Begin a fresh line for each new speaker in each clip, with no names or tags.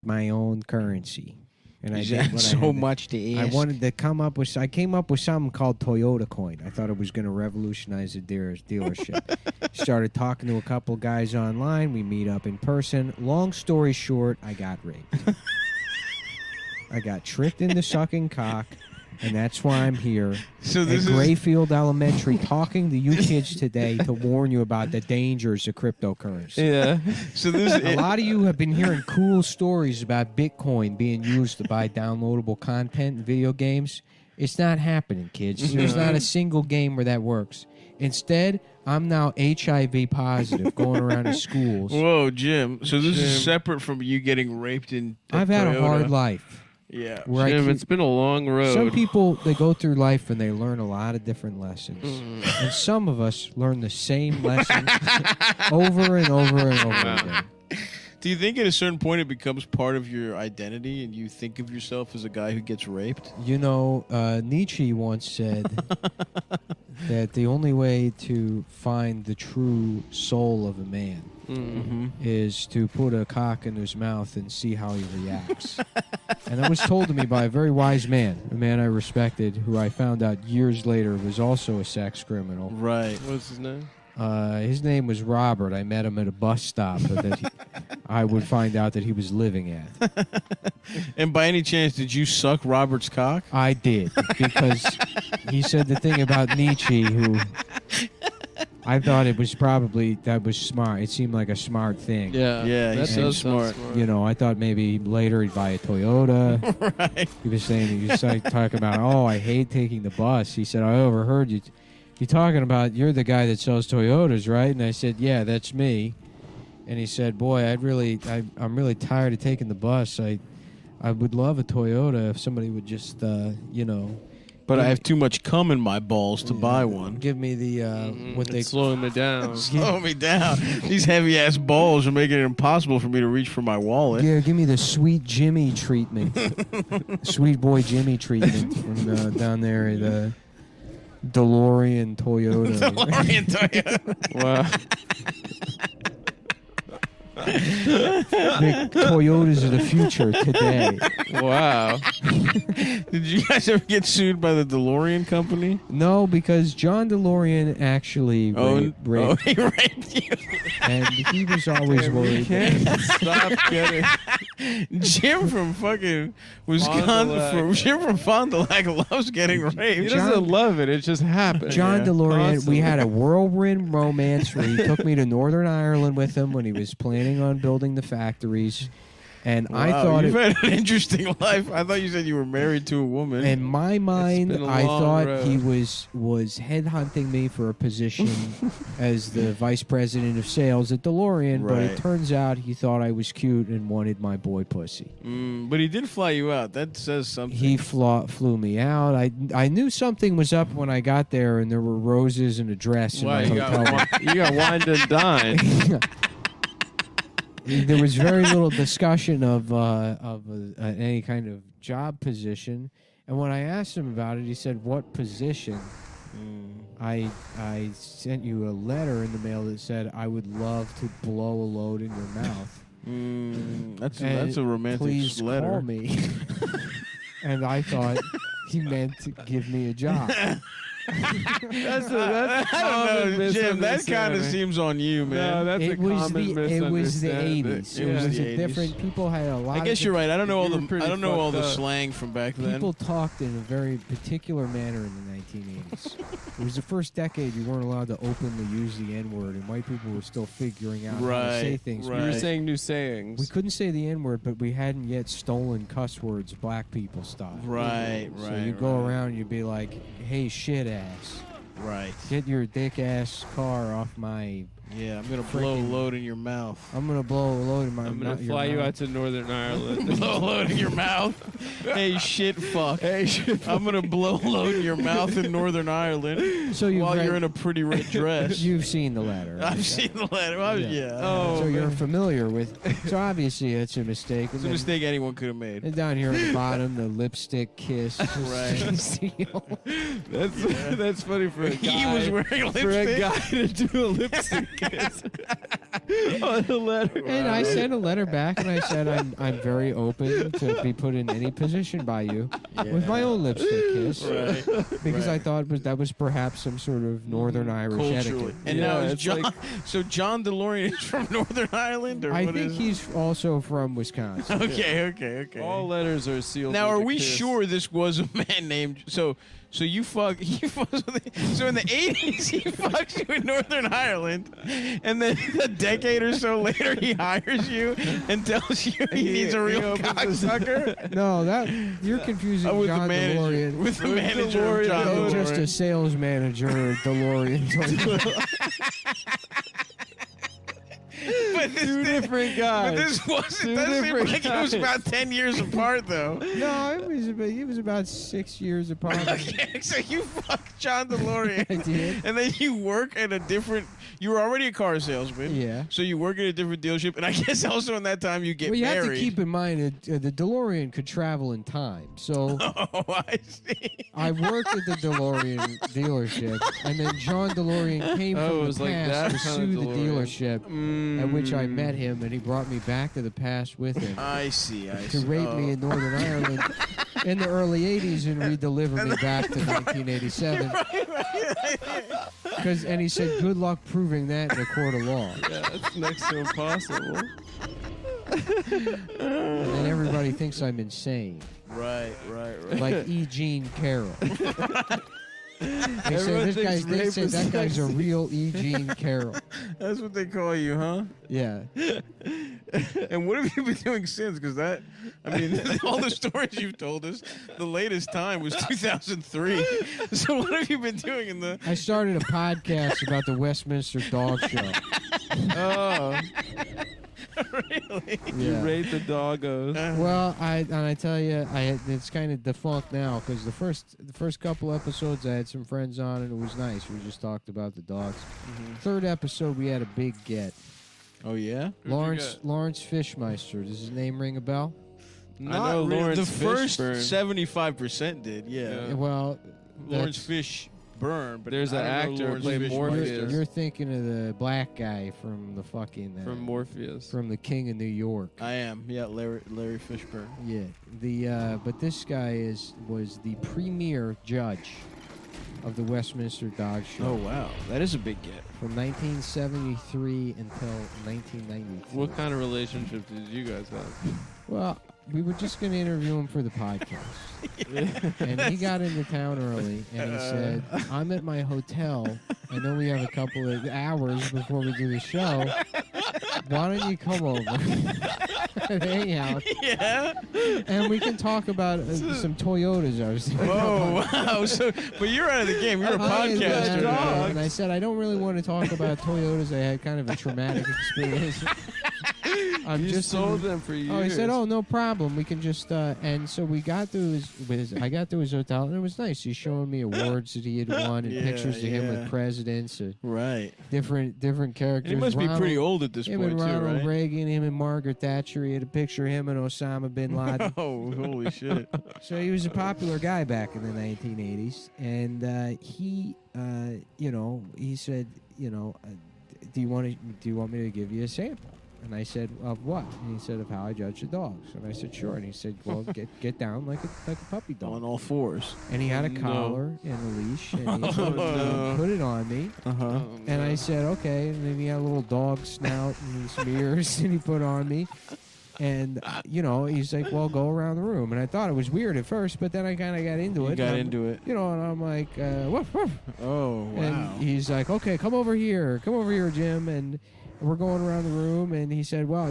my own currency. And I
You
did
had
what I
so
had to.
much to ask.
I wanted to come up with. I came up with something called Toyota Coin. I thought it was going to revolutionize the dealership. Started talking to a couple guys online. We meet up in person. Long story short, I got raped. I got tricked into sucking cock, and that's why I'm here
So
at
this is
Grayfield Elementary talking to you kids today to warn you about the dangers of cryptocurrency.
Yeah.
so this
A lot of you have been hearing cool stories about Bitcoin being used to buy downloadable content in video games. It's not happening, kids. There's not a single game where that works. Instead, I'm now HIV positive going around to schools.
Whoa, Jim. So this is separate from you getting raped in
I've had a hard life.
Yeah.
Where
Jim, it's been a long road.
Some people, they go through life and they learn a lot of different lessons. And some of us learn the same lessons over and over and over again.
Do you think at a certain point it becomes part of your identity and you think of yourself as a guy who gets raped?
You know, Nietzsche once said that the only way to find the true soul of a man is to put a cock in his mouth and see how he reacts. And that was told to me by a very wise man, a man I respected, who I found out years later was also a sex criminal.
Right.
What's his name?
His name was Robert. I met him at a bus stop that I would find out that he was living at.
And by any chance, did you suck Robert's cock?
I did, because he said the thing about Nietzsche, who I thought it was probably, that was smart. It seemed like a smart thing.
Yeah.
Yeah, he
that
seems
does sound
smart.
You know, I thought maybe later he'd buy a Toyota.
Right.
He was saying, he was like, talking about, oh, I hate taking the bus. He said, I overheard you. You're talking about, you're the guy that sells Toyotas, right? And I said, yeah, that's me. And he said, boy, I'm really tired of taking the bus. I would love a Toyota if somebody would just, you know.
But I have too much cum in my balls to buy one.
Give me the, what they
slowing me down.
Slow me down. These heavy-ass balls are making it impossible for me to reach for my wallet.
Yeah, give me the sweet Jimmy treatment. Sweet boy Jimmy treatment from down there at DeLorean Toyota.
DeLorean Toyota.
Wow.
The Toyotas of the future today.
Wow.
Did you guys ever get sued by the DeLorean company?
No, because John DeLorean actually raped
he raped you.
and he was always worried.
Stop getting.
Jim from fucking Wisconsin, Jim from Fond du Lac loves getting
He
raped.
doesn't love it. It just happened.
John DeLorean,
Constantly.
we had a whirlwind romance where he took me to Northern Ireland with him when he was planning on building the factories. And
Wow,
I thought
you've had an interesting life. I thought you said you were married to a woman.
in my mind,
been a
I
long
thought
road.
he was headhunting me for a position as the vice president of sales at DeLorean, but
Right.
it turns out he thought I was cute and wanted my boy pussy.
But he did fly you out. That says something.
He flew me out. I knew something was up when I got there, and there were roses and a dress in
Wow,
my
you
hotel room.
you got wined and dined.
There was very little discussion of any kind of job position, and when I asked him about it, he said, "What position?" I sent you a letter in the mail that said, "I would love to blow a load in your mouth."
That's a romantic
Please
letter.
call me. And I thought he meant to give me a job.
That's
I don't know, Jim. That kind of
misunderstanding.
seems on you, man.
No, that's a
It was
common
the 80s. It
Yeah.
was
the
a
80s.
different. People had a lot.
I guess
of
you're right. I don't know all
You were
the
pretty
I don't know all the
fucked up.
slang from back then.
People talked in a very particular manner in the 1980s. It was the first decade you weren't allowed to openly use the N-word, and white people were still figuring out how to say
Right,
things.
right.
You were
Right.
saying new sayings.
We couldn't say the N-word, but we hadn't yet stolen cuss words black people style.
Right,
So
right.
you'd go around and you'd be like, hey, shit ass,
Right.
get your dick ass car off my...
Yeah, I'm gonna blow a
Freaking-
load in your mouth.
I'm going to blow a load in my
I'm gonna
your
fly you
mouth.
out to Northern Ireland.
Blow a load in your mouth. Hey, shit, fuck.
Hey, shit.
I'm gonna blow a load in your mouth in Northern Ireland
So you've
while
read-
you're in a pretty red dress.
You've seen the letter. right?
I've seen the letter. Well, yeah.
Oh,
so you're
man.
familiar with... So obviously it's a mistake.
It's a mistake anyone could have made.
And down here at the bottom, the lipstick kiss.
Right.
seal.
That's funny for a guy.
He was wearing
for a
lipstick.
guy to do a lipstick kiss. On the letter.
And I sent a letter back, and I said I'm very open to be put in any position by you with my own lipstick kiss, because I thought that was perhaps some sort of Northern Irish
Culturally.
etiquette.
And
Yeah,
now is
it's
John.
like-
So John DeLorean is from Northern Ireland, or
I
what
think
is?
he's also from Wisconsin.
Okay.
All letters are sealed.
Now,
with
are
a
we
kiss.
sure this was a man named? So you fuck. So in the 80s, he fucks you in Northern Ireland, and then a decade or so later, he hires you and tells you he needs a real cocksucker.
No, that you're confusing
With
John
the manager,
DeLorean
with the manager
DeLorean,
of John
and
DeLorean.
just a sales manager DeLorean.
But this
Two
thing-
different
But
guys.
this wasn't.
Two
That seemed
different
like it was
guys.
about 10 years apart, though.
No, it was about 6 years apart.
Okay, so you fuck John DeLorean.
I did.
And then you work at a different. You were already a car salesman.
Yeah.
So you work at a different dealership, and I guess also in that time you get
Well, you
married.
have to keep in mind that the DeLorean could travel in time. So
Oh, I see.
I worked at the DeLorean dealership, and then John DeLorean came
Oh, it
from
was
the
like
past
that
to
kind
sue
of
the
DeLorean.
dealership, at which I met him, and he brought me back to the past with him
I see.
to rape me in Northern Ireland in the early 80s and redeliver me back to 1987. And he said, good luck proving that in a court of law.
Yeah, that's next to impossible.
And then everybody thinks I'm insane,
Right.
like E. Jean Carroll. They
Everyone
said,
thinks
they
rape
said
is
that guy's a
sexy.
real E. Jean Carroll.
That's what they call you, huh?
Yeah.
And what have you been doing since? Because that, I mean, all the stories you've told us, the latest time was 2003. So what have you been doing in the?
I started a podcast about the Westminster Dog Show.
Oh,
Really?
you
Yeah.
rate the doggos.
Well, I tell you, it's kind of defunct now because the first couple episodes I had some friends on and it was nice. We just talked about the dogs. Third episode we had a big get.
Oh yeah.
Lawrence Fishmeister. Does his name ring a bell?
I know Lawrence
The first
Fishburne.
75% did. Yeah.
Yeah.
Well,
Lawrence
that's-
Fishburne. But
There's
I
an
don't know
actor who
Lawrence
played
Fishburne.
Morpheus.
You're thinking of the black guy from the fucking
From Morpheus.
from the King of New York.
I am. Yeah, Larry Fishburne.
Yeah, but this guy was the premier judge of the Westminster Dog Show
Oh wow, that is a big get.
from 1973 until 1992.
What kind of relationship did you guys have?
Well, we were just going to interview him for the podcast, and he got into town early, and he said, "I'm at my hotel. I know we have a couple of hours before we do the show. Why don't you come over and hang out,
Yeah.
and we can talk about some Toyotas I was thinking
Oh wow. So, but you're out of the game. You're a podcaster.
dog.
And I said, I don't really want to talk about Toyotas. I had kind of a traumatic experience. I'm
You
just
sold them for years.
Oh, he said, "Oh, no problem. We can just." And so we got to I got to his hotel, and it was nice. He's showing me awards that he had won and
Yeah,
pictures of him
yeah.
with presidents,
Right.
different characters.
He must be pretty old at this
Him
point
and
too,
Ronald
right?
Reagan, him and Margaret Thatcher. He had a picture of him and Osama bin Laden.
Oh, holy shit.
So he was a popular guy back in the 1980s, and he said, do you want me to give you a sample? And I said, of what? And he said, of how I judge the dogs. And I said, sure. And he said, well, get down like a puppy dog.
On all fours.
And he had a
No.
collar and a leash, and he
no.
put it on me.
Uh-huh.
Oh,
And
no.
I said, okay. And then he had a little dog snout and some ears, and he put on me. And, he's like, well, go around the room. And I thought it was weird at first, but then I kind of got into
You
it.
got
and
into it.
and I'm like, woof, woof.
Oh, wow.
And he's like, okay, come over here, Jim. And we're going around the room, and he said, well,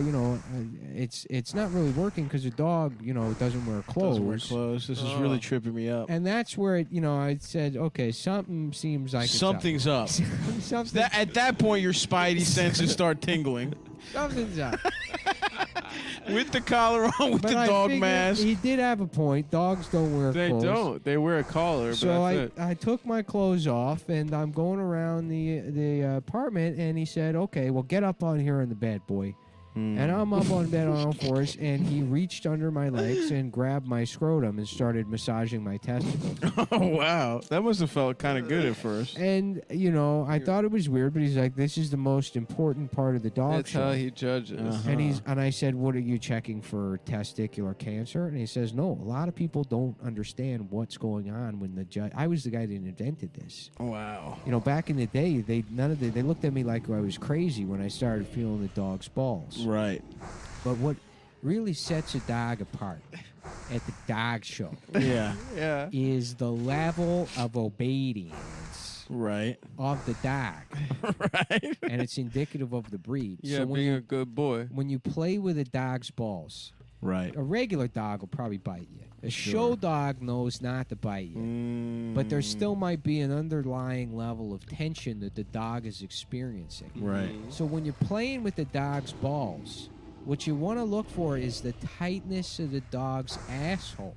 it's not really working because the dog, doesn't wear clothes.
Doesn't wear clothes. This is really tripping me up.
And that's where, I said, okay, something seems like
Something's up.
it's up. Something,
At that point, your spidey senses start tingling.
something's up.
With the collar on, with
But
the
I
dog
figured
mask.
He did have a point. Dogs don't wear
They
clothes.
don't. They wear a collar, but
So
that's it.
I took my clothes off, and I'm going around the apartment, and he said, okay, well, get up on here in the bed, boy. And I'm up on bed on all fours, and he reached under my legs and grabbed my scrotum and started massaging my testicles.
Oh, wow. That must have felt kind of good at first.
And, you know, I thought it was weird, but he's like, this is the most important part of the dog
That's
show.
how he judges.
And I said, what are you checking for, testicular cancer? And he says, no, a lot of people don't understand what's going on when the judge. I was the guy that invented this.
Wow.
You know, back in the day, they looked at me like I was crazy when I started feeling the dog's balls.
Right.
But what really sets a dog apart at the dog show
Yeah.
Yeah.
is the level of obedience
Right.
of the dog.
Right.
And it's indicative of the breed.
Yeah,
so when
being
you,
a good boy.
when you play with a dog's balls,
Right.
a regular dog will probably bite you. A show dog knows not to bite you. But there still might be an underlying level of tension that the dog is experiencing.
Right.
So when you're playing with the dog's balls, what you want to look for is the tightness of the dog's asshole,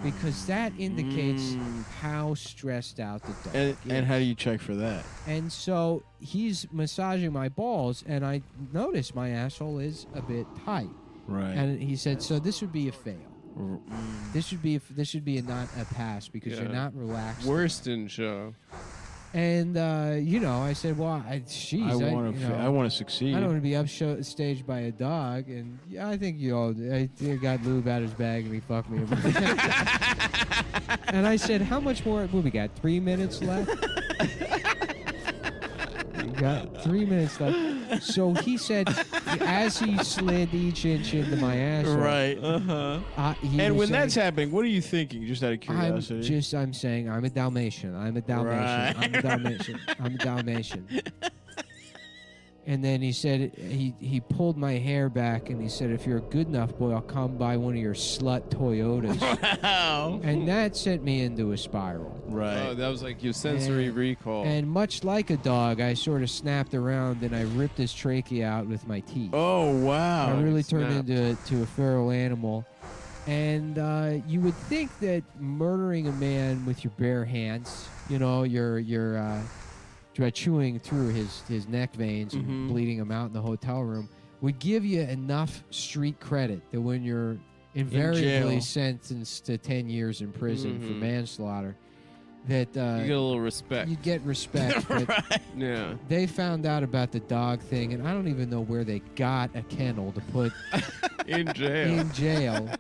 because that indicates how stressed out the dog is.
And how do you check for that?
And so he's massaging my balls, and I notice my asshole is a bit tight.
Right.
And he said, so this would be a fail. This should be a not a pass because you're not relaxed.
Worston show.
And you know, I said, well, I
want to succeed.
I don't want to be upstaged by a dog, and yeah, I think I got lube out his bag and he fucked me. And I said, how much more? Well, we got 3 minutes left. We got 3 minutes left. So he said, as he slid each inch into my ass,
Right. And when
saying,
that's happening, what are you thinking? Just out of curiosity.
I'm saying, I'm a Dalmatian. I'm a Dalmatian.
Right.
I'm a Dalmatian. I'm a Dalmatian. And then he said, he pulled my hair back and he said, if you're a good enough boy, I'll come by one of your slut Toyotas.
Wow.
And that sent me into a spiral.
Right.
Oh, that was like your sensory recall.
And much like a dog, I sort of snapped around and I ripped his trachea out with my teeth.
Oh, wow.
I really turned
Snapped.
into a feral animal. And you would think that murdering a man with your bare hands, you know, you're chewing through his neck veins and bleeding him out in the hotel room, would give you enough street credit that when you're invariably sentenced to 10 years in prison for manslaughter, that
you get a little respect.
you get respect. But
Right.
Yeah.
they found out about the dog thing, and I don't even know where they got a kennel to put
In jail.
in jail.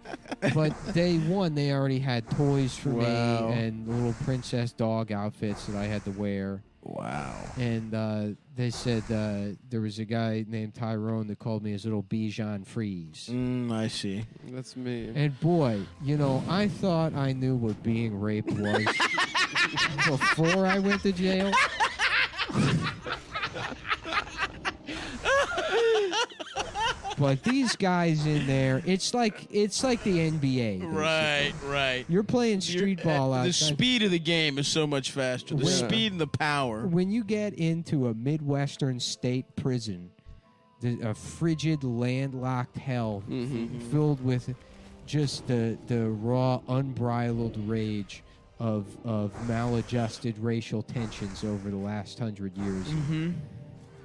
But day one, they already had toys for
Wow.
me and little princess dog outfits that I had to wear.
Wow.
And they said there was a guy named Tyrone that called me his little Bichon Frise.
I see.
That's me.
And boy, you know, I thought I knew what being raped was before I went to jail. But these guys in there, it's like the NBA. Basically.
Right, right.
You're playing street ball
The
outside.
speed of the game is so much faster. The
Yeah.
speed and the power.
When you get into a Midwestern state prison, a frigid, landlocked hell filled with just the raw, unbridled rage of maladjusted racial tensions over the last 100 years.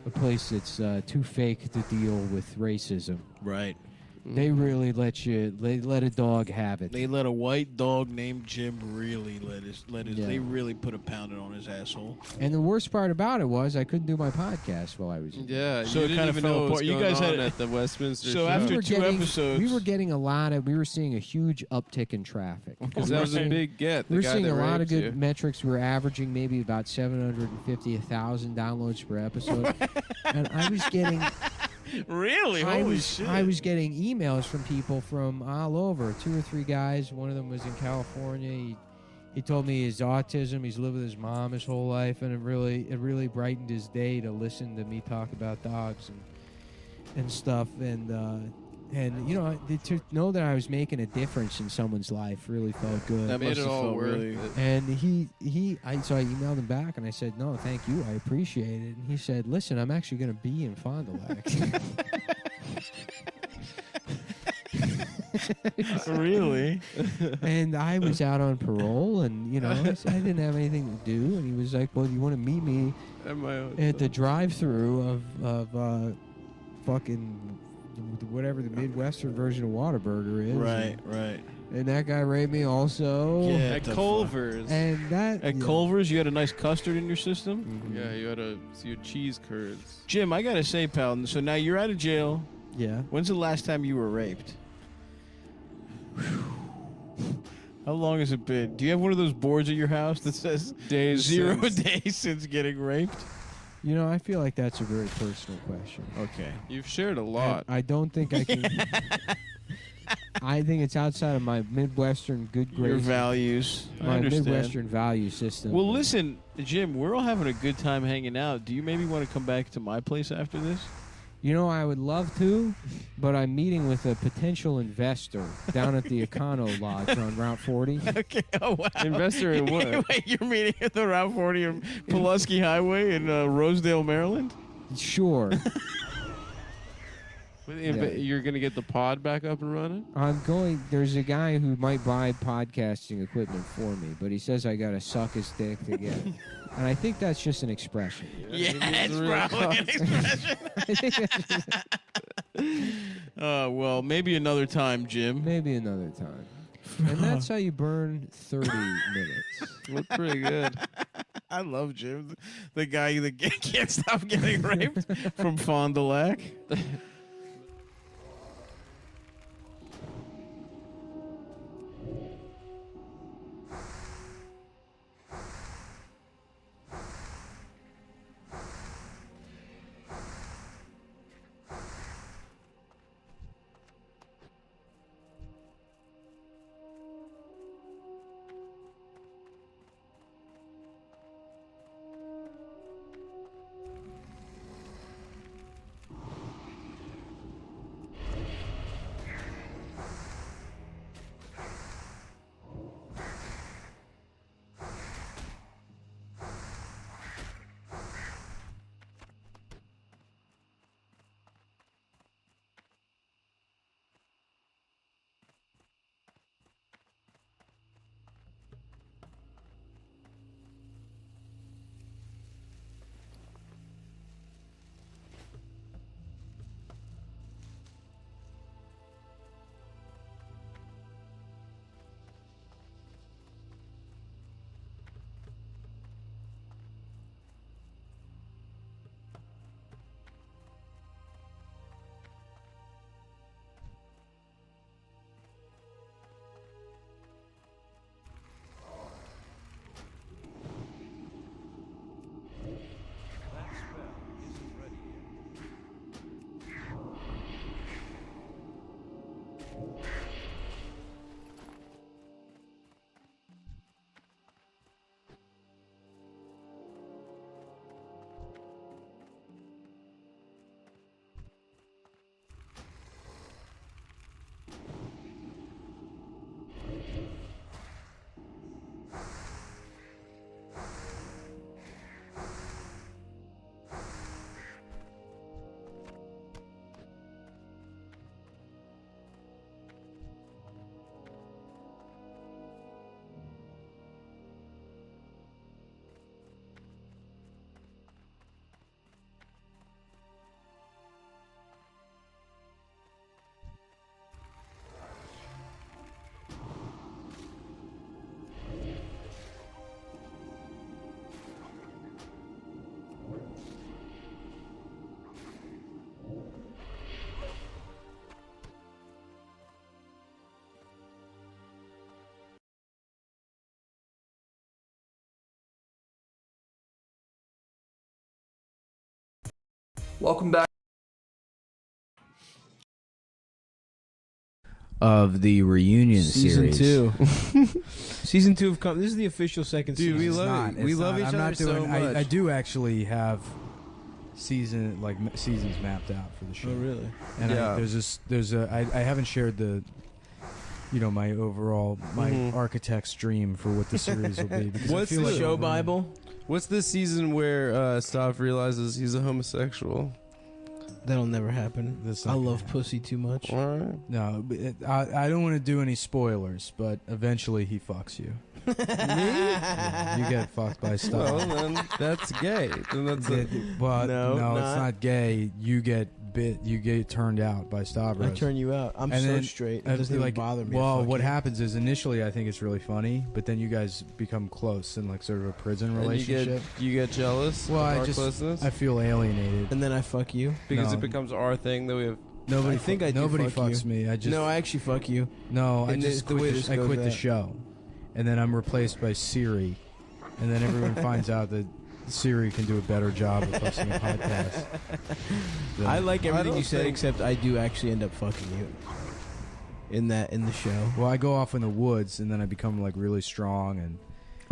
A place that's too fake to deal with racism.
Right.
They really let a dog have it.
They let a white dog named Jim really
Yeah.
they really put a pounding on his asshole.
And the worst part about it was I couldn't do my podcast while I was in.
Yeah.
So
you
it
didn't
kinda
even
fell
know what was
apart. You
going
guys had
on
it-
at the Westminster
So
show.
after
were
two episodes-
we were getting we were seeing a huge uptick in traffic.
Because that was a big get. The
We were
guy
seeing
that
a lot of
raped
good
you.
metrics. We were averaging maybe about 750, 1,000 downloads per episode. And I was getting
Really? Holy shit.
I was getting emails from people from all over. 2 or 3 guys. One of them was in California. He told me his autism. He's lived with his mom his whole life, and it really brightened his day to listen to me talk about dogs and stuff. And you know, to know that I was making a difference in someone's life really felt good.
That
Made
must
it
have
all
felt
worth
really.
it.
And so I emailed him back and I said, no, thank you. I appreciate it. And he said, listen, I'm actually going to be in Fond du Lac.
Really?
And I was out on parole and, you know, I didn't have anything to do. And he was like, well, you want to meet me
At my own
at the drive-thru of fucking whatever the Midwestern version of Whataburger is.
Right.
And that guy raped me also.
Yeah.
At Culver's.
And that
At Culver's, you had a nice custard in your system?
Mhm.
Yeah, you had your cheese curds.
Jim, I got to say, pal, so now you're out of jail.
Yeah.
When's the last time you were raped? How long has it been? Do you have one of those boards at your house that says
Days
0
since.
days since getting raped?
You know, I feel like that's a very personal question.
Okay.
You've shared a lot.
And I don't think I can. I think it's outside of my Midwestern good
Your
graces.
values. I
My
understand.
Midwestern value system.
Well, listen, Jim, we're all having a good time hanging out. Do you maybe want to come back to my place after this?
You know, I would love to, but I'm meeting with a potential investor down at the Econo Lodge on Route 40.
Okay. Oh, wow.
Investor in what?
Wait, you're meeting at the Route 40 of Pulaski Highway in Rosedale, Maryland?
Sure.
You're going to get the pod back up and running?
There's a guy who might buy podcasting equipment for me, but he says I got to suck his dick to get it. And I think that's just an expression.
Yeah, it's
really
probably an expression.
I think that's just
Well, maybe another time, Jim.
maybe another time. And that's how you burn 30 minutes.
Look pretty good.
I love Jim, the guy that can't stop getting raped from Fond du Lac.
Welcome back.
Of the reunion
Season
series.
2. Season 2 of This is the official second
Dude,
season.
we
It's
love
not.
it.
It's
We love
not.
each
I'm
other
not doing,
so much.
I do actually have seasons mapped out for the show.
Oh, really?
And
Yeah.
I haven't shared the, my overall,
Mhm.
architect's dream for what the series will be. Because
What's
I feel
the
like
show
over-
Bible?
What's this season where Stav realizes he's a homosexual?
That'll never happen.
That's
I
not
love
gonna
pussy too much.
All right.
No, but I don't want to do any spoilers, but eventually he fucks you. Yeah, you get fucked by
Well,
stuff.
then that's gay. Then that's a,
But
No,
no,
not.
it's not gay. You get bit, you get turned out by Stavros.
I turn you out. I'm
And
so
then,
straight. It
uh,
doesn't even bother me.
Well,
Fuck
what
you.
happens is initially I think it's really funny, but then you guys become close in like sort of a prison relationship.
You get jealous.
Well,
of
I
our
just
closeness
I feel alienated.
And then I fuck you.
because
No.
it becomes our thing that we have.
Nobody
I think I do
nobody
fuck
fucks
you.
me. I just
No, I actually fuck you.
no. I
and
just
the way
quit.
this
I
goes
quit the
out.
show, and then I'm replaced by Siri, and then everyone finds out that Siri can do a better job of hosting a podcast.
I like everything
don't
you said,
think-
except I do actually end up fucking you. In the show.
Well, I go off in the woods, and then I become like really strong and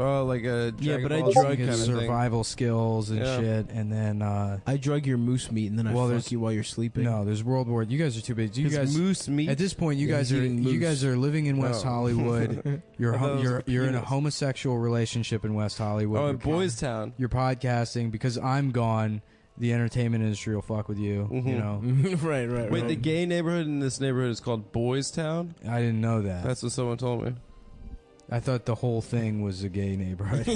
Oh, like a
Yeah,
Dragon
but I
Ball Z
drug
kind
get
of thing.
survival skills and
Yeah.
shit, and then
I drug your moose meat and then I
Well,
fuck
there's-
you while you're sleeping.
no, there's World War. You guys are too big. You
His
guys
moose meat.
at this point, you
Yeah,
guys
he's
are
eating
you
moose.
guys are living in West
Oh.
Hollywood. You're
I thought it was a
you're in a
penis.
homosexual relationship in West Hollywood.
Oh,
You're
in Boys Town.
You're podcasting because I'm gone. The entertainment industry will fuck with you. You
Mhm.
know,
right.
Wait, the gay neighborhood in this neighborhood is called Boys Town.
I didn't know that.
That's what someone told me.
I thought the whole thing was a gay neighborhood.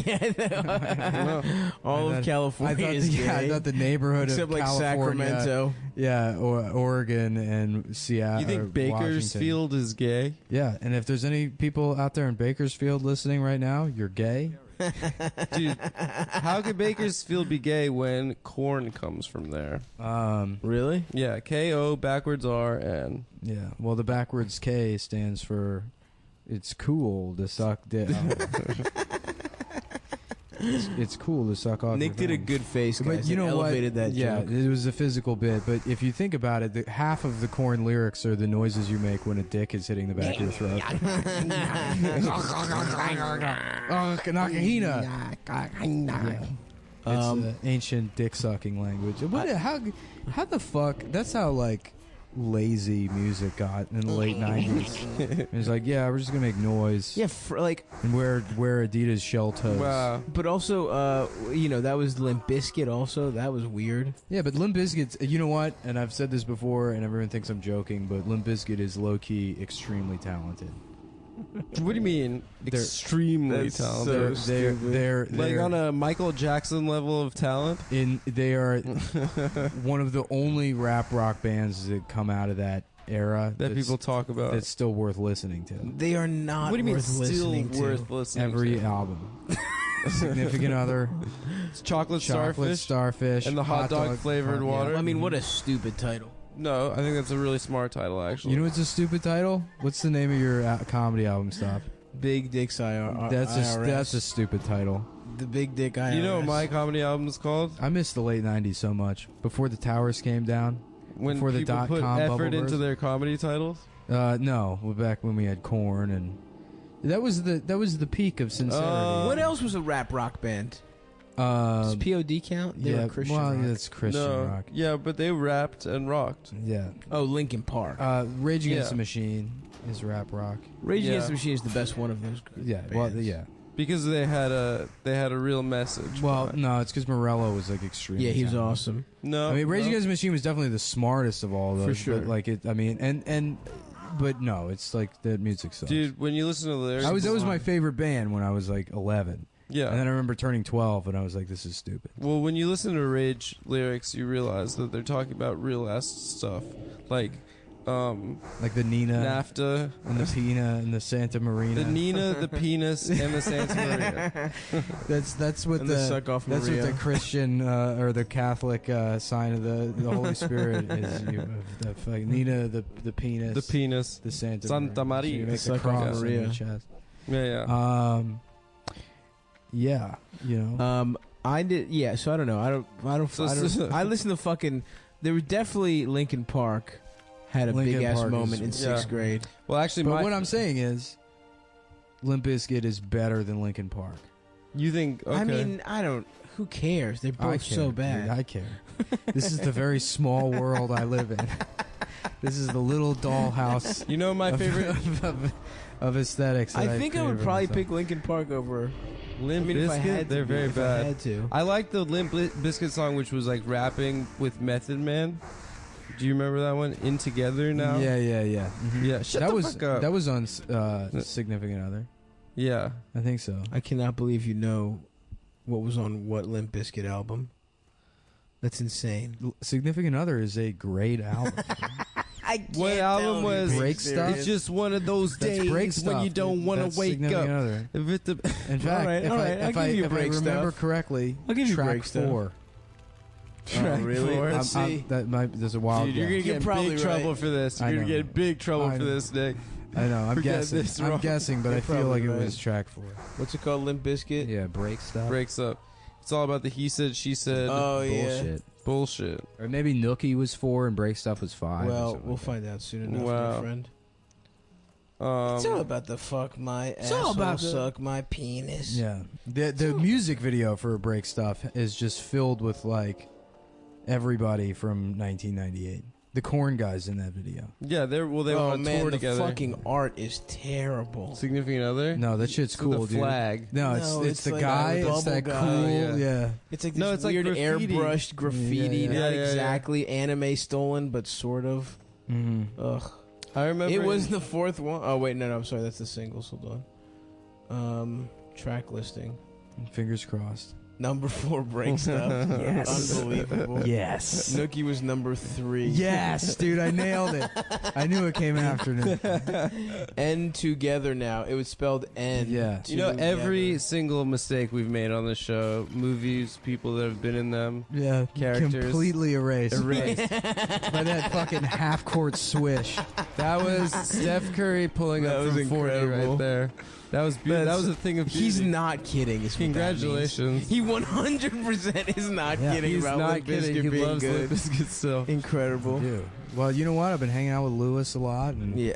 All
I
of
thought-
California is gay.
I thought the neighborhood
except
of
like
California,
Sacramento.
yeah, or Oregon and Seattle.
You think Bakersfield is gay?
Yeah, and if there's any people out there in Bakersfield listening right now, you're gay.
Dude, how could Bakersfield be gay when corn comes from there?
Really?
Yeah, K-O backwards R-N.
Yeah. Well, the backwards K stands for it's cool to suck dick. It's cool to suck off.
Nick
your
did a
thumb.
good face, guys.
But you know
and
what?
elevated that
yeah,
joke.
it was a physical bit. But if you think about it, half of the corn lyrics are the noises you make when a dick is hitting the back of your throat. Oh, Nakahina. Yeah. It's ancient dick sucking language. What? How the fuck? That's how like lazy music got in the late '90s. It's like, yeah, we're just gonna make noise
Yeah, like,
and wear Adidas shell toes.
Wow.
but also, that was Limp Bizkit. Also, that was weird.
Yeah, but Limp Bizkit's, you know what? And I've said this before, and everyone thinks I'm joking, but Limp Bizkit is low key extremely talented.
What do you mean?
They're-
Extremely
That's
talented.
They're
Like on a Michael Jackson level of talent?
they are one of the only rap rock bands that come out of that era
That
that's-
people talk about.
that's still worth listening to.
They are not.
What do you mean
worth
still
listening to.
worth listening
Every
to?
album. Significant Other,
It's chocolate
Chocolate
Starfish, and the hot dog flavored
yeah.
water.
I mean, what a stupid title.
No, I think that's a really smart title, actually.
You know what's a stupid title? What's the name of your comedy album? Stop.
Big Dicks IR.
That's
IRS.
a stupid title.
The Big Dick IRS.
You know what my comedy album is called?
I miss the late '90s so much. Before the towers came down.
When
Before the
people put
dot-com bubble
effort into
burst?
their comedy titles?
No, back when we had Korn and that was the peak of sincerity.
What else was a rap rock band? Does POD count? They
yeah,
were Christian
well,
rock.
that's Christian
no.
rock.
Yeah, but they rapped and rocked.
Yeah.
Oh, Linkin Park.
Rage Against
Yeah.
the Machine is rap rock.
Rage
yeah.
Against the Machine is the best one of those.
Yeah.
bands.
Well, yeah.
Because they had a real message.
Well,
behind it.
no, it's because Morello was like extremely.
Yeah, he was
talented.
awesome.
No.
I mean, Rage
no.
Against the Machine was definitely the smartest of all those.
For sure.
But like it, I mean, but no, it's like the music sucks.
Dude, when you listen to the lyrics,
that was my favorite band when I was like 11.
yeah.
And then I remember turning 12 and I was like, this is stupid.
Well, when you listen to Rage lyrics, you realize that they're talking about real ass stuff, like
Like the Nina
NAFTA,
and the Pina and the Santa Marina.
the Nina, the penis, and the Santa Maria.
That's what
And
the
the suck off
that's
Maria.
what the Christian or the Catholic sign of the Holy Spirit is. The fucking Nina, the penis,
The penis.
the Santa
Santa
Maria. So
Maria.
you make the
Suck off
cross on
Maria.
your chest.
Yeah, yeah.
Yeah, you know.
I did. Yeah, so I don't know. I listen to fucking. There was definitely Linkin Park had a
Linkin
big ass
Park
moment in
is-
sixth
Yeah.
grade.
Well, actually,
But what I'm saying is, Limp Bizkit is better than Linkin Park.
you think? Okay.
I mean, I don't. Who cares? They're
I
both
care,
so
dude,
bad.
I care. This is the very small world I live in. This is the little dollhouse
you know my
of,
favorite
of aesthetics. that
I think I
created
would
for
probably
myself.
pick Linkin Park over.
Limp
I mean, if I
Bizkit.
had to
They're
be,
very
if I
bad.
had to.
I like the Limp Bizkit song, which was like rapping with Method Man. Do you remember that one? In Together Now.
Yeah. Mhm.
Yeah. Shut
that
the
was
fuck up.
that was on Significant Other.
Yeah.
I think so.
I cannot believe you know what was on what Limp Bizkit album. That's insane.
Significant Other is a great album.
What album was
Break Stuff?
It's just one of those
That's
days
Break
when
Stuff.
you don't want
That's
to wake
Significant
up.
Other. In fact,
All right,
if
all
I,
right,
if
I'll
I,
give you
if I
Break
remember
Stuff.
correctly,
I'll give you
track
Break Stuff.
4.
Really?
Let's
see.
There's a wild.
Dude, you're gonna
guess.
get in
probably
big trouble
right.
for this.
I
You're gonna
know.
get in big trouble
I
for
know.
this, Nick.
I know. I'm
Forget
guessing.
this
I'm
wrong.
guessing, but
You're
I feel like
probably
it
right.
was track 4.
What's it called? Limp Bizkit?
Yeah, Break Stuff.
Breaks up. It's all about the he said, she said
Oh, yeah.
Bullshit.
bullshit.
Or maybe Nookie was 4 and Break Stuff was 5. or
Well,
something
we'll
like
find out soon enough,
Wow.
my friend. It's all about the fuck my
It's all
asshole,
about the-
suck my penis.
that. Yeah. The music video for Break Stuff is just filled with like everybody from 1998. The Korn guys in that video.
Yeah, they went
Oh
on
man,
tour
the
together.
fucking art is terrible.
Significant Other.
No, that shit's
So
cool,
the
dude.
flag.
No,
No,
it's
it's
the
like
guy.
a
It's that
bubble
cool.
guy.
Yeah.
It's like this
No, it's like
weird
graffiti.
airbrushed graffiti,
Yeah,
not
yeah. Yeah, yeah.
exactly anime stolen, but sort of.
Mm-hmm.
Ugh.
I remember
It was the fourth one. Oh wait, no, I'm sorry, that's the singles. Hold on. Track listing.
Fingers crossed.
Number 4 Break Stuff.
Yes.
Unbelievable.
Yes.
Nookie was number 3.
Yes, dude, I nailed it. I knew it came after Nookie.
N Together now. It was spelled N.
Yeah.
You know, every
together.
single mistake we've made on the show, movies, people that have been in them,
Yeah,
Characters.
completely erased.
erased.
By that fucking half-court swish.
That was Steph Curry pulling
That
up
was
from 40
incredible.
right there. That was beautiful. That was a thing of beauty.
He's not kidding. Is what that
Congratulations.
means. He 100% is not
Yeah.
kidding
He's
about
not
Limp
kidding.
Bizkit
He
being
loves
good.
Limp Bizkit still.
Incredible.
Dude. Well, you know what? I've been hanging out with Lewis a lot, and
Yeah.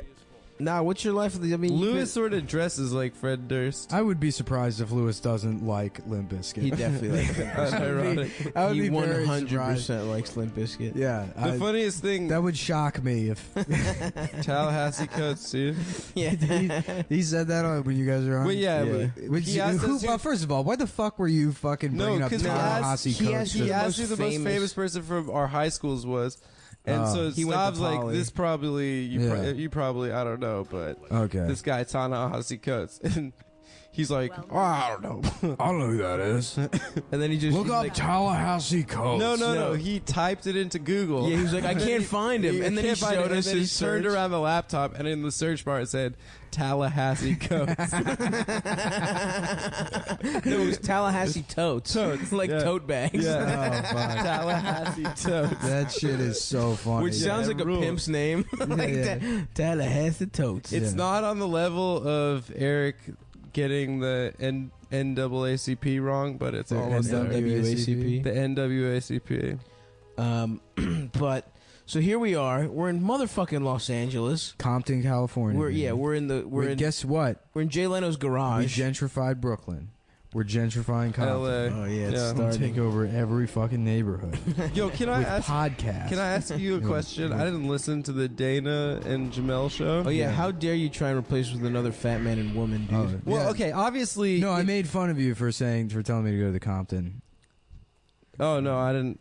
Nah, what's your life? I mean,
Lewis sort of dresses like Fred Durst.
I would be surprised if Lewis doesn't like Limp Bizkit.
he definitely likes Limp Bizkit.
Ironic.
I would
He
be very
100%
surprised.
likes Limp Bizkit.
Yeah,
The funniest thing,
that would shock me if
Tallahassee coats, dude.
Yeah.
he said that when you guys were on.
Well, yeah,
Yeah.
but
Would
he
you-
asked
who-
us who-
well, first of all, why the fuck were you fucking
No,
bringing up
'cause he
Tallahassee
asked- he
Coach?
asked
he
the
asked
most
who the most
famous-
famous person from our high schools was. And
Oh.
so
He went to
Stav's like,
Poly.
this probably,
Yeah.
you probably, I don't know, but
Okay.
this guy, Ta-Nehisi Coates. And he's like, oh, I don't know.
I don't know who that is.
And then he just
Look
he's
up
like,
Tallahassee Coach.
No. He typed it into Google.
Yeah, he was like, I can't find him. And then he
can't find it,
showed
and
us
then he
his
turned
search.
around the laptop, and in the search bar it said Tallahassee Coates.
No, it was Tallahassee totes.
Totes,
like
yeah.
tote bags.
Yeah.
Oh, fuck.
Tallahassee Toads.
That shit is so funny.
Which sounds
Yeah,
like a
rules.
pimp's name. Like
Yeah.
Tallahassee totes.
It's
Yeah.
not on the level of Eric getting the NAACP wrong, but it's
The
almost there.
NWACP.
The NWACP.
But so here we are. We're in motherfucking Los Angeles.
Compton, California.
We're
baby.
we're in
Guess what?
we're in Jay Leno's
We
garage.
gentrified Brooklyn. We're gentrifying Compton.
LA.
Oh yeah, it's
Yeah.
We'll
starting.
take over every fucking neighborhood
Yo, can I
with
ask?
podcasts.
Can I ask you a
Yeah.
question? I didn't listen to the Dana and Jamel show.
Oh yeah,
Yeah.
how dare you try and replace with another fat man and woman, dude?
Oh,
Well,
yeah.
okay, obviously.
No, I made fun of you for telling me to go to the Compton.
Oh no, I didn't.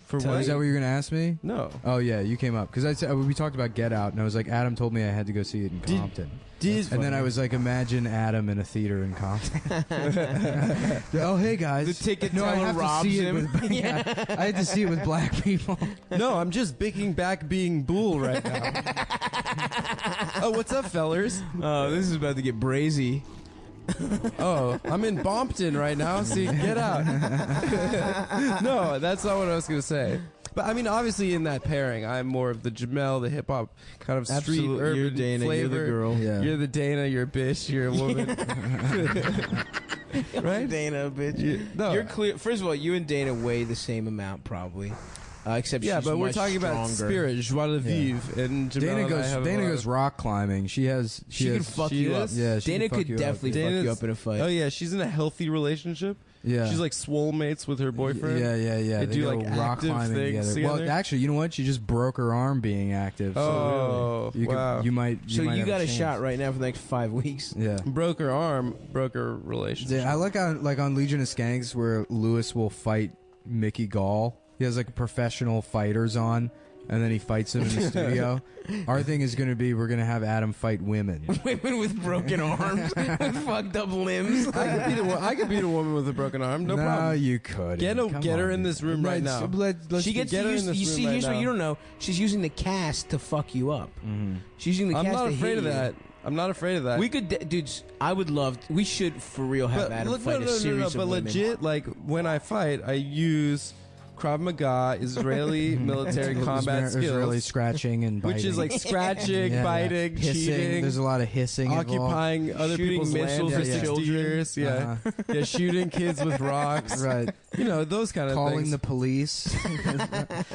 For
Oh,
what?
is that what you're gonna ask me?
No.
Oh yeah, you came up because I said we talked about Get Out, and I was like, Adam told me I had to go see it in
Did-
Compton,
Did
and then I was like, imagine Adam in a theater in Compton. Oh hey guys,
The ticket
no, I
teller
have to
robs
see
him.
it with yeah, I had to see it with black people.
No, I'm just bigging back being Bool right now. Oh, what's up, fellers?
Oh, this is about to get brazy.
Oh, I'm in Bompton right now. See, get out. No, that's not what I was going to say. But I mean, obviously, in that pairing, I'm more of the Jamel, the hip hop kind of street
Absolutely,
urban
you're Dana,
flavor.
you're the girl.
Yeah.
You're the Dana. You're a bitch. You're a woman.
Right, Dana, bitch.
No.
You're clear. First of all, you and Dana weigh the same amount, probably. Except
Yeah,
she's
but we're
much
talking about
stronger.
spirit, joie de vivre, and Jamel
Dana
and I have a
Dana
lot
goes
of-
rock climbing. She can
fuck
she
you up.
is?
Yeah, she
Dana
can fuck
could
you up.
definitely fuck
Dana's-
you up in a fight.
Oh yeah, she's in a healthy relationship.
Yeah,
She's like swole mates with her boyfriend.
Yeah.
They do,
go
like,
rock
active
climbing
things
together. Well,
together.
actually, you know what? She just broke her arm being active. So
Oh,
you
wow.
could, you might.
So
might
you
have
got a
chance.
shot right now for the next 5 weeks.
Yeah.
Broke her arm, broke her relationship.
Yeah, I like on Legion of Skanks where Lewis will fight Mickey Gall. He has like professional fighters on, and then he fights him in the studio. Our thing is going to be we're going to have Adam fight women.
Women with broken arms, with fucked up limbs.
I could beat a woman with a broken arm. No problem.
you could.
Get her in this room right now.
She gets
get her in this
you
room
see,
right
here's what
now.
you don't know. She's using the cast to fuck you up.
Mm-hmm.
She's using the
I'm
cast
not
to
afraid
hit
of
you.
that. I'm not afraid of that.
We could, dudes. I would love. We should for real have Adam fight a series of
but
women.
legit, like when I fight, I use Krav Maga, Israeli military combat skills,
Israeli scratching and biting.
which is like scratching,
Yeah,
biting,
hissing.
cheating,
There's a lot of hissing involved.
occupying other
Shooting
people's
missiles
land for
at
60
children.
years. Yeah, yeah, shooting kids with rocks.
Right.
You know those kind of
Calling
things.
the police.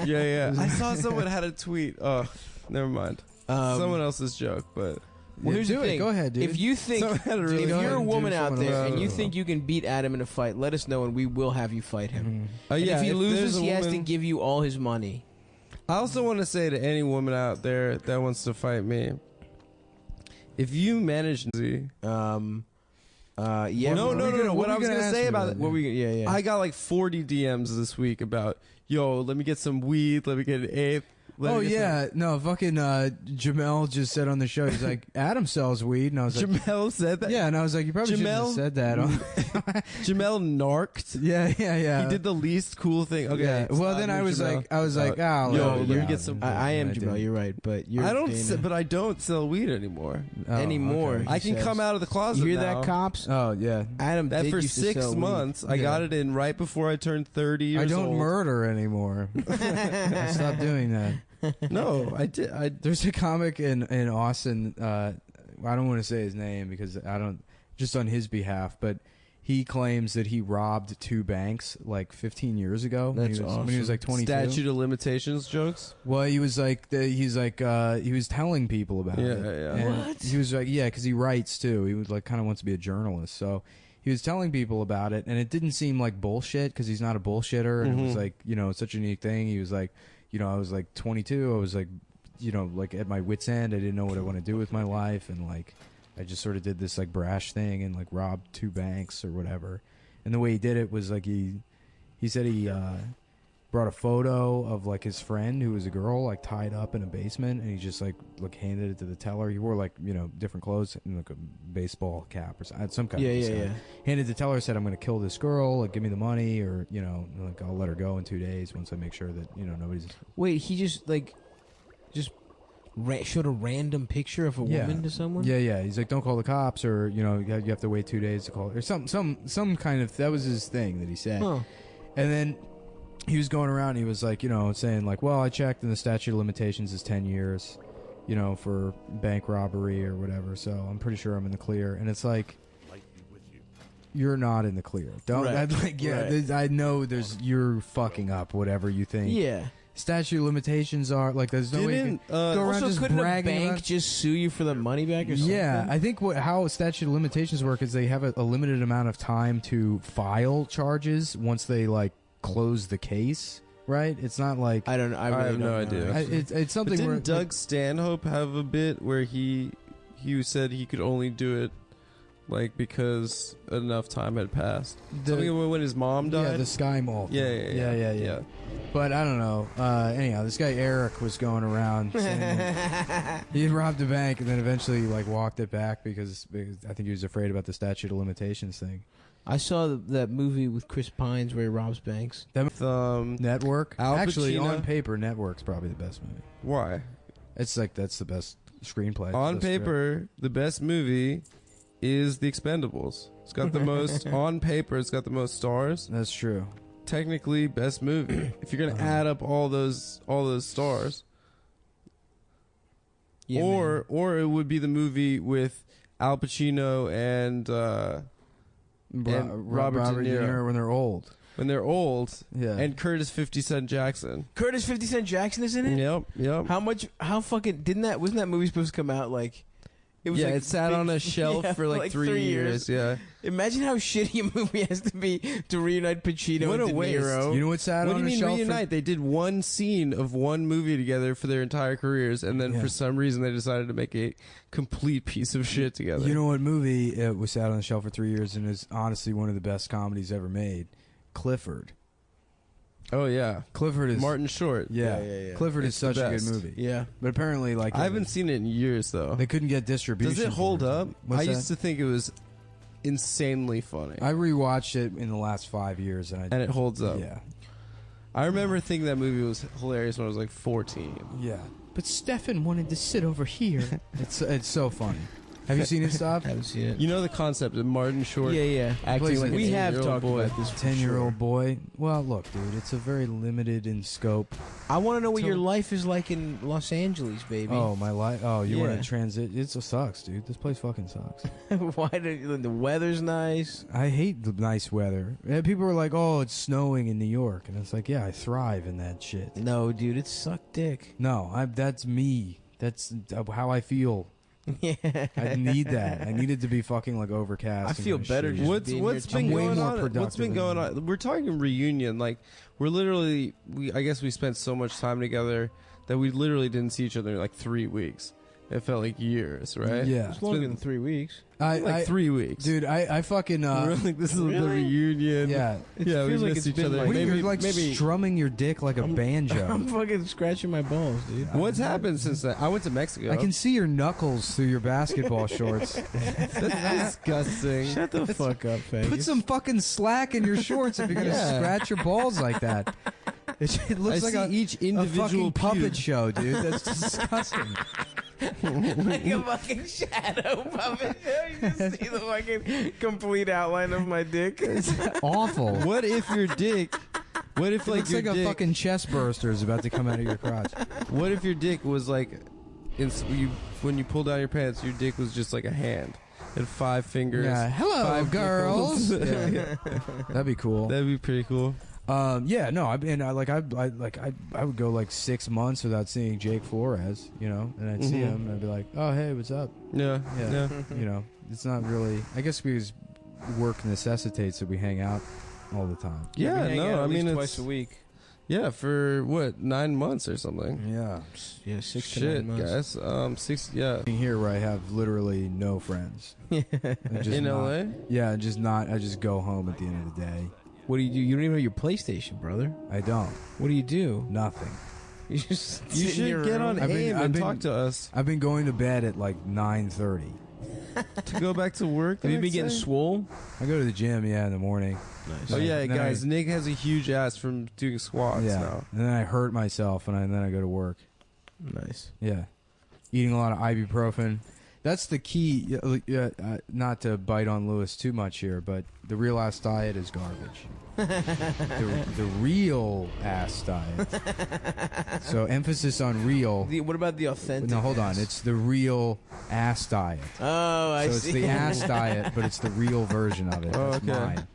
Yeah. I saw someone had a tweet. Oh, never mind. Someone else's joke, but.
Well, here's the
do it.
thing.
Go ahead, dude.
If you think,
Someone had a really
if
good
you're a
one.
woman
Do
out
someone
there
else.
and you think you can beat Adam in a fight, let us know and we will have you fight him.
Mm-hmm.
And
Yeah,
if he
there's
loses,
a
he has to
woman-
give you all his money.
I also want to say to any woman out there that wants to fight me, if you manage to,
Yeah.
no.
what
What
are
I
we
was
gonna
gonna
ask
say
you
about
about
it,
What we? Yeah.
I got like 40 DMs this week about, yo, let me get some weed, let me get an eighth.
Oh yeah, no, fucking Jamel just said on the show. He's like, Adam sells weed, and I was like,
Jamel said that.
yeah, and I was like, you probably shouldn't have
Jamel?
said that. On
Jamel narked.
yeah.
He did the least cool thing. Okay.
Yeah. Well,
stop,
then I was
Jamel.
like, oh,
Yo,
let
let me get some-
I am
did.
Jamel. You're right, but you're.
I don't,
Dana.
but I don't sell weed anymore.
Oh,
anymore.
okay.
I can
says.
come out of the closet.
You hear
now.
that, cops?
Oh yeah.
Adam
That
did
for
used to
6
sell weed.
months. I got it in right before I turned 30 years
I don't
old.
murder anymore. I stopped doing that.
No, I did.
There's a comic in Austin. I don't want to say his name because I don't. Just on his behalf, but he claims that he robbed 2 banks like 15 years ago. When
That's
when he was like 22.
Statute of limitations jokes.
Well, he was like, he was telling people about
Yeah,
it.
yeah.
And
What?
He was like, yeah, because he writes too. He was like, kind of wants to be a journalist. So he was telling people about it, and it didn't seem like bullshit because he's not a bullshitter. And it was like, such a neat thing. He was like, I was like 22. I was like, like at my wit's end. I didn't know what I want to do with my life, and like, I just sort of did this like brash thing and like robbed 2 banks or whatever. And the way he did it was like he said he brought a photo of like his friend who was a girl like tied up in a basement, and he just like handed it to the teller. He wore like different clothes and like a baseball cap or some kind of
Yeah.
handed the teller, said, I'm going to kill this girl, like give me the money, or like I'll let her go in 2 days once I make sure that nobody's.
Wait, he just showed a random picture of a woman to someone?
Yeah. He's like, don't call the cops, or you have to wait 2 days to call, or some kind of, that was his thing that he said.
Huh.
And then he was going around, and he was like, saying like, well, I checked and the statute of limitations is 10 years, for bank robbery or whatever, so I'm pretty sure I'm in the clear. And it's like, you're not in the clear. Don't
Right.
I know you're fucking up whatever you think.
Yeah.
Statute of limitations are like, there's no way you
Didn't
can go around
Also,
just
couldn't a
bragging
bank
about.
just sue you for the money back or something?
Yeah, I think how statute of limitations work is they have a limited amount of time to file charges once they like close the case, right? It's not like
I don't know. I
I
really
have no
don't know.
idea.
it's
But
something where
didn't Doug Stanhope have a bit where he said he could only do it like because enough time had passed? Something about when his mom died.
yeah, the Sky Mall. thing.
Yeah.
But I don't know. Anyhow, this guy Eric was going around saying he robbed a bank and then eventually like walked it back because I think he was afraid about the statute of limitations thing.
I saw that movie with Chris Pines where he robs banks.
Network.
Al
Actually,
Pacino.
on paper, Network's probably the best movie.
Why?
It's like that's the best screenplay.
On
Best script.
paper, the best movie is The Expendables. It's got the most on paper. It's got the most stars.
That's true.
Technically, best movie. If you're gonna add up all those stars,
Yeah,
or it would be the movie with Al Pacino and Robert De Niro.
when they're old.
when they're old,
Yeah.
and Curtis 50 Cent Jackson.
Curtis 50 Cent Jackson is in it?
Yep.
How fucking wasn't that movie supposed to come out like it was
Yeah,
like
it sat
big-
on a shelf
yeah,
for like 3 years. Yeah.
Imagine how shitty a movie has to be to reunite Pacino
What
and
a
De
waste.
Niro.
You know what's sad
What do
on
you
the
mean
shelf?
reunite? They did one scene of one movie together for their entire careers, and then
Yeah.
for some reason they decided to make a complete piece of shit together.
You know what movie was sat on the shelf for 3 years and is honestly one of the best comedies ever made? Clifford.
Oh yeah,
Clifford is
Martin Short.
Yeah. Clifford is
It's the
such a good
best.
movie.
Yeah.
But apparently, like,
I haven't seen it in years though.
they couldn't get distribution.
Does it hold
for
up?
What's
I
that?
used to think it was insanely funny,
I rewatched it in the last 5 years, and
and it holds up.
yeah,
I remember thinking that movie was hilarious when I was like 14.
yeah.
But Stefan wanted to sit over here.
It's so funny. Have you seen it, Stop?
I haven't seen it.
You know the concept of Martin Short?
Yeah. Acting
Plays
like
like
we
a
have
10-year-old
talked
boy.
about this. for
10-year-old
sure.
boy. Well, look, dude, it's a very limited in scope.
I want to know what
So-
your life is like in Los Angeles, baby.
Oh, my life. Oh, you want
Yeah.
to transit? It sucks, dude. This place fucking sucks.
Why the weather's nice?
I hate the nice weather. People are like, "Oh, it's snowing in New York," and it's like, "Yeah, I thrive in that shit."
No, dude, it sucked dick.
No, that's me. That's how I feel.
Yeah.
I need that. I need it to be fucking like overcast.
I
and
feel
kinda
better
shitty.
just
What's
being
what's
here
been
I'm way
going
more
on? What's
productive
been going
than
on? We're talking reunion. Like we're literally. I guess we spent so much time together that we literally didn't see each other in like 3 weeks. It felt like years, right?
Yeah.
It's longer than 3 weeks.
Like 3 weeks.
dude, I fucking
We're like, this is the reunion.
yeah.
Yeah, we
feels like
missed
it's
each
been
other.
like-
What are you,
Maybe,
you're like
maybe.
strumming your dick like a banjo.
I'm fucking scratching my balls, dude.
What's happened since then? I went to Mexico.
I can see your knuckles through your basketball shorts.
That's disgusting.
Shut the fuck up, Vegas.
Put some fucking slack in your shorts if you're gonna
Yeah.
scratch your balls like that. It looks
I
like
see each
a
individual
fucking puppet
pube.
show, dude. That's disgusting.
like a fucking shadow puppet show. You just see the fucking complete outline of my dick.
It's awful.
What if your dick? What if
It
like
looks
your
like a
dick?
fucking chest burster is about to come out of your crotch.
What if your dick was like, when you pulled down your pants, your dick was just like a hand. It had 5 fingers.
Yeah, hello,
5
girls.
nipples.
Yeah. That'd be cool.
That'd be pretty cool.
Yeah, no, I would go like 6 months without seeing Jake Flores, you know, and I'd see him and I'd be like, oh, hey, what's up?
Yeah.
Yeah, you know, it's not really. I guess because work necessitates that we hang out all the time.
Yeah. No, I mean
twice
it's
a week.
yeah for what 9 months or something.
Yeah,
Yeah, 6 to
Shit,
9 months.
guys. 6. Yeah.
being here where I have literally no friends. I'm just
In
not-
LA.
Yeah, just not. I just go home at the end of the day.
What do? You don't even have your PlayStation, brother.
I don't.
What do you do?
Nothing.
You just
You
sit in your
should get
room?
on
I've been-
AIM
I've
and
been-
talk to us
I've been going to bed at like 9:30.
to go back to work. the
Have you been
next
getting
day?
swole?
I go to the gym, yeah, in the morning.
Nice.
Oh yeah,
Then
guys.
I-
Nick has a huge ass from doing squats
yeah,
now.
and then I hurt myself, and then I go to work.
Nice.
Yeah, eating a lot of ibuprofen. That's the key. Not to bite on Lewis too much here, but the real ass diet is garbage. the real ass diet. So emphasis on real.
What about the authentic?
No, hold on.
ass?
It's the real ass diet.
Oh, I
So
see.
it's the ass diet, but it's the real version of it.
Oh,
That's
okay.
mine.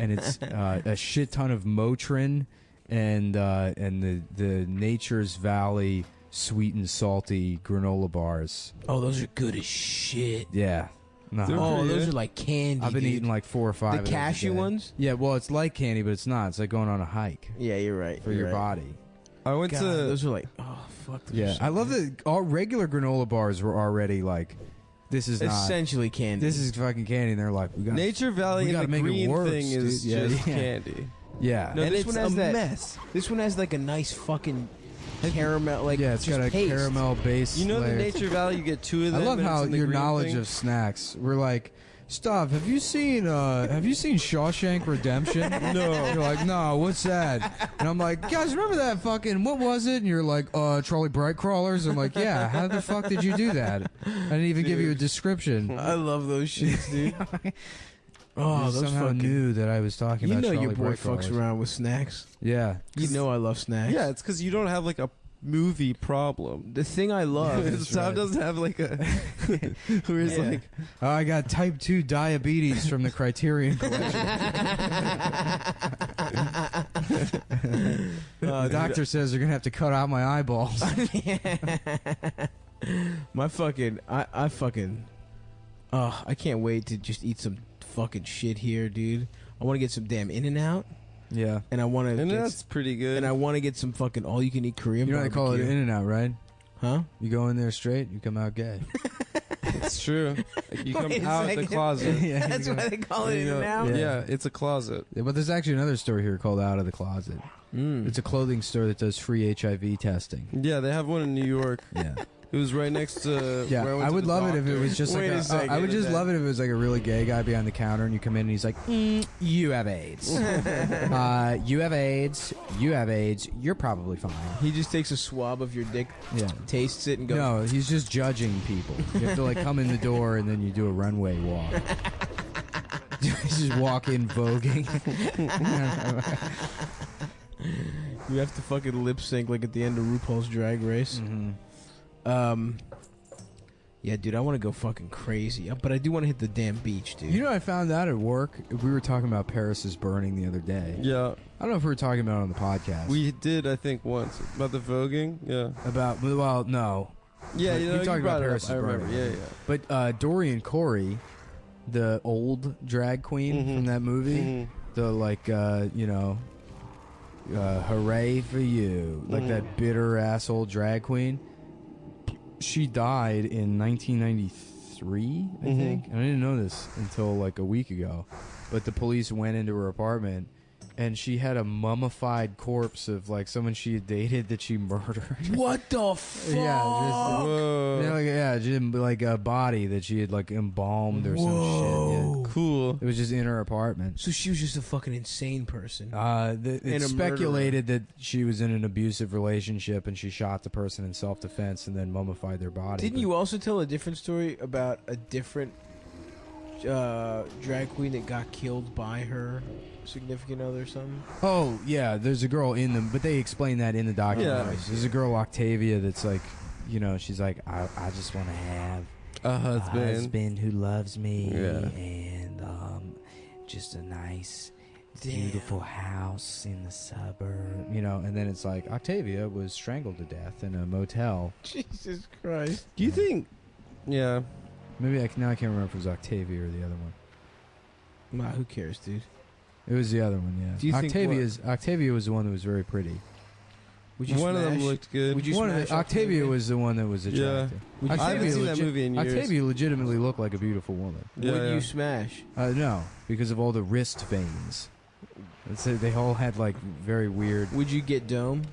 And it's a shit ton of Motrin and the Nature's Valley sweet and salty granola bars.
Oh, those are good as shit.
Yeah. No.
They're
Oh,
pretty
those
good.
are like candy.
I've been
dude.
eating like 4 or 5
the
of those a
cashew
day.
ones.
Yeah, well, it's like candy, but it's not. It's like going on a hike
Yeah, you're right.
for
you're
your
right.
body.
I went
God,
to.
those are like, oh fuck. those are
Yeah,
so
I love
good.
that all regular granola bars were already like, this is not.
essentially candy.
This is fucking candy, and they're like, we got.
Nature Valley
we
and
gotta
the
make it
green
worse,
thing is
dude. Yeah,
just
yeah.
candy.
Yeah.
No,
and
this
it's
one has
a
that-
mess.
This one has like a nice fucking caramel, like
yeah, it's
just
got a
paste.
caramel base.
You know the
layer.
Nature Valley, you get 2 of
I
them.
love
and it's
how
in the
your
green
knowledge
thing.
of snacks. We're like, Stop. Have you seen Shawshank Redemption?
No.
You're like, no. What's that? And I'm like, guys, remember that fucking what was it? And you're like, Charlie Bright Crawlers. I'm like, yeah. How the fuck did you do that? I didn't even give you a description.
I love those shits, dude.
You
Oh, those
somehow
fucking.
knew that I was talking
You
about
know
Charlie
your boy
Bright
fucks
Crawlers.
around with snacks.
Yeah.
You know I love snacks.
Yeah, it's because you don't have like a movie problem.
The thing I love is
Tom doesn't have like a where he's
Yeah.
like,
Oh, I got type 2 diabetes from the Criterion Collection. The doctor says they're going to have to cut out my eyeballs.
my fucking. I fucking. I can't wait to just eat some fucking shit here, dude. I want to get some damn In-N-Out,
Yeah.
and I want to.
and that's pretty good.
And I want to get some fucking all-you-can-eat Korean.
You know they call it
barbecue.
In-N-Out, right?
Huh?
You go in there straight, you come out gay.
It's true. You come
Wait a
out the
second.
closet.
Yeah,
That's
you
why
go-
they call it in
You
and
go-
out.
Yeah, it's a closet.
Yeah, but there's actually another store here called Out of the Closet. It's a clothing store that does free HIV testing.
Yeah, they have one in New York.
Yeah.
It was right next to.
Yeah,
where I, went
I
to
would
the
love it if it
doctor.
was just
Wait
like
a second.
I would just love it if it was like a really gay guy behind the counter and you come in and he's like, you have AIDS. You have AIDS. You have AIDS. You're probably fine.
He just takes a swab of your dick,
Yeah.
tastes it, and goes.
No, he's just judging people. You have to like come in the door and then you do a runway walk. Just walk in voguing.
You have to fucking lip sync like at the end of RuPaul's Drag Race. Yeah, dude, I want to go fucking crazy, but I do want to hit the damn beach, dude.
You know, I found out at work. We were talking about Paris is burning the other day.
Yeah,
I don't know if we were talking about it on the podcast.
we did. I think once about the voguing. Yeah.
about well, no,
Yeah,
But
you
we
know, you
talked about
brought it
Paris
up. I
is
remember.
burning.
Yeah, yeah.
but Dorian Corey, the old drag queen
Mhm.
from that movie,
Mhm.
the like hooray for you, like that bitter asshole drag queen. She died in 1993, I think. And I didn't know this until like a week ago. But the police went into her apartment and she had a mummified corpse of like someone she had dated that she murdered.
What the fuck?
Whoa.
Just like a body that she had like embalmed or some shit. Yeah.
Cool.
It was just in her apartment.
So she was just a fucking insane person.
It's
And a
speculated that she was in an abusive relationship and she shot the person in self-defense and then mummified their body.
Didn't
But-
you also tell a different story about a different drag queen that got killed by her significant other or something?
Oh yeah, there's a girl in them, but they explain that in the documentary.
Yeah.
There's a girl Octavia that's like, you know, she's like, I just want to have
A
a
husband.
husband who loves me
Yeah.
and just a nice beautiful house in the suburb, you know. And then it's like Octavia was strangled to death in a motel.
Jesus Christ.
Do you think? Yeah.
Maybe now I can't remember if it was Octavia or the other one.
Nah, who cares, dude?
It was the other one, yeah.
Do you think
Octavia was the one that was very pretty.
Would you
One of them
smash-
looked good.
Would you
One of
smash
the, Octavia was the one that was
Yeah.
attractive.
Would you
I haven't
Octavia
seen that
legit-
movie in years.
Octavia legitimately looked like a beautiful woman.
Yeah,
Would
yeah.
you smash?
No, because of all the wrist veins. They all had like very weird.
Would you get dome?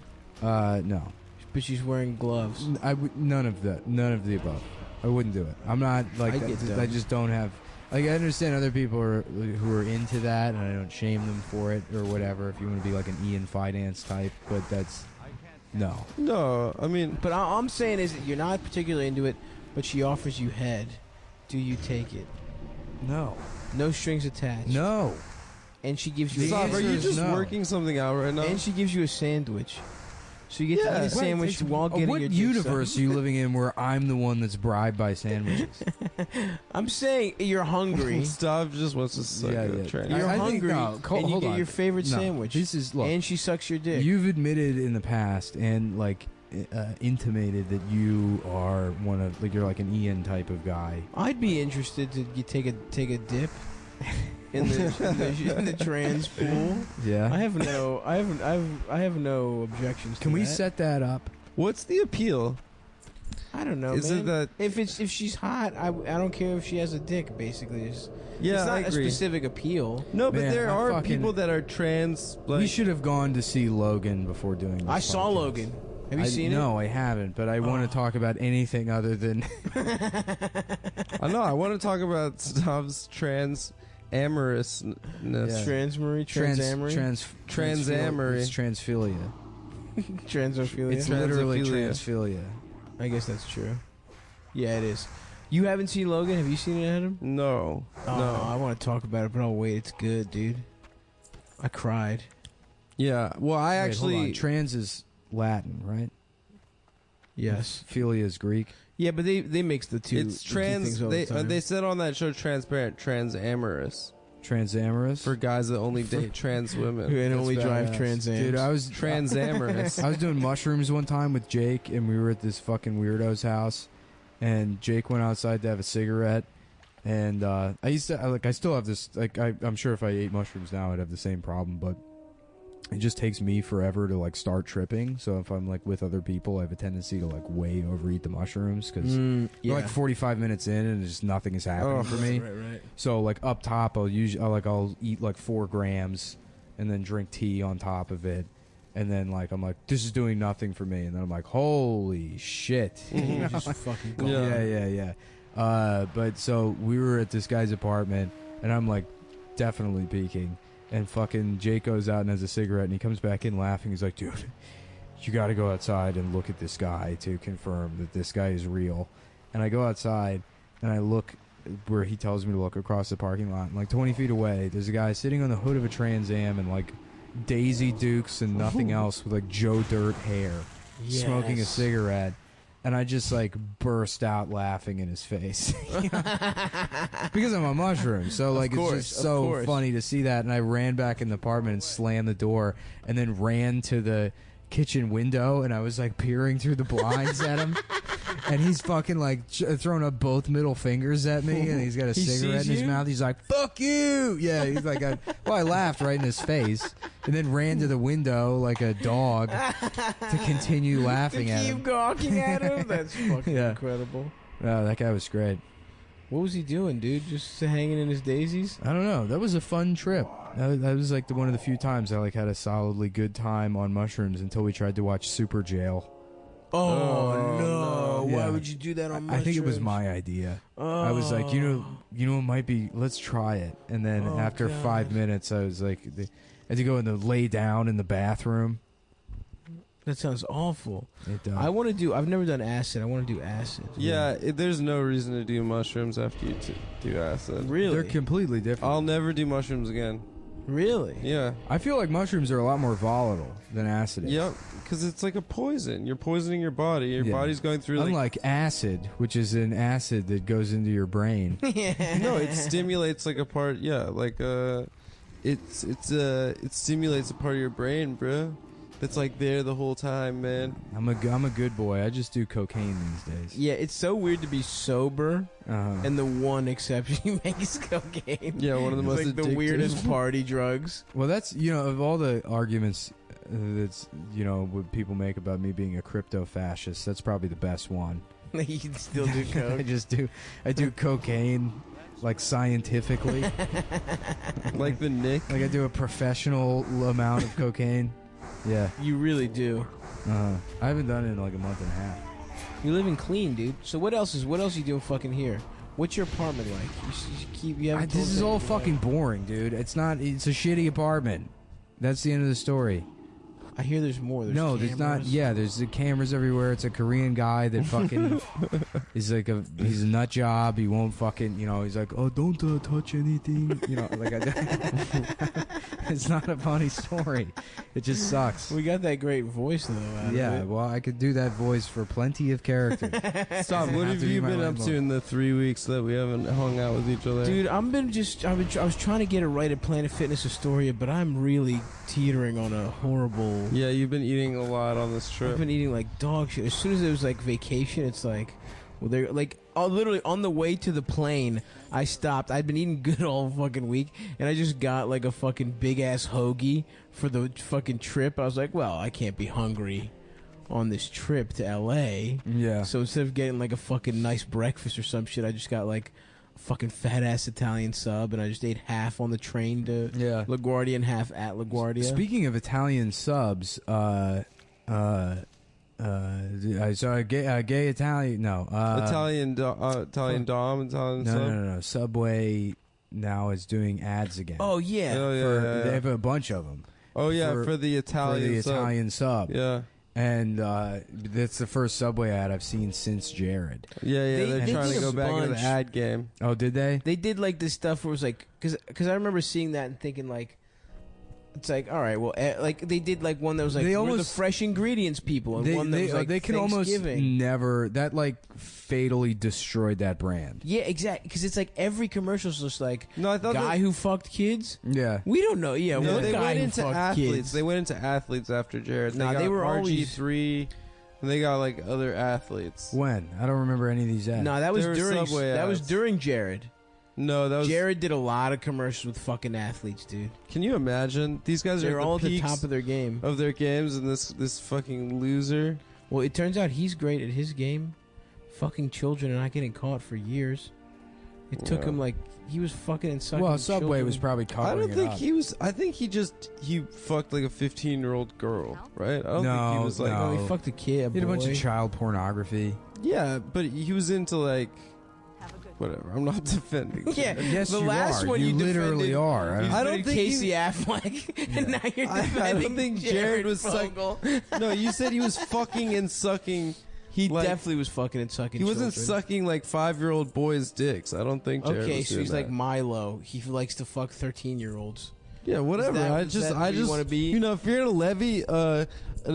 No,
But she's wearing gloves.
none of the above. I wouldn't do it. I'm not like
I'd get
I
done.
just don't have. Like I understand other people who are into that, and I don't shame them for it or whatever. If you want to be like an Ian Finance type, but that's no.
No, I mean,
But all I'm saying is that you're not particularly into it, but she offers you head. Do you take it?
No.
No strings attached.
No.
And she gives you
The
Sav,
answer
are you
is
just
no.
working something out right now?
and she gives you a sandwich. So you get to
Yeah.
eat a
Right,
sandwich while getting
What
your dick
universe
sucked.
are you living in where I'm the one that's bribed by sandwiches?
I'm saying you're hungry.
Stav just wants to suck
Yeah,
a
yeah.
train.
You're
I think-
hungry,
no,
and you
hold
get
on.
your favorite
No,
sandwich.
This is look.
And she sucks your dick.
You've admitted in the past and like intimated that you are one of like you're like an Ian type of guy.
I'd be interested to take a dip in the trans pool.
Yeah.
I have no objections.
Can
to
we
that.
set that up?
What's the appeal?
I don't know.
Is
man.
it that?
if she's hot, I don't care if she has a dick. Basically, it's
Yeah,
not
I
a
agree.
specific appeal.
No, but
Man,
there
I
are
fucking-
people that are trans. Like,
We should have gone to see Logan before doing this.
I saw
podcast.
Logan. Have you seen it?
No, I haven't, but I want to talk about anything other than
I know. I want to talk about Stav's trans amorousness.
Yeah.
Transamory, transamory,
Transamory.
It's transphilia.
transophilia.
It's literally
Transphilia.
transphilia.
I guess that's true. Yeah, it is. You haven't seen Logan? Have you seen it, Adam?
No,
Oh,
no.
I want to talk about it, but I'll wait. It's good, dude. I cried.
Yeah. Well, I
Wait, hold
actually.
on. Trans is Latin, right?
Yes.
Philia is Greek.
Yeah, but they mix the two.
It's
the two
trans.
things all
They
the time.
they said on that show transparent transamorous
Transamorous.
for guys that only date trans women.
and
That's
only drive
badass.
Trans Ams.
Dude, I was
Transamorous.
I was doing mushrooms one time with Jake, and we were at this fucking weirdo's house, and Jake went outside to have a cigarette, and I still have this, like, I'm sure if I ate mushrooms now, I'd have the same problem, but it just takes me forever to like start tripping. So if I'm like with other people, I have a tendency to like way overeat the mushrooms because we're like 45 minutes in and just nothing is happening for me.
Right.
So like up top, I'll eat like 4 grams and then drink tea on top of it. And then like I'm like, this is doing nothing for me. And then I'm like, holy shit.
You just fucking go.
Yeah. But so we were at this guy's apartment and I'm like definitely peaking. And fucking Jake goes out and has a cigarette and he comes back in laughing. He's like, dude, you got to go outside and look at this guy to confirm that this guy is real. And I go outside and I look where he tells me to look across the parking lot. And like 20 feet away, there's a guy sitting on the hood of a Trans Am and like Daisy Dukes and nothing else with like Joe Dirt hair, smoking a cigarette. And I just like burst out laughing in his face because I'm on mushrooms. So like it's just so funny to see that. And I ran back in the apartment and slammed the door, and then ran to the kitchen window, and I was like peering through the blinds at him. And he's fucking like throwing up both middle fingers at me, and he's got a cigarette in his mouth. He's like, "Fuck you!" Yeah, he's like, I laughed right in his face, and then ran to the window like a dog to continue laughing at him.
Keep gawking at him. That's fucking incredible.
Oh, that guy was great.
What was he doing, dude? Just hanging in his daisies?
I don't know. That was a fun trip. That was like one of the few times I like had a solidly good time on mushrooms until we tried to watch Super Jail.
Oh no!
Yeah.
Why would you do that on mushrooms?
I think it was my idea. I was like, it might be. Let's try it. And then after 5 minutes, I was like, I had to go and lay down in the bathroom.
That sounds awful.
It does.
I've never done acid. I want to do acid.
Yeah, there's no reason to do mushrooms after you do acid.
Really?
They're completely different.
I'll never do mushrooms again.
Really?
Yeah.
I feel like mushrooms are a lot more volatile than acid is.
Yep, because it's like a poison. You're poisoning your body. Your body's going through
Unlike acid, which is an acid that goes into your brain.
No, it stimulates like a part. Yeah, like it stimulates a part of your brain, bro. That's like there the whole time, man.
I'm a good boy. I just do cocaine these days.
Yeah, it's so weird to be sober, and the one exception you make is cocaine.
Yeah, one of the most
like
addictive.
the weirdest party drugs.
Well, that's of all the arguments that's what people make about me being a crypto fascist, that's probably the best one.
You can still do coke.
I do cocaine like scientifically.
Like the Nick.
Like I do a professional amount of cocaine. Yeah.
You really do.
I haven't done it in like a month and a half.
You're living clean, dude. So what else are you doing fucking here? What's your apartment like?
This is all fucking boring, dude. It's a shitty apartment. That's the end of the story.
I hear there's more. There's
there's not. Yeah, there's the cameras everywhere. It's a Korean guy that fucking is like he's a nut job. He won't fucking, he's like, oh, don't touch anything. It's not a funny story. It just sucks.
We got that great voice though.
Yeah, well, I could do that voice for plenty of characters.
Stop. What have you been up to in the 3 weeks that we haven't hung out with each other?
Dude, I was trying to get it right at Planet Fitness Astoria, but I'm really teetering on a horrible.
Yeah, you've been eating a lot on this trip.
I've been eating like dog shit. As soon as it was like vacation, it's like, well, they're like, literally on the way to the plane, I stopped. I'd been eating good all fucking week, and I just got like a fucking big ass hoagie for the fucking trip. I was like, well, I can't be hungry on this trip to LA.
Yeah.
So instead of getting like a fucking nice breakfast or some shit, I just got like a fucking fat ass Italian sub, and I just ate half on the train to LaGuardia and half at LaGuardia.
Speaking of Italian subs, I saw a gay Italian. No,
Italian Dom.
No. Subway now is doing ads again.
Oh yeah.
They have a bunch of them.
Oh yeah, for the Italian
sub.
Yeah.
And that's the first Subway ad I've seen since Jared.
Yeah, they're trying to go back into the ad game.
Oh, did they?
They did like this stuff where it was like, because I remember seeing that and thinking like, it's like, all right, well, like they did like one that was like, we're the fresh ingredients people, and one that was like
they can almost never, that like fatally destroyed that brand.
Yeah, exactly, because it's like every commercial is just like,
no, I thought
guy who fucked kids.
Yeah,
we don't know. Yeah,
no,
one
they
guy
went
who
into
fucked
athletes.
kids.
They went into athletes after Jared.
They were
RG3, and they got like other athletes.
When? I don't remember any of these ads.
No, that was
There were
during
Subway
that
ads.
was during Jared.
No, that was.
Jared did a lot of commercials with fucking athletes, dude.
Can you imagine? These guys
They're
are
all
at
at
the
the
peaks
top of their game.
of their games, and this fucking loser.
Well, it turns out he's great at his game. Fucking children and not getting caught for years. It took
Yeah.
him like he was fucking and sucking.
Well, Subway
children.
was probably
I
covering
don't think
it up.
he was. I think he fucked like a 15-year-old girl, right? I don't think he was like.
no.
Oh, he fucked a kid.
He had a bunch
boy.
of child pornography.
Yeah, but he was into like. Whatever. I'm not defending.
Yeah,
Yes,
the
you
last
are.
one
you
you
literally
defended-
are.
You
I don't
defended
think he-
Casey Affleck, and now you're
I
defending
don't think Jared was
Fogle.
No, you said he was fucking and sucking.
He
like,
definitely was fucking and sucking.
He wasn't
children.
sucking like 5-year-old boys' dicks. I don't think Jared
Okay,
was
so
doing
he's
that.
like Milo. He likes to fuck 13-year-olds.
Yeah, whatever.
Is that
I
who you
just
wanna be?
You know, if you're gonna levy an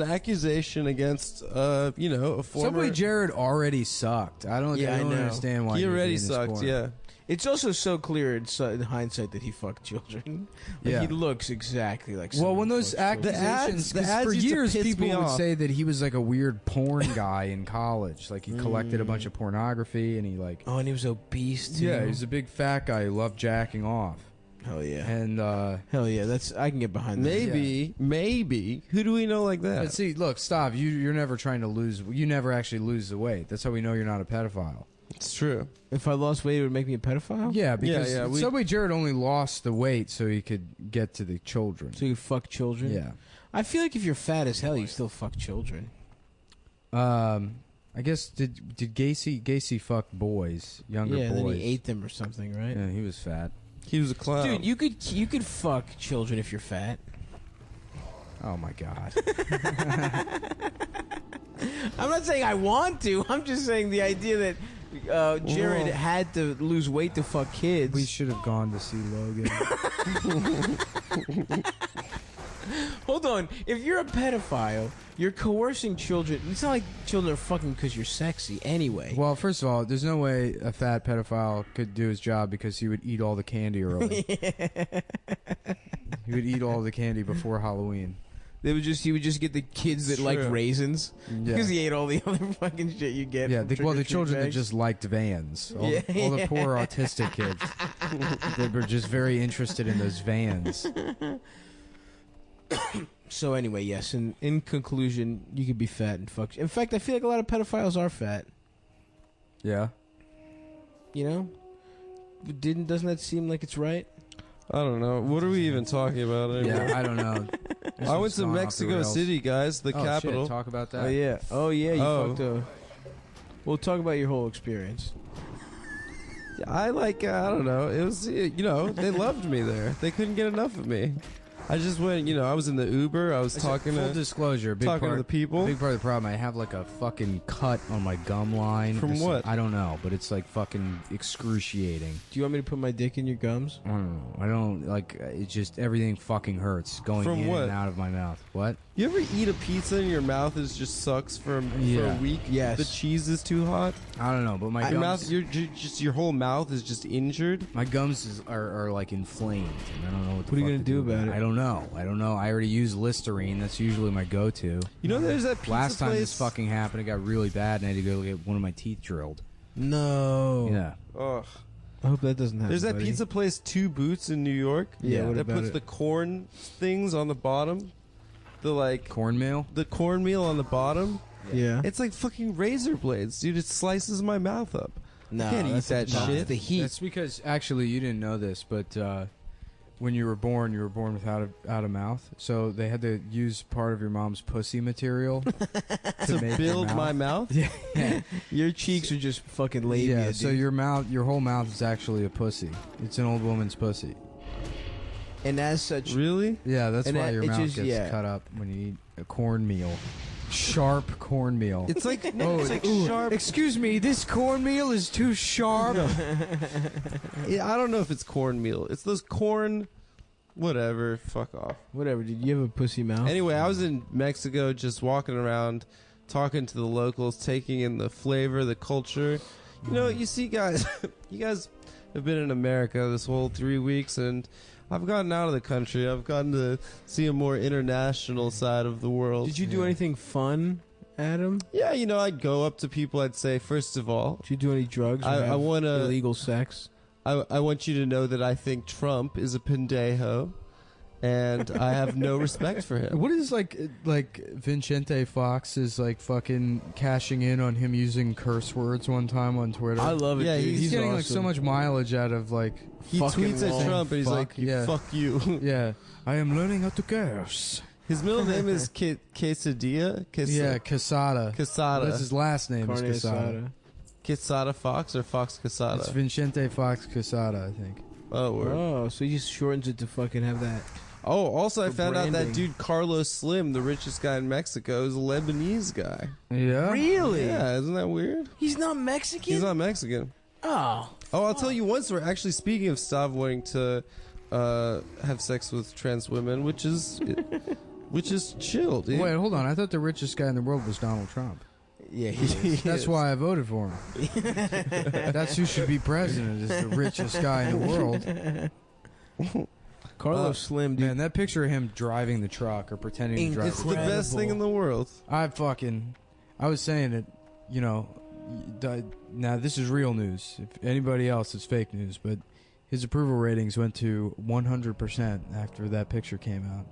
accusation against a former
Subway Jared already sucked. I don't
Yeah, I know.
understand why
he
you're
already
being this
sucked,
corner.
yeah.
It's also so clear in hindsight that he fucked children. Like,
Yeah.
he looks exactly like.
Well,
someone
when
who
those
fucks children.
accusations,
The
'cause
ads
for
used to
years
piss
people
me
would
off.
say that he was like a weird porn guy in college. Like he collected a bunch of pornography and he like.
Oh, and he was obese too.
Yeah, he was a big fat guy who loved jacking off.
Hell yeah.
And
Hell yeah. That's I can get behind that.
Maybe. Who do we know like that?
but see, look, stop. You're never trying to lose. You never actually lose the weight. That's how we know you're not a pedophile.
It's true.
If I lost weight, it would make me a pedophile.
Yeah, because
yeah, we-
Subway Jared only lost the weight so he could get to the children.
So you could fuck children.
Yeah.
I feel like if you're fat as hell, you still fuck children.
I guess did Gacy fuck boys, younger
Yeah, and
boys?
then he ate them or something, right?
Yeah, he was fat.
He was a clown.
Dude, you could fuck children if you're fat.
Oh my god.
I'm not saying I want to. I'm just saying the idea that Jared
Whoa.
had to lose weight to fuck kids.
We should have gone to see Logan.
Hold on. If you're a pedophile, you're coercing children. It's not like children are fucking because you're sexy anyway.
Well, first of all, there's no way a fat pedophile could do his job because he would eat all the candy early. He would eat all the candy before Halloween.
He would just get the kids that
True.
like raisins
Yeah.
because he ate all the other fucking shit you get.
Yeah,
from
the
trick-or-treat
children that
bags.
just liked vans. All,
Yeah.
all the poor autistic kids that were just very interested in those vans.
So anyway, yes. In conclusion, you could be fat and fuck. In fact, I feel like a lot of pedophiles are fat.
Yeah.
You know, doesn't that seem like it's right?
I don't know. What are we even talking about anymore?
Yeah, I don't know. This
I
was
went to
gone off the
Mexico
rails.
City, guys, the
Oh,
capital.
Shit, talk about that.
Oh yeah. You
Oh.
fucked a. We'll talk about your whole experience.
I like, I don't know. It was, they loved me there. They couldn't get enough of me. I just went, I was in the Uber. I was talking
Full
to
disclosure, big
talking
part,
to the people.
Big part of the problem, I have like a fucking cut on my gum line.
From
It's-
what?
I don't know, but it's like fucking excruciating.
Do you want me to put my dick in your gums?
I don't know. I don't like. It's just everything fucking hurts going
From
in
what?
and out of my mouth. What?
You ever eat a pizza and your mouth is just sucks for a
Yeah.
week?
Yes.
The cheese is too hot.
I don't know, but my
Your
gums,
mouth, your whole mouth is just injured.
my gums are like inflamed, and I don't know what.
What are you
fuck
gonna
to
do about it?
I don't know. I already use Listerine. That's usually my go-to.
You know, there's that pizza
Last time
place.
this fucking happened, it got really bad, and I had to go get one of my teeth drilled.
No.
Yeah.
Ugh.
I hope that doesn't happen.
There's that
buddy.
pizza place, Two Boots in New York.
Yeah. What
that
about
puts
it?
the corn things on the bottom.
Cornmeal.
The cornmeal on the bottom.
Yeah.
It's like fucking razor blades, dude. It slices my mouth up.
No,
can't eat
that's
that
not-
shit.
It's the heat.
That's because actually you didn't know this, but when you were born without a mouth. So they had to use part of your mom's pussy material to make your
Build
mouth.
my mouth.
Yeah.
Your cheeks are just fucking labia.
Yeah. So
dude.
your whole mouth is actually a pussy. It's an old woman's pussy.
and as such,
Really?
Yeah, that's
And
why
that-
your
it
mouth
just-
gets
yeah.
cut up when you eat a cornmeal. Sharp cornmeal.
It's like
Oh,
it's like
ooh,
sharp.
Excuse me, this cornmeal is too sharp.
I don't know if it's cornmeal. It's those corn. Whatever. Fuck off.
whatever. Did you have a pussy mouth?
Anyway, I was in Mexico just walking around, talking to the locals, taking in the flavor, the culture. You know, you see guys, you guys have been in America this whole 3 weeks, and I've gotten out of the country. I've gotten to see a more international side of the world.
Did you do anything fun, Adam?
Yeah, I'd go up to people. I'd say, first of all,
Did you do any drugs? Or
I
have
wanna-
illegal sex.
I want you to know that I think Trump is a pendejo, and I have no respect for him.
What is like Vincente Fox is like fucking cashing in on him using curse words one time on Twitter?
I love it.
Yeah,
dude.
he's
getting like so
awesome.
much mileage out of like
He
fucking
tweets at
wrong.
Trump, and he's
Fuck,
like,
yeah.
"Fuck you."
yeah. I am learning how to curse.
His middle name is Quesadilla.
Yeah, Casada.
Quesada.
That's his last name is
Carne
Casada.
asada.
Quesada Fox or Fox
It's
Quesada?
Vincente Fox Casada, I think.
Oh, word.
Oh, so he just shortens it to fucking have that.
Oh, also I
For
found out that
branding.
dude Carlos Slim, the richest guy in Mexico, is a Lebanese guy.
Yeah.
Really?
Yeah, isn't that weird?
He's not Mexican?
He's not Mexican.
Oh.
Oh, I'll tell you once. We're actually speaking of Stav wanting to have sex with trans women, which is chill, dude.
Wait, hold on. I thought the richest guy in the world was Donald Trump.
Yeah, he is.
That's why I voted for him. That's who should be president, is the richest guy in the world.
Carlos Slim, dude.
Man, that picture of him driving the truck or pretending to drive
It's
the
the
truck.
best thing in the world.
I was saying it, you know, now this is real news. If anybody else, it's fake news, but his approval ratings went to 100% after that picture came out.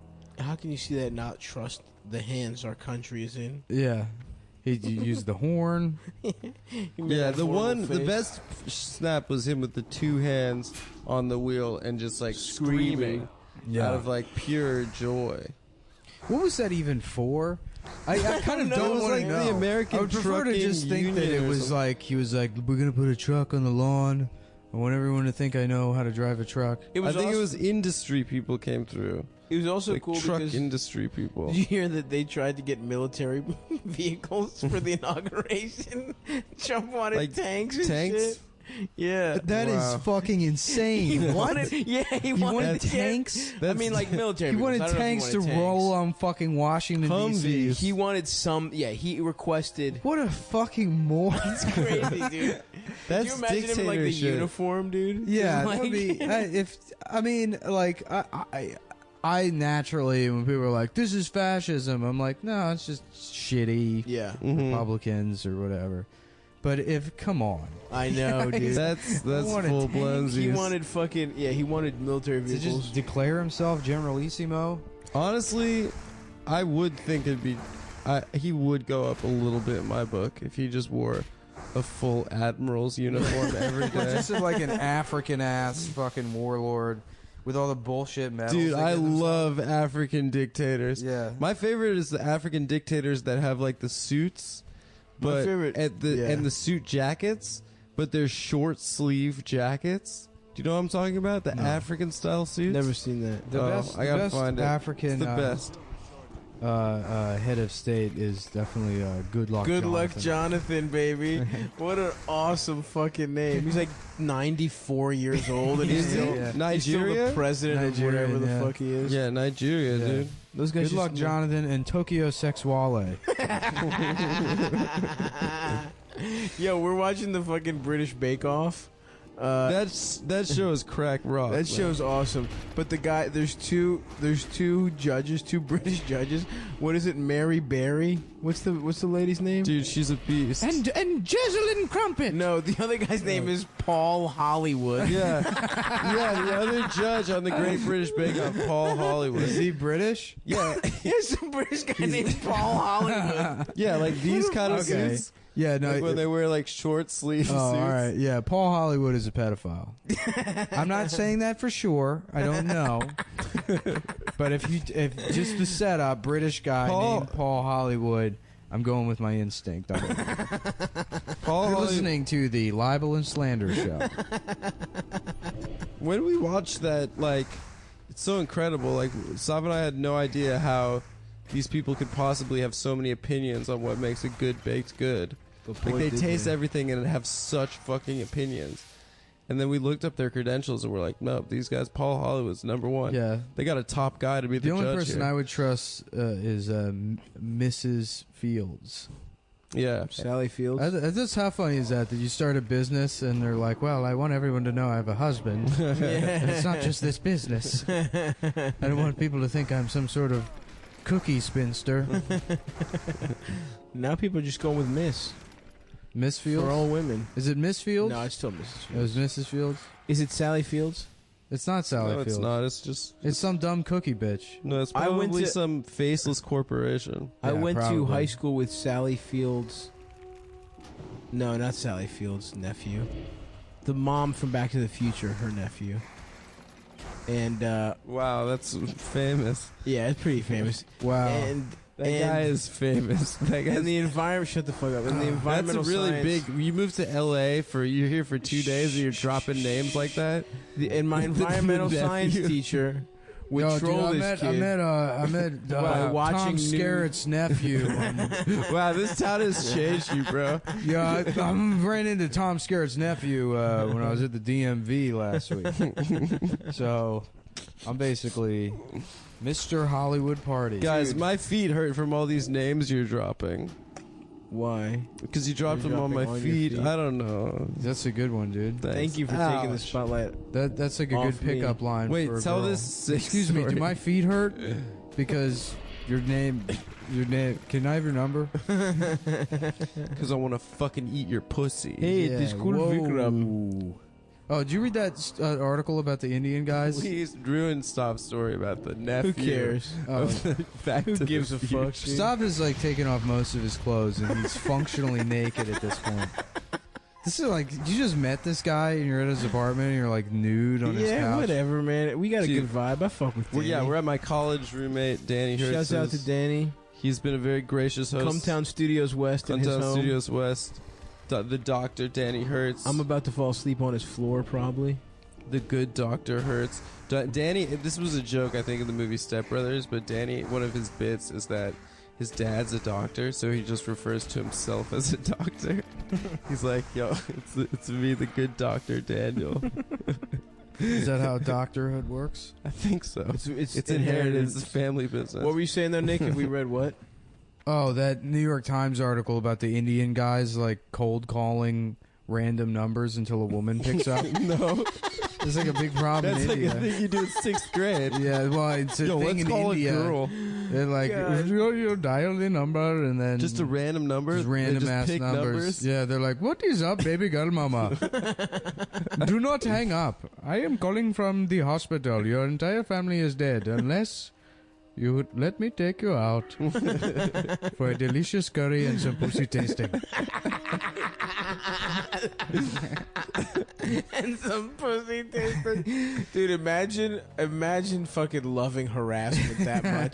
How can you see that and not trust the hands our country is in?
Yeah. He used the horn.
He made
Yeah,
that
the
horrible
the
face.
best snap was him with the two hands on the wheel and just like screaming out of like pure joy.
What was that even for? I kind of
know. It
don't
was
want
like
to know.
the American
I would prefer to
Trucking
just think that
Union
it
or
was
something.
like he was like, we're gonna put a truck on the lawn. I want everyone to think I know how to drive a truck.
It was
I think it
also-
was industry people came through.
It was also
Like
cool
truck
because
industry people.
did you hear that they tried to get military vehicles for the inauguration? Trump wanted
Like
tanks and
tanks?
shit. Yeah.
That is
Wow.
fucking insane.
He
What?
wanted, yeah, he
He
wanted
wanted
to get-
tanks?
I mean, like military.
He
vehicles.
wanted
I don't know if he
tanks to
wanted tanks.
roll on fucking Washington D.C.
Humvees.
He wanted some. Yeah, he requested.
What a fucking moron.
It's crazy, dude.
That's
Can you imagine him in, like the
dictatorship.
uniform, dude?
Yeah,
Just,
that would
like-
be. I naturally, when people are like, "This is fascism," I'm like, "No, it's just shitty
Yeah,
Mhm.
Republicans or whatever." But if, come on,
I know, dude.
That's
wanted
full blown.
He wanted fucking he wanted military
to
vehicles.
just declare himself Generalissimo.
Honestly, I would think it'd be. He would go up a little bit in my book if he just wore a full admiral's uniform every day.
Just like an African ass fucking warlord with all the bullshit medals.
Dude,
they
I
give themselves.
love African dictators.
Yeah.
My favorite is the African dictators that have like the suits,
My
but
favorite-
and
yeah.
the suit jackets, but they're short sleeve jackets. Do you know what I'm talking about? The
No.
African style suits.
Never seen that.
The
Oh,
best,
I gotta
the best
find it.
African
It's the best.
head of state is definitely Good Luck.
Good luck,
Jonathan.
Jonathan, baby. What an awesome fucking name. He's like 94 years old and he's
Is he?
still,
Yeah.
he's still the
Nigeria?
president of
Nigerian,
whatever the
yeah.
fuck he is.
Yeah, Nigeria,
Yeah.
dude.
Those guys
Good luck,
just-
Jonathan, and Tokyo Sexuale.
Yo, we're watching the fucking British Bake Off.
That show is crack rock.
That
man.
show's awesome. But the guy, there's two judges, two British judges. What is it, Mary Berry? What's the lady's name?
Dude, she's a beast.
and Jezelyn Crumpet.
No, the other guy's name is Paul Hollywood.
yeah, yeah. The other judge on the Great British Bake Off, Paul Hollywood.
Is he British?
Yeah,
There's a British guy named Paul Hollywood.
yeah. Like these kind of
Okay.
suits.
Yeah, no.
Like when they wear like short sleeve suits.
all right. Yeah, Paul Hollywood is a pedophile. I'm not saying that for sure. I don't know. But if just the setup, British guy named Paul Hollywood, I'm going with my instinct.
Paul
You're
Hollywood.
listening to the Libel and Slander Show.
When we watched that, like, it's so incredible. Like, Sav and I had no idea how these people could possibly have so many opinions on what makes a good baked good. Like, they taste everything and have such fucking opinions. And then we looked up their credentials and we're like, no, these guys, Paul Hollywood's number one.
Yeah.
They got a top guy to be the
The only
judge
person
here.
I would trust is Mrs. Fields.
Yeah.
Sally Fields.
That's how funny is that you start a business and they're like, well, I want everyone to know I have a husband. And it's not just this business. I don't want people to think I'm some sort of cookie spinster.
Now people are just going with Miss.
Miss Fields?
For all women.
Is it Miss Fields?
No, it's still Mrs.
It was
Fields.
Mrs. Fields?
Is it Sally Fields?
It's not Sally
No,
Fields.
it's not. It's just.
It's some dumb cookie bitch.
No, it's
I went
probably
to-
some faceless corporation.
I
Yeah,
went to
probably.
high school with Sally Fields. No, not Sally Fields' nephew. The mom from Back to the Future, her nephew. And
Wow, that's famous.
yeah, it's pretty famous.
Wow.
And
That
and,
guy is famous. That guy's
and the environment. Shut the fuck up. And the
That's
environmental
a really
science,
big. You moved to LA you're here for 2 days and you're dropping names like that.
And my environmental
The
science
nephew.
teacher would
Yo,
troll
dude,
this
I
kid.
met
By watching
Tom
new-
Skerritt's nephew.
Wow, this town has changed you, bro.
Yeah, I ran into Tom Skerritt's nephew when I was at the DMV last week. So, I'm basically Mr. Hollywood Party.
Guys, my feet hurt from all these names you're dropping.
Why?
Because you dropped
You're
them on my
dropping on your
feet.
feet?
I don't know.
That's a good one, dude.
Thanks.
Thank you for taking the
Ouch.
spotlight.
That's like a good
Off me.
pickup line.
Wait,
for a
tell
girl.
this sick
Excuse me, do
story.
my feet hurt? Because your name. Can I have your number?
Because I want to fucking eat your pussy.
Hey, this cool
whoa.
Vikram.
Oh, did you read that article about the Indian guys?
Please ruin Stav's story about the nephew.
Who cares?
Oh.
Back
Who
to
gives
the
a
future.
fuck? Dude?
Stav is like taking off most of his clothes and he's functionally naked at this point. This is like, you just met this guy and you're at his apartment and you're like nude on his
Yeah,
couch.
whatever, man. We got a
Dude.
good vibe. I fuck with Danny.
Yeah, we're at my college roommate, Danny Hertz.
Shouts out to Danny.
He's been a very gracious host.
Cumtown Studios West in his
Cumtown
home.
Studios West. The doctor, Danny Hertz.
I'm about to fall asleep on his floor, probably.
The good Dr. Hertz. Danny, this was a joke, I think, in the movie Step Brothers, but Danny, one of his bits is that his dad's a doctor, so he just refers to himself as a doctor. He's like, yo, it's me, the good Dr. Daniel.
Is that how doctorhood works?
I think so.
It's
It's inherited. It's a family business.
What were you saying there, Nick? If we read what?
Oh, that New York Times article about the Indian guys like cold calling random numbers until a woman picks up.
No.
It's like a big problem
That's
in
like
India.
a thing you do in 6th grade.
Yeah, well, it's a
Yo,
thing
let's
in
call
India.
a girl.
They're like,
God.
you dial the number and then
Just a random number?
just
They
random
just
ass
pick
numbers. Yeah, they're like, what is up, baby girl mama? Do not hang up. I am calling from the hospital. Your entire family is dead unless you would let me take you out for a delicious curry and some pussy tasting.
And some pussy tasting. Dude, imagine fucking loving harassment that much.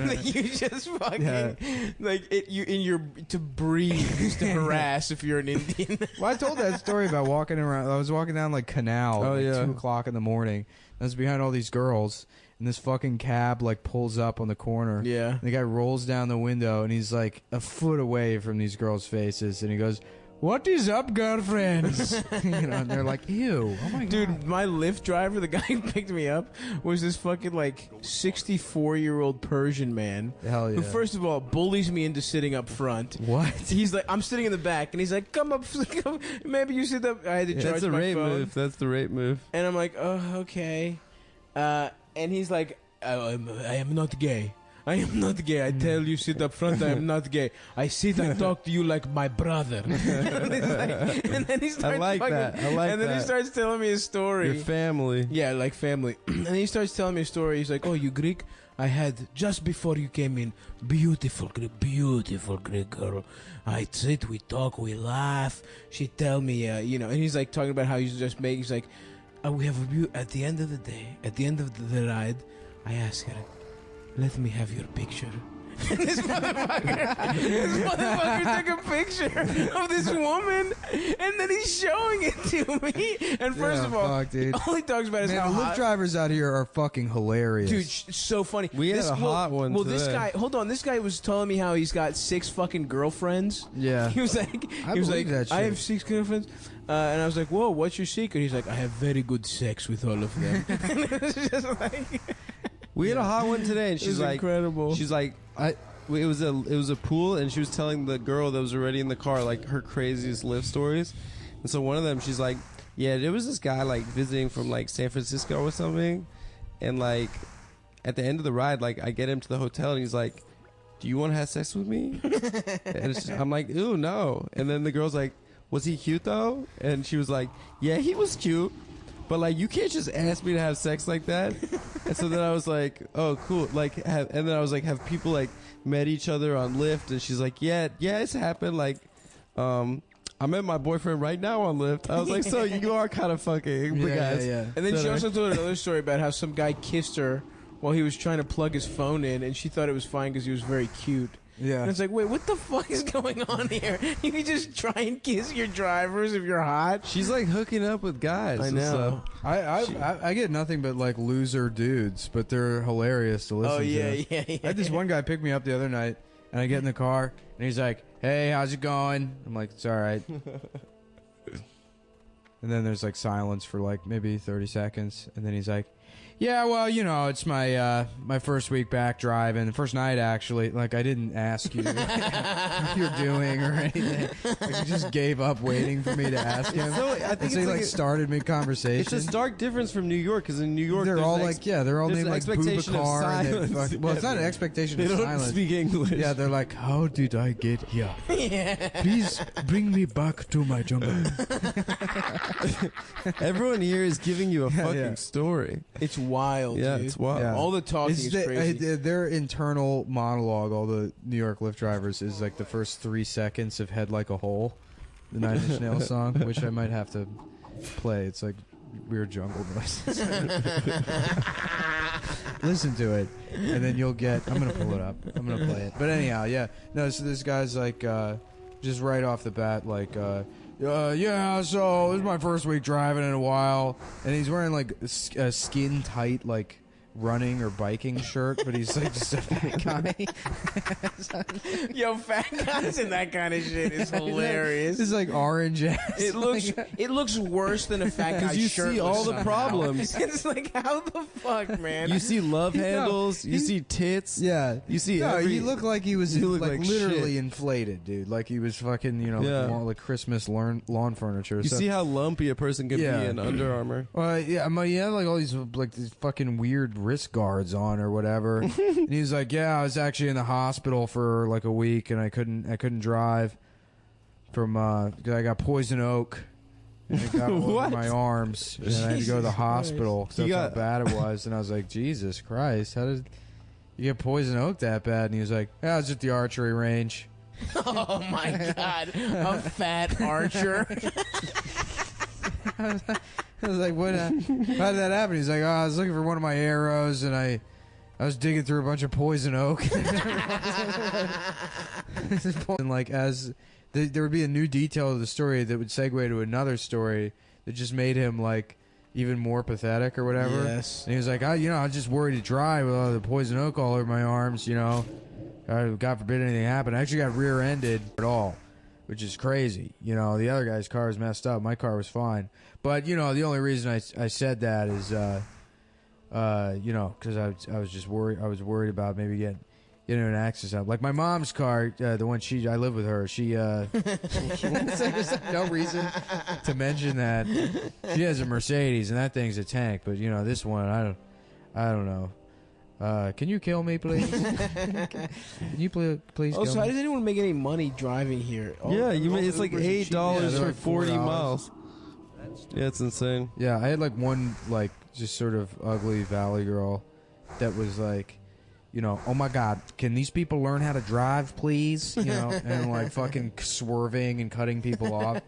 Like you just fucking like it. You in your to breathe is to harass if you're an Indian.
Well, I told that story about walking around. I was walking down like Canal
Oh,
at
yeah.
2 o'clock in the morning. I was behind all these girls, and this fucking cab like pulls up on the corner.
Yeah.
And the guy rolls down the window, and he's like a foot away from these girls' faces, and he goes, "What is up, girlfriends?" You know, and they're like, "Ew, oh my
Dude,
god."
my Lyft driver, the guy who picked me up, was this fucking like 64-year-old Persian man.
Hell yeah.
Who first of all bullies me into sitting up front.
What?
He's like, I'm sitting in the back, and he's like, "Come up, come, maybe you sit up." I had to charge
That's a
my
rape
phone.
move. That's the rape move.
And I'm like, "Oh, okay." And he's like, I am not gay. I am not gay. I tell you, sit up front. I am not gay. I sit and talk to you like my brother." And then he starts
like
fucking-
that. I like
And then he
that.
starts telling me his story.
Your family.
Yeah, like family. And he starts telling me a story. He's like, "Oh, you Greek? I had, just before you came in, beautiful Greek girl. I sit, we talk, we laugh. She tell me, and he's like talking about how he's just making, he's like, we have at the end of the day, at the end of the ride, I ask her, let me have your picture." And this motherfucker took a picture of this woman, and then he's showing it to me. And first
Yeah,
of all,
fuck, dude.
all he talks about is
Man,
how
the Lyft
hot.
drivers out here are fucking hilarious.
Dude, so funny.
We had a hot one
Well, this
today.
guy, hold on. This guy was telling me how he's got 6 fucking girlfriends.
Yeah.
He was like,
I believe that
I
shit.
have 6 girlfriends. And I was like, whoa, what's your secret? He's like, I have very good sex with all of them. And it was just like,
We had a hot one today, and
it
she's
was
like,
incredible.
she's like, it was a pool, and she was telling the girl that was already in the car like her craziest Lyft stories. And so one of them, she's like, yeah, there was this guy like visiting from like San Francisco or something, and like at the end of the ride, like I get him to the hotel, and he's like, "Do you want to have sex with me?" And I'm like, "Ew, no." And then the girl's like, was he cute though? And she was like, yeah, he was cute. But like, you can't just ask me to have sex like that. And so then I was like, oh, cool. Like, and then I was like, have people like met each other on Lyft? And she's like, yeah, it's happened. Like, I met my boyfriend right now on Lyft. I was like, so you are kind of fucking big ass.
And then she also told another story about how some guy kissed her while he was trying to plug his phone in, and she thought it was fine because he was very cute.
Yeah.
And it's like, wait, what the fuck is going on here? You can just try and kiss your drivers if you're hot.
She's like hooking up with guys.
I
and
know.
stuff.
I get nothing but like loser dudes, but they're hilarious to listen to.
Yeah.
I had this one guy pick me up the other night, and I get in the car, and he's like, "Hey, how's it going?" I'm like, "It's all right." And then there's like silence for like maybe 30 seconds, and then he's like, "Yeah, well, you know, it's my my first week back driving, the first night actually. Like, I didn't ask you how you're doing or anything. Like, you just gave up waiting for me to ask him.
So, I think
And so he like started mid conversation.
It's a stark difference from New York, because in New York
They're
there's
all
an
like, yeah, they're all
there's
named
an
like
expectation of
Boubacar. And
silence.
well, it's not an expectation
they
of
don't
silence.
speak English.
Yeah, they're like, how did I get here? Please bring me back to my jungle.
Everyone here is giving you a fucking
yeah.
story.
It's wild,
Yeah,
dude.
it's wild.
Yeah.
All the talking
It's
is crazy.
their internal monologue, all the New York Lyft drivers, is like the first 3 seconds of Head Like a Hole, the Nine Inch Nails song, which I might have to play. It's like weird jungle noises. Listen to it, and then you'll get. I'm gonna pull it up. I'm gonna play it. But anyhow, yeah. No, so this guy's like, just right off the bat, like, yeah. So this is my first week driving in a while, and he's wearing like a skin tight like running or biking shirt, but he's like just a fat guy.
Yo, fat guys and that kind of shit is hilarious.
This is like orange ass.
It looks worse than a fat guy
Because you
shirtless
see all the
somehow.
problems.
It's like, how the fuck, man?
You see love handles. You see tits.
Yeah,
You see
no,
every.
he looked like he was
You look
like
like
literally
shit.
inflated, dude. Like he was fucking, you know,
Yeah.
like Christmas lawn furniture.
You
So-
see how lumpy a person can
Yeah.
be in Under Armour.
yeah, he had like all these like these fucking weird wrist guards on or whatever. And he was like, "Yeah, I was actually in the hospital for like a week, and I couldn't drive from because I got poison oak, and it got all over
What?
my arms, and I had to go to the
Jesus
hospital because
He
that's how
got-
bad it was." And I was like, "Jesus Christ, how did you get poison oak that bad?" And he was like, "Yeah, it's at the archery range."
Oh my god, a fat archer.
I was like, "What? How did that happen?" He's like, "Oh, I was looking for one of my arrows, and I was digging through a bunch of poison oak." And like, as there would be a new detail of the story that would segue to another story that just made him like even more pathetic or whatever.
Yes.
And he was like, I was just worried to drive with all the poison oak all over my arms. You know, God forbid anything happened. I actually got rear-ended at all, which is crazy. You know, the other guy's car was messed up. My car was fine. But, you know, the only reason I said that is, you know, because I was just worried. I was worried about maybe getting in an accident. Like my mom's car, the one I live with her. She, there's no reason to mention that. She has a Mercedes, and that thing's a tank. But you know, this one, I don't know. Can you kill me, please? Can you please
Also,
kill
how
me?
does anyone make any money driving here?
Yeah, it's like $8
Yeah, they're
for
like
40
$4.
miles. Yeah, it's insane.
Yeah, I had like one like just sort of ugly valley girl that was like, you know, oh my God, can these people learn how to drive, please? You know, and like fucking swerving and cutting people off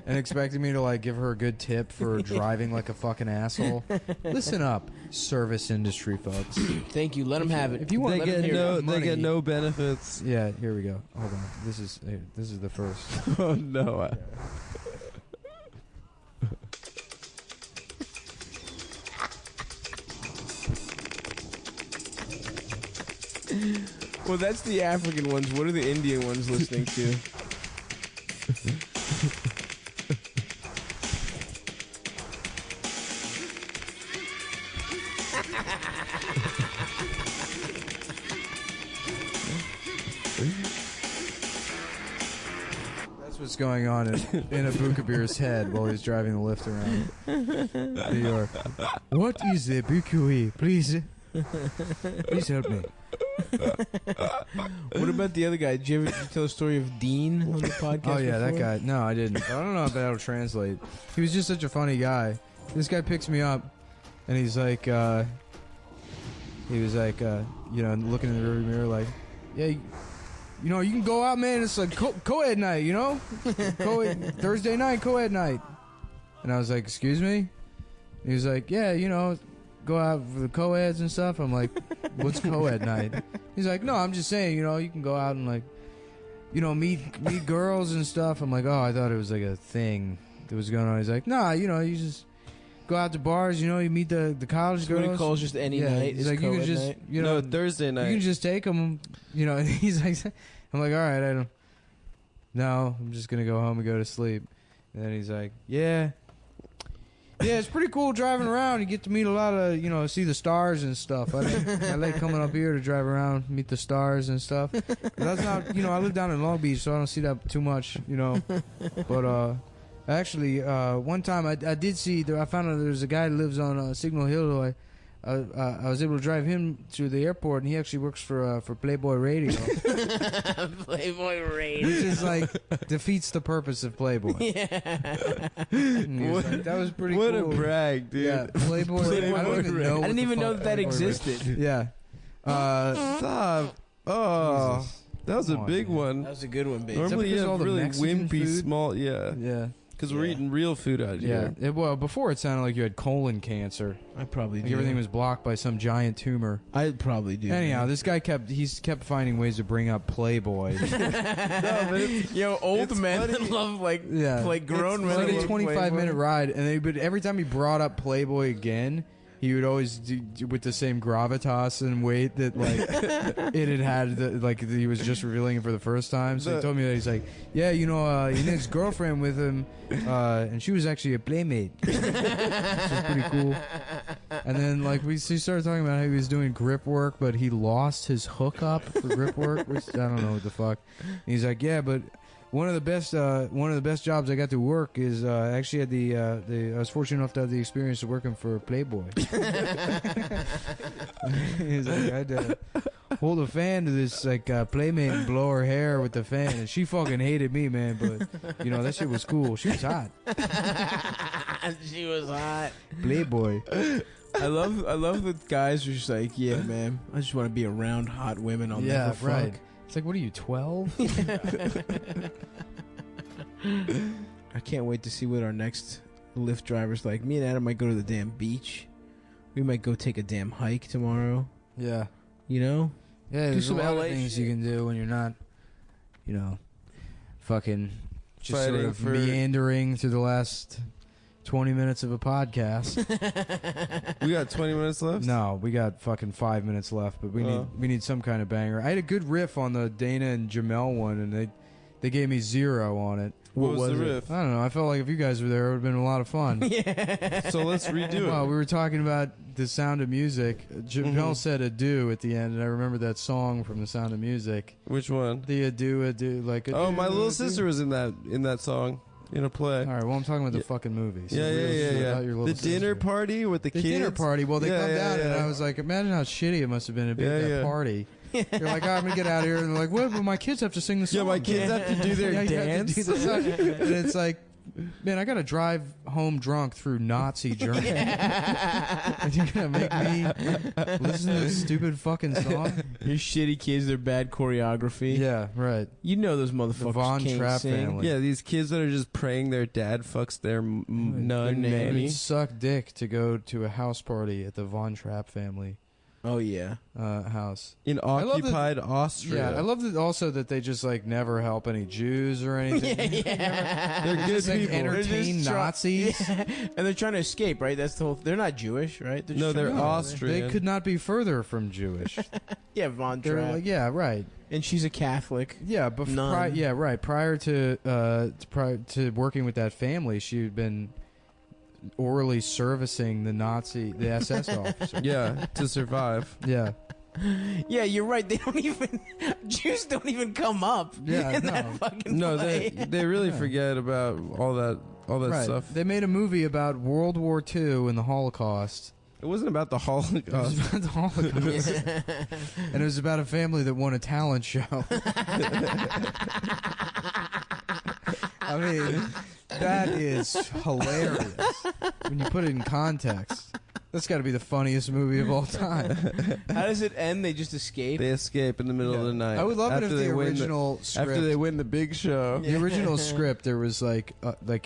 and expecting me to like give her a good tip for driving like a fucking asshole. Listen up, service industry folks.
Thank you. Let them have it.
If you want,
They
let 'em
get
hear
no,
it.
they
Money.
get no benefits.
Yeah, here we go. Hold on, this is the first.
Oh no.
Well, that's the African ones. What are the Indian ones listening to?
That's what's going on in a Bookabir's head while he's driving the lift around New York. What is the BQE? Please help me.
What about the other guy? Did you ever tell the story of Dean on the podcast?
Oh yeah, that
before?
guy. No, I didn't. I don't know if that'll translate. He was just such a funny guy. This guy picks me up, and he's like, he was like, you know, looking in the rearview mirror, like, yeah, you know, you can go out, man. It's like co-ed night, you know, Thursday night, co-ed night. And I was like, excuse me? He was like, yeah, you know, go out for the co-eds and stuff. I'm like, what's co-ed night? He's like, no, I'm just saying, you know, you can go out and like, you know, meet girls and stuff. I'm like, oh, I thought it was like a thing that was going on. He's like, nah, you know, you just go out to bars, you know, you meet the college
So what
girls.
he calls just any night.
He's
is
like, you can
co-ed
just,
night?
you know,
No, Thursday night.
you can just take them, you know. And he's like, I'm like, all right, I don't. No, I'm just gonna go home and go to sleep. And then he's like, yeah, it's pretty cool driving around. You get to meet a lot of, you know, see the stars and stuff. I like coming up here to drive around, meet the stars and stuff. But that's not, you know, I live down in Long Beach, so I don't see that too much, you know. But actually, one time I did see. I found out there's a guy that lives on Signal Hill. I was able to drive him to the airport, and he actually works for Playboy Radio.
Playboy Radio.
Which is like defeats the purpose of Playboy.
Yeah.
And he was like, that was pretty
What
cool.
a brag, dude.
Yeah, Playboy. I don't even know.
I didn't even know that
Playboy
existed.
Radio- Yeah.
Stop. Oh,
Jesus.
that was a
Come on,
big
man.
one.
That was a good one, babe.
Normally you
because of
have
all the
really
Mexican
wimpy,
food?
small, yeah.
Yeah.
Because we're
Yeah.
eating real food out
Yeah.
here.
Well, before it sounded like you had colon cancer.
I probably
Like
do.
everything was blocked by some giant tumor.
I probably do.
Anyhow,
man.
this guy kept finding ways to bring up Playboy.
Yo, old
it's
men
funny.
love like
Yeah.
like grown
It's
men.
like a
love
25-minute
Playboy.
ride, and but every time he brought up Playboy again, he would always do with the same gravitas and weight that like it had like he was just revealing it for the first time. So he told me that he's like, yeah, you know, he had his girlfriend with him, and she was actually a playmate. Which is pretty cool. And then like he started talking about how he was doing grip work, but he lost his hookup for grip work, which I don't know what the fuck. And he's like, yeah, but one of the best jobs I got to work is I actually had I was fortunate enough to have the experience of working for Playboy. He's like, I had to hold a fan to this like playmate and blow her hair with the fan, and she fucking hated me, man. But you know that shit was cool. She was hot.
She was hot.
Playboy.
I love that guys are just like, yeah, man. I just want to be around hot women. I'll
Yeah,
never fuck.
right. It's like, what are you, 12?
I can't wait to see what our next Lyft driver's like. Me and Adam might go to the damn beach. We might go take a damn hike tomorrow.
Yeah.
You know?
Yeah, there's
some
a lot
LA
of things you
shit.
can do when you're not, you know, fucking just sort
Fighting
of
for-
meandering through the last 20 minutes of a podcast.
We got 20 minutes left?
No, we got fucking 5 minutes left, but we need some kind of banger. I had a good riff on the Dana and Jamel one, and they gave me 0 on it.
What was the
it?
riff?
I don't know. I felt like if you guys were there, it would have been a lot of fun.
So let's redo it.
Well, we were talking about The Sound of Music. Jamel said adieu at the end, and I remember that song from The Sound of Music.
Which one?
The adieu, like
Oh, my little
adieu.
sister was in that song in a play.
All right, well, I'm talking about the
Yeah.
fucking movie. So
Yeah.
about your little
The dinner
sister.
party with the
The
kids.
dinner party. Well, they
Yeah,
come
yeah,
down, and
yeah.
I was like, imagine how shitty it must have been to be
Yeah,
at that
yeah.
party. You're like, oh, I'm gonna get out of here, and they're like, what? Well, my kids have to sing the song.
Yeah, my kids have to do their
Yeah, you have to
dance.
do the song. And it's like, man, I gotta drive home drunk through Nazi Germany. And you're gonna make me listen to this stupid fucking song?
Your shitty kids, their bad choreography.
Yeah, right.
You know those
The
motherfuckers
Von
can't
Trapp
sing.
family.
Yeah, these kids that are just praying their dad fucks their nun
nanny.
It
nanny.
would suck dick to go to a house party at the Von Trapp family
Oh, yeah.
house.
In
love that-
occupied Austria.
Yeah, I love that also that they just like never help any Jews or anything.
They're good
Just like
people.
entertain
They're just
Nazis.
And they're trying to escape, right? That's the whole. They're not Jewish, right? They're
No,
just
they're
trying to-
Austrian.
They could not be further from Jewish.
Yeah, Von
They're
Trapp.
like, yeah, right.
And she's a Catholic.
Yeah, but
None.
yeah, right. Prior to working with that family, she had been orally servicing the SS officer.
Yeah, to survive.
Yeah,
Yeah, you're right. They don't even. Jews don't even come up.
Yeah,
in that
no.
fucking
No,
play.
they really forget about all that
right.
stuff.
They made a movie about World War II and the Holocaust,
It wasn't about the Holocaust.
It was about the Holocaust. And it was about a family that won a talent show. I mean, that is hilarious when you put it in context. That's got to be the funniest movie of all time.
How does it end? They just escape?
They escape in the middle of the night.
I would love it if
After
the
they win
original script...
After they win the big show.
The original script, there was like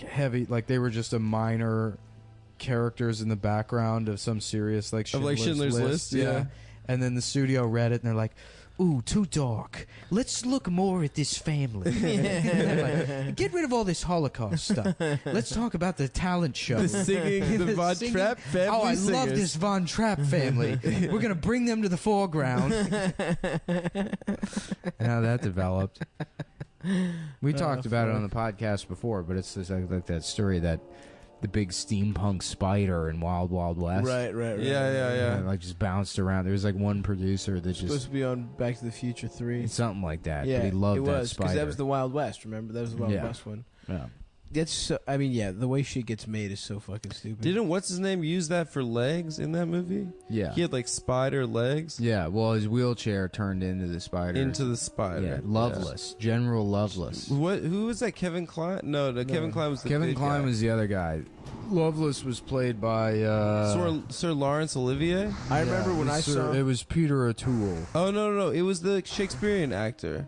heavy, like they were just a minor characters in the background of some serious like
Schindler's List, yeah.
And then the studio read it and they're like, "Ooh, too dark. Let's look more at this family. Like, get rid of all this Holocaust stuff. Let's talk about the talent show.
The singing, the Von Trapp family.
Oh, I
singers.
love this Von Trapp family. We're gonna bring them to the foreground." And how that developed. We talked about it on the podcast before, but it's just like that story that the big steampunk spider in Wild Wild West.
Right.
Yeah.
Like just bounced around. There was like one producer that
Supposed
just
to be on Back to the Future 3.
something like that.
Yeah,
but he loved
it
that
was,
spider.
because that was the Wild West, remember? That was the Wild
Yeah.
West one.
Yeah.
That's so, I mean, yeah, the way shit gets made is so fucking stupid.
Didn't what's his name use that for legs in that movie?
Yeah.
He had like spider legs
Yeah. Well, his wheelchair turned into the spider.
into the spider.
yeah. Loveless. General Loveless.
What? Who was that? Kevin Kline? No, Kevin Kline was the
Kevin
big
Kline
guy.
was the other guy. Loveless was played by
Sir Lawrence Olivier.
I remember when I saw...
it was Peter O'Toole.
Oh no! It was the Shakespearean actor.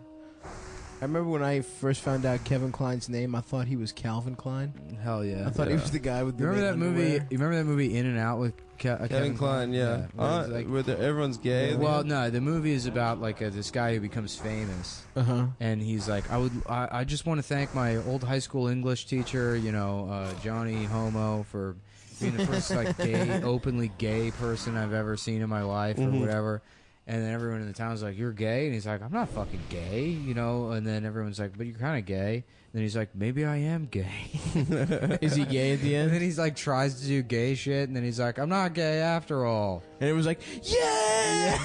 I remember when I first found out Kevin Kline's name, I thought he was Calvin Klein.
Hell yeah.
I thought he was the guy with the
You remember
big
that movie?
underwear.
You remember that movie In and Out with
Kevin Kline, yeah.
Where it's like-
Where everyone's gay.
well, no, the movie is about like this guy who becomes famous,
Uh-huh.
and he's like, I just want to thank my old high school English teacher, Johnny Homo, for being the first like openly gay person I've ever seen in my life, or whatever. And then everyone in the town's like, "You're gay," and he's like, "I'm not fucking gay," And then everyone's like, "But you're kind of gay." And then he's like, "Maybe I am gay."
Is he gay at the
And
end?
then he's like tries to do gay shit, and then he's like, "I'm not gay after all."
And it was like, yeah!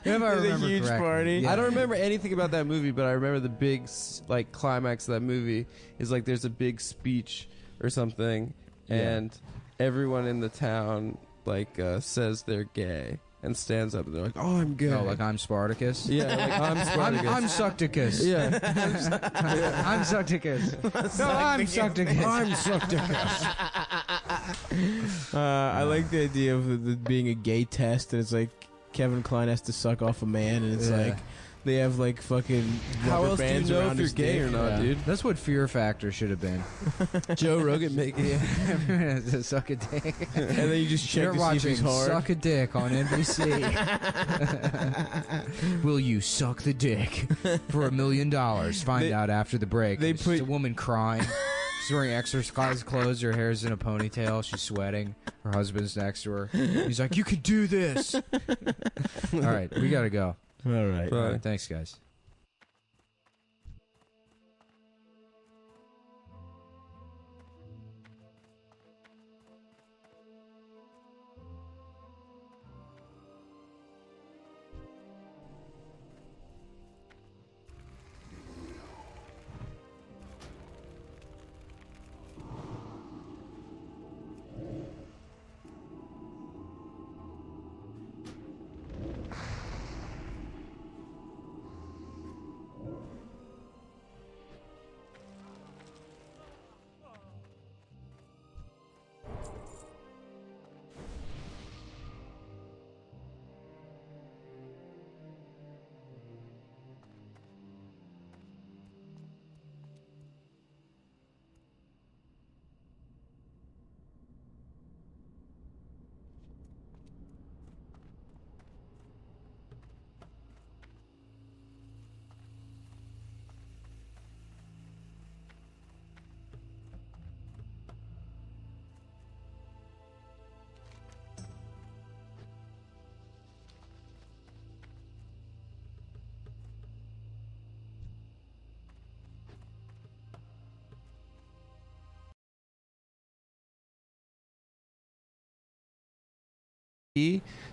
If I
It was a
remember
huge
correctly.
party.
Yeah.
I don't remember anything about that movie, but I remember the big like climax of that movie is like there's a big speech or something, and everyone in the town like says they're gay and stands up and they're like, "Oh, I'm gay."
Oh, like I'm Spartacus.
yeah, like I'm Spartacus.
I'm Sucticus.
yeah.
I'm Sucticus. No, I'm Sucticus. I'm Sucticus.
I like the idea of the being a gay test, and it's like Kevin Kline has to suck off a man, and it's
Yeah.
like they have like fucking
How
rubber
else do you
bands
know
around
if you're
his
gay
dick.
or not, dude?
That's what Fear Factor should have been.
Joe Rogan making it.
Everyone has to suck a dick.
And then you just check
You're
to see if
watching
he's hard.
Suck a Dick on NBC. Will you suck the dick for $1 million? Find
They-
out after the break.
they
It's
put-
just a woman crying. She's wearing exercise clothes. Her hair's in a ponytail. She's sweating. Her husband's next to her. He's like, "You can do this." All right, we gotta go.
All right.
Bye.
All right, thanks, guys.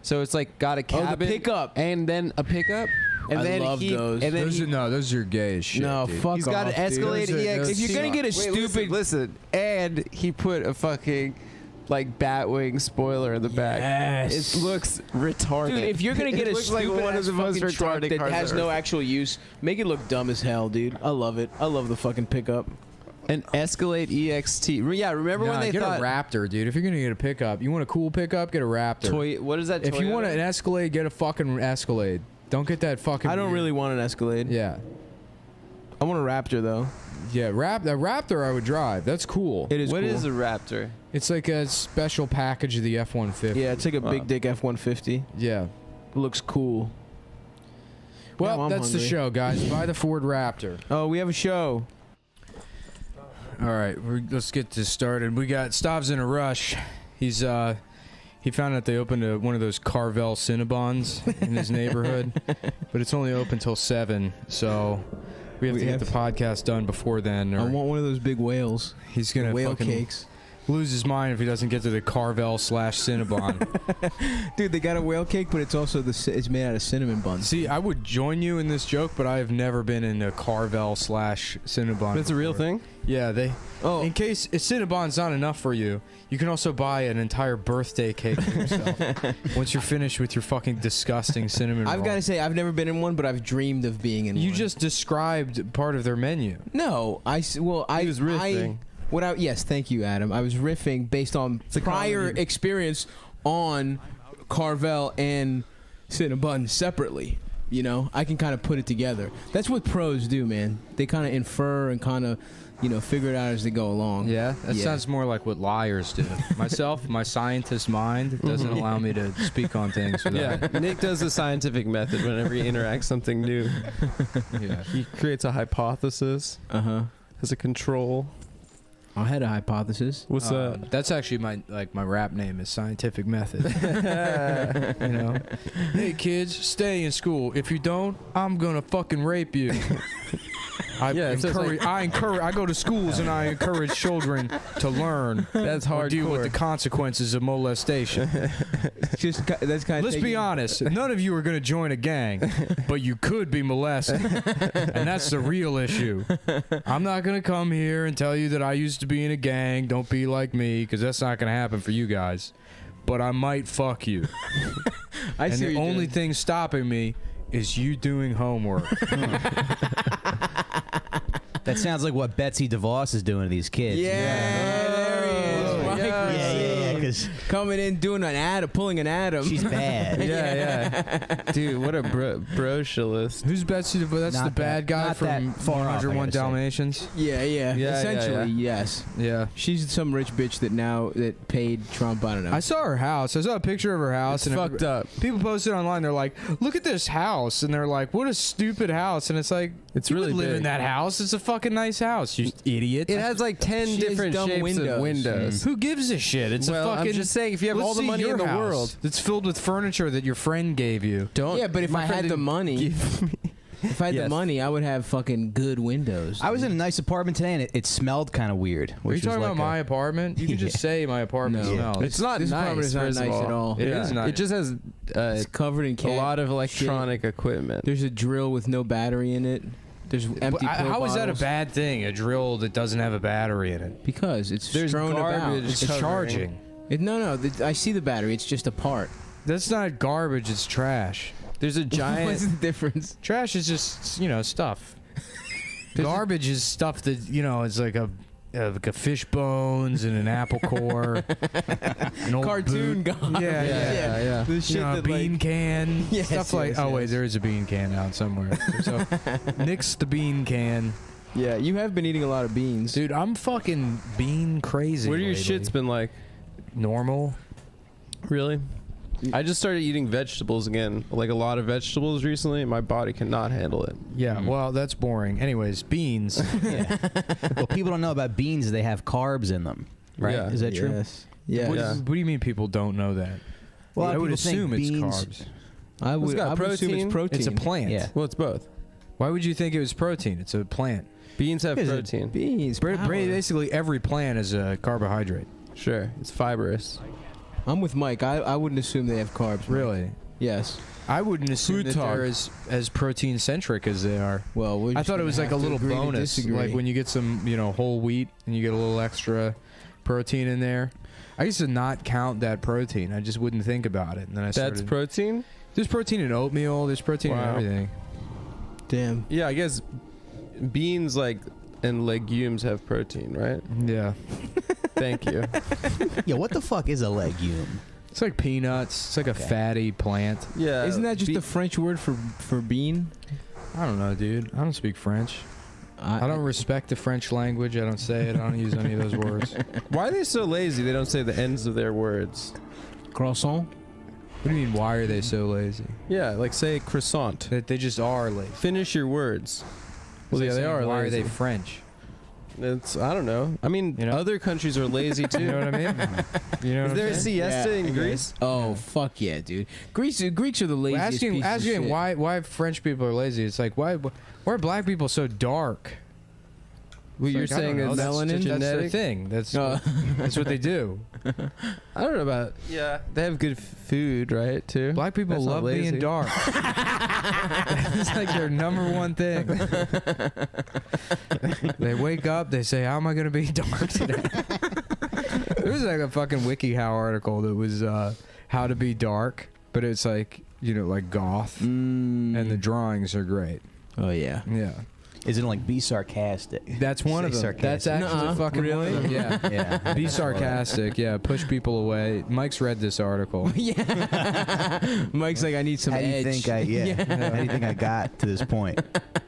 So it's like got a cabin,
pickup.
and then a pickup, and
I
then
love those.
And then
Those are gay as shit.
No,
dude.
fuck
he's got an
off, dude.
Escalade
Those are-
EX.
those
If you're gonna
suck.
get a
Wait,
stupid, listen, and he put a fucking like Batwing spoiler in the back.
Yes.
It looks retarded.
Dude, if you're gonna get
It
a
looks like
stupid
one of the most
fucking truck
retarded
that
cars
has
ever.
no actual use, make it look dumb as hell, dude. I love it. I love the fucking pickup.
An Escalade EXT. Yeah, remember when they
get
thought
a Raptor, dude. If you're gonna get a pickup, you want a cool pickup, get a Raptor.
what is that?
If you
Toyota?
want an Escalade, get a fucking Escalade. Don't get that fucking.
I don't really want an Escalade.
Yeah,
I want a Raptor though.
yeah. That Raptor I would drive. That's cool.
It is.
What
cool.
is a Raptor?
It's like a special package of the F-150.
Yeah, it's like a big dick F-150.
Yeah.
It looks cool.
Well,
Now I'm
that's the
hungry.
show, guys. Buy the Ford Raptor.
Oh, we have a show.
All right, let's get this started. We got Stav's in a rush. He found out they opened one of those Carvel Cinnabons in his neighborhood, but it's only open till 7, so we have to get the podcast done before then.
I
Or
want one of those big whales.
he's gonna
Whale
fucking
cakes.
lose his mind if he doesn't get to the Carvel / Cinnabon.
Dude, they got a whale cake, but it's also it's made out of cinnamon buns.
See, I would join you in this joke, but I have never been in a Carvel / Cinnabon.
That's a real
before.
thing.
Yeah,
Oh,
in case a Cinnabon's not enough for you, you can also buy an entire birthday cake for yourself once you're finished with your fucking disgusting cinnamon
I've
roll.
got to say, I've never been in one, but I've dreamed of being in one.
You just described part of their menu.
No, I
was riffing.
Yes, thank you, Adam. I was riffing based on
a
prior
comedy.
experience on Carvel and Cinnabon separately. You know, I can kind of put it together. That's what pros do, man. They kind of infer and kind of, figure it out as they go along.
Yeah, that sounds more like what liars do. Myself, my scientist mind doesn't allow me to speak on things.
Yeah, Nick does the scientific method whenever he interacts something new.
Yeah.
He creates a hypothesis as a control.
I had a hypothesis.
What's that?
That's actually my rap name is Scientific Method. Hey kids, stay in school. If you don't, I'm gonna fucking rape you. I go to schools and I encourage children to learn.
That's
or deal with
hardcore.
the consequences of molestation.
That's kind of.
Let's be honest. None of you are going to join a gang, but you could be molested, and that's the real issue. I'm not going to come here and tell you that I used to be in a gang. Don't be like me, because that's not going to happen for you guys. But I might fuck you.
I
And
see.
the only thing stopping me is you doing homework.
That sounds like what Betsy DeVos is doing to these kids.
Yeah, there he is.
Oh,
Mike
yeah.
Yeah, because
coming in doing an ad, pulling an Adam.
she's bad.
Yeah. Dude, what a brochalist.
Who's Betsy DeVos? That's
Not
the bad
that-
guy
not
from
that far off, I
101
gotta say.
Dalmatians.
yeah.
Yeah,
Essentially,
yeah.
yes.
Yeah.
She's some rich bitch that paid Trump. I don't know.
I saw her house. I saw a picture of her house.
It's
and
fucked up.
People posted online. They're like, "Look at this house," and they're like, "What a stupid house!" And it's like,
It's
you
really
would live
big.
in that house. It's a fucking nice house. You idiot.
It has like 10
She has
different
dumb
shapes
windows.
of windows.
Who gives a shit? It's
Well,
a
I'm
fucking.
just saying, if you have
Let's
all the
see
money
your
in the
house
world.
that's filled with furniture that your friend gave you.
Don't.
yeah, but if
my
I
friend
had the
didn't
money,
give me-
if I had the
Yes.
money, I would have fucking good windows.
I was in a nice apartment today, and it smelled kind of weird.
Are you
which was
talking
like
about my apartment? You can just say my apartment
No.
smells.
It's not
This
nice.
apartment is not
first of
nice
all.
at all.
It is nice.
It just has
It's covered in
a
cat
lot of
shit.
electronic equipment.
There's a drill with no battery in it. There's empty. pill
How is that a
bottles.
bad thing? A drill that doesn't have a battery in it.
Because it's
There's
strewn about.
garbage.
It's
covering.
charging.
No. I see the battery. It's just a part.
That's not garbage. It's trash.
There's a
What's
giant.
the difference?
Trash is just stuff. Garbage is stuff that is like a fish bones and an apple core, an old
Cartoon
boot.
garbage.
Yeah.
The shit
A
that
bean
like.
can,
Yes,
stuff like.
yes,
Oh wait,
yes.
there is a bean can out somewhere. So, nix the bean can,
Yeah, you have been eating a lot of beans.
dude. I'm fucking bean crazy.
What are your
lately.
shits been like?
Normal.
Really? I just started eating vegetables again, like a lot of vegetables recently. And my body cannot handle it.
Yeah. Well, that's boring. Anyways, beans.
Well, people don't know about beans; they have carbs in them, right?
Yeah.
Is that true?
Yes. Yeah.
What,
Yeah.
what do you mean people don't know that?
Well,
I would
people think
assume it's
beans-
carbs.
I would.
got
I would assume
protein.
it's protein.
It's a plant.
Yeah.
Well, it's both.
Why would you think it was protein? It's a plant.
Beans have
Is it
protein.
Beans. power.
Basically, every plant is a carbohydrate.
Sure, it's fibrous.
I'm with Mike. I wouldn't assume they have carbs. Mike.
Really?
Yes.
I wouldn't assume
Food
that
talk.
they're as protein centric as they are.
Well, we're
I
just
thought it
gonna
was like a
have to
little
agree to
bonus,
disagree.
like when you get some whole wheat and you get a little extra protein in there. I used to not count that protein. I just wouldn't think about it, and then I started.
That's protein?
There's protein in oatmeal. There's protein in everything.
Damn.
Yeah, I guess beans and legumes have protein, right?
Yeah.
Thank you.
Yeah, what the fuck is a legume?
It's like peanuts. It's like a fatty plant.
Yeah.
Isn't that just a French word for bean?
I don't know, dude. I don't speak French. I don't respect the French language. I don't say it. I don't use any of those words.
Why are they so lazy? They don't say the ends of their words.
Croissant?
What do you mean, why are they so lazy?
Yeah, like say croissant.
That they just are lazy.
Finish your words. Well, yeah, they are
Why
lazy.
are they French?
I don't know. I mean, other countries are lazy too.
You know what I mean? You know
Is
what
there
I'm
a
saying?
siesta in Greece?
Oh, fuck yeah, dude. Greeks are the laziest pieces of
Asking
shit.
why French people are lazy. It's like, why are black people so dark?
What you're
Like, I
saying
don't know,
is
that's
melanin?
their
Genetic?
thing. That's what they do.
I don't know about. Yeah, they have good food, right? Too.
Black people
That's not
love
lazy.
being dark. It's like their number one thing. They wake up, they say, "How am I going to be dark today?" There was like a fucking WikiHow article that was how to be dark, but it's like like goth, and the drawings are great.
Oh yeah.
Yeah.
Isn't it like be sarcastic?
That's one of them.
Sarcastic.
That's actually fucking
really?
one of them. Yeah.
Yeah.
Be sarcastic. Yeah. Push people away. Mike's read this article.
Yeah. Mike's like, I need some
How do you
edge.
think How do you think I got to this point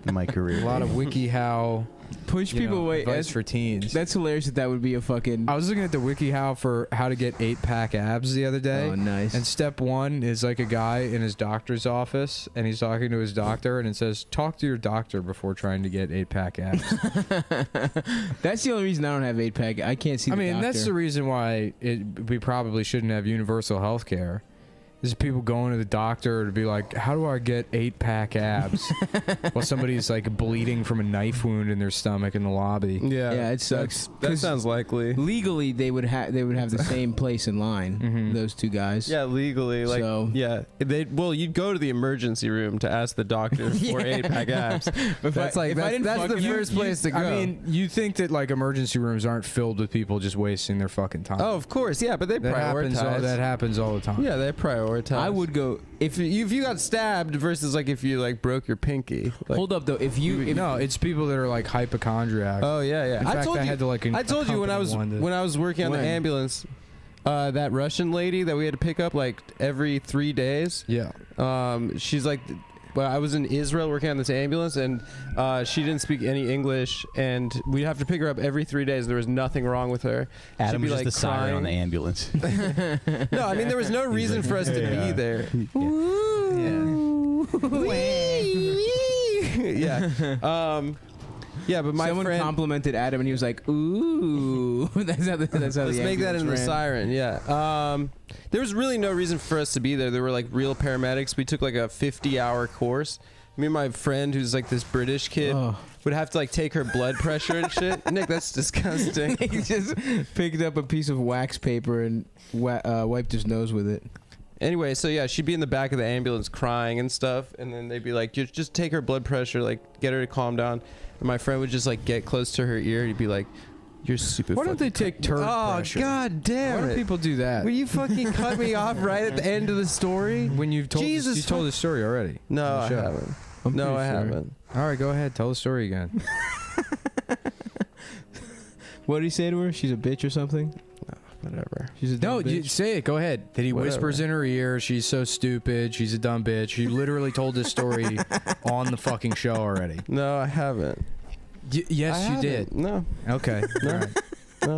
in my career?
A lot of WikiHow.
Push people away.
Advice for teens.
That's hilarious that would be a fucking...
I was looking at the WikiHow for how to get 8-pack abs the other day.
Oh, nice.
And step one is like a guy in his doctor's office, and he's talking to his doctor, and it says, talk to your doctor before trying to get 8-pack abs.
That's the only reason I don't have 8-pack. I can't see the doctor.
That's the reason why we probably shouldn't have universal health care. There's people going to the doctor to be like, how do I get 8-pack abs? While somebody's like bleeding from a knife wound in their stomach in the lobby.
Yeah.
Yeah, it sucks.
That sounds likely.
Legally, they would have the same place in line. Those two guys.
Yeah, legally, you'd go to the emergency room to ask the doctor for 8-pack abs.
That's the first place to go. I mean, you think that like emergency rooms aren't filled with people just wasting their fucking time.
Oh, of course, yeah, but they prioritize.
That happens all the time.
Yeah, they prioritize.
I would go
if you got stabbed versus like if you like broke your pinky. Like,
hold up though. If
no, it's people that are like hypochondriacs.
Oh yeah.
In fact, I had to like.
I told you when I was working on the ambulance. That Russian lady that we had to pick up like every 3 days.
Yeah.
She's like, well, I was in Israel working on this ambulance, and she didn't speak any English, and we'd have to pick her up every 3 days. There was nothing wrong with her.
Adam was
like
just the siren on the ambulance.
No, I mean there was no reason for us to be there. Yeah. Yeah, but my
someone
friend
complimented Adam, and he was like, "Ooh, that's how the
let's make that in the siren." Yeah. There was really no reason for us to be there. There were like real paramedics. We took like a 50-hour course. Me and my friend, who's like this British kid, would have to like take her blood pressure and shit. Nick, that's disgusting.
He just picked up a piece of wax paper and wiped his nose with it.
Anyway, so yeah, she'd be in the back of the ambulance crying and stuff, and then they'd be like, just take her blood pressure, like get her to calm down. And my friend would just like get close to her ear. He'd be like, "You're super."
Why don't they take turd pressure?
Oh God damn
Why
it!
don't people do that?
Will you fucking cut me off right at the end of the story?
When you've told
Jesus
you told the story already.
No, I
Shut up.
haven't.
I'm
No,
pretty
I
sure.
haven't.
All right, go ahead. Tell the story again.
What did he say to her? She's a bitch or something?
Whatever.
She's a dumb bitch.
Say it. Go ahead. That he whispers in her ear, she's so stupid, she's a dumb bitch. You literally told this story on the fucking show already.
No, I haven't.
Yes, you did.
No.
Okay.
No.
All right.
No.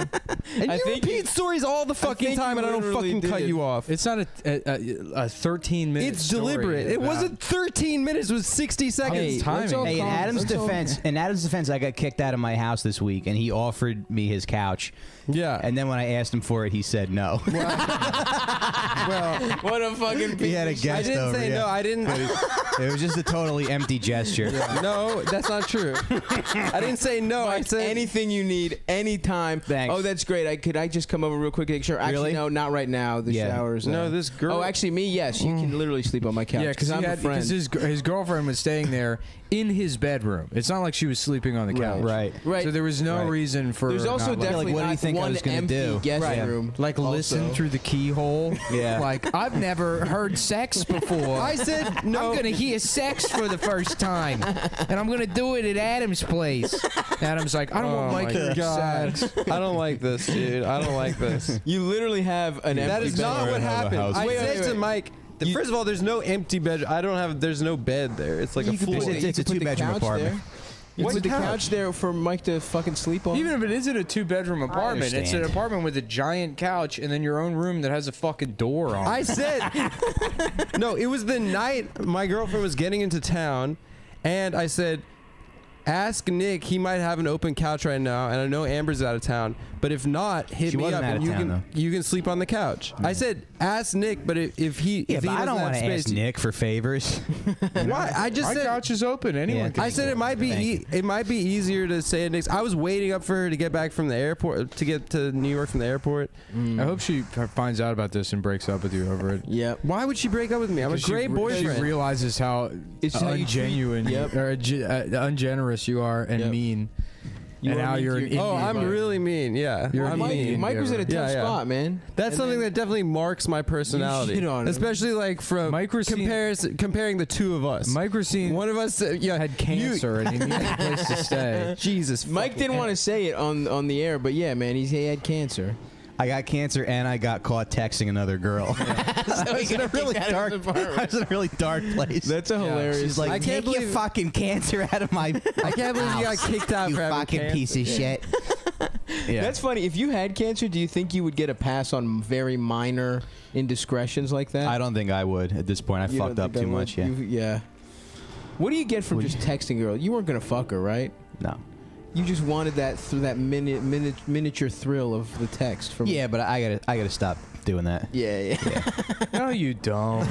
And
I
you
think
repeat stories all the fucking
think
time,
you
and I don't
literally
fucking cut
did.
you off.
It's not a 13-minute.
It's deliberate. It wasn't 13 minutes. It was 60 seconds.
Hey, timing.
Hey, in Adam's defense, I got kicked out of my house this week, and he offered me his couch.
Yeah.
And then when I asked him for it, he said no.
Well,
What a fucking
He had a
piece.
guest
I didn't
over,
say
yeah.
no. I didn't.
It was just a totally empty gesture.
No, that's not true. I didn't say no. I
Mike,
said
anything you need, anytime.
Thanks.
Oh, that's great. Could I just come over real quick? Sure. Actually,
Really?
no, not right now. The
Yeah.
showers.
No, this girl.
Oh, actually, me. Yes, you can literally sleep on my couch.
Yeah, because
I'm a friend.
his girlfriend was staying there in his bedroom. It's not like she was sleeping on the couch.
Right.
Right.
So there was no
Right.
reason for.
There's also
not letting-
definitely
what do you
not
think I
one
was gonna
empty
do?
guest
Right.
room.
Like listen
also.
through the keyhole.
Yeah.
Like I've never heard sex before.
I said no.
I'm gonna hear sex for the first time, and I'm gonna do it at Adam's place. Adam's like, I don't want Mike hearing sex.
I don't like this, dude. I don't like this.
You literally have an empty
That is not
bedroom.
what happened. I
Wait,
said
wait,
to
wait.
Mike. First of all, there's no empty bed. There's no bed there. It's like
You
a
could
full.
put it-
It's
you
a
could put the
two-bedroom
couch
apartment.
there. You
What
put the
couch?
couch there for Mike to fucking sleep on.
Even if it isn't a 2-bedroom apartment, it's an
understand.
apartment with a giant couch and then your own room that has a fucking door on.
I said no. It was the night my girlfriend was getting into town, and I said, "Ask Nick. He might have an open couch right now, and I know Amber's out of town. But if not, hit
She
me
wasn't
up,
out
and
of
you
town,
can
though.
you can sleep on the couch." I said, "Ask Nick." But if he
Yeah,
if he
but I
doesn't
don't
have
want to
space,
ask Nick for favors.
Why? I just
My
said.
couch is open. Anyone
Yeah.
can.
I said it might be
Thank you.
it might be easier to say it next. I was waiting up for her to get back from the airport to get to New York from the airport.
I hope she finds out about this and breaks up with you over it.
Yep.
Why would she break up with me? I'm a
Because she
great
She
boyfriend.
realizes how
It's how you treat-
ungenuine
Yep.
or ungenerous you are and
Yep.
mean.
You
and
are
how
mean
you're
to
an
your-
Oh,
Indian
I'm
boy.
really mean. Yeah,
You're
I'm
a mean.
mean.
Mike was in a tough
Yeah, yeah.
spot, man.
That's
And
something
then-
that definitely marks my personality,
shit on him.
especially like from
Mike Racine-
comparing the two of us.
Mike Racine
One of us, yeah,
had cancer and he needed a place to stay.
Jesus,
Mike didn't want to say it on the air, but yeah, man, he had cancer.
I got cancer and I got caught texting another girl. So I was in a really dark. I was in a really dark place.
That's a hilarious.
She's like,
I can't
take your
believe-
fucking cancer out of my.
I can't believe you got kicked out
You
for having
fucking
cancer.
piece of shit. Yeah.
That's funny. If you had cancer, do you think you would get a pass on very minor indiscretions like that?
I don't think I would at this point. I
You don't
fucked up
think I
too
would?
much. Yeah.
Yeah. What do you get from just texting a girl? You weren't gonna fuck her, right?
No.
You just wanted that miniature thrill of the text from.
Yeah, but I gotta stop doing that.
Yeah.
No, you don't.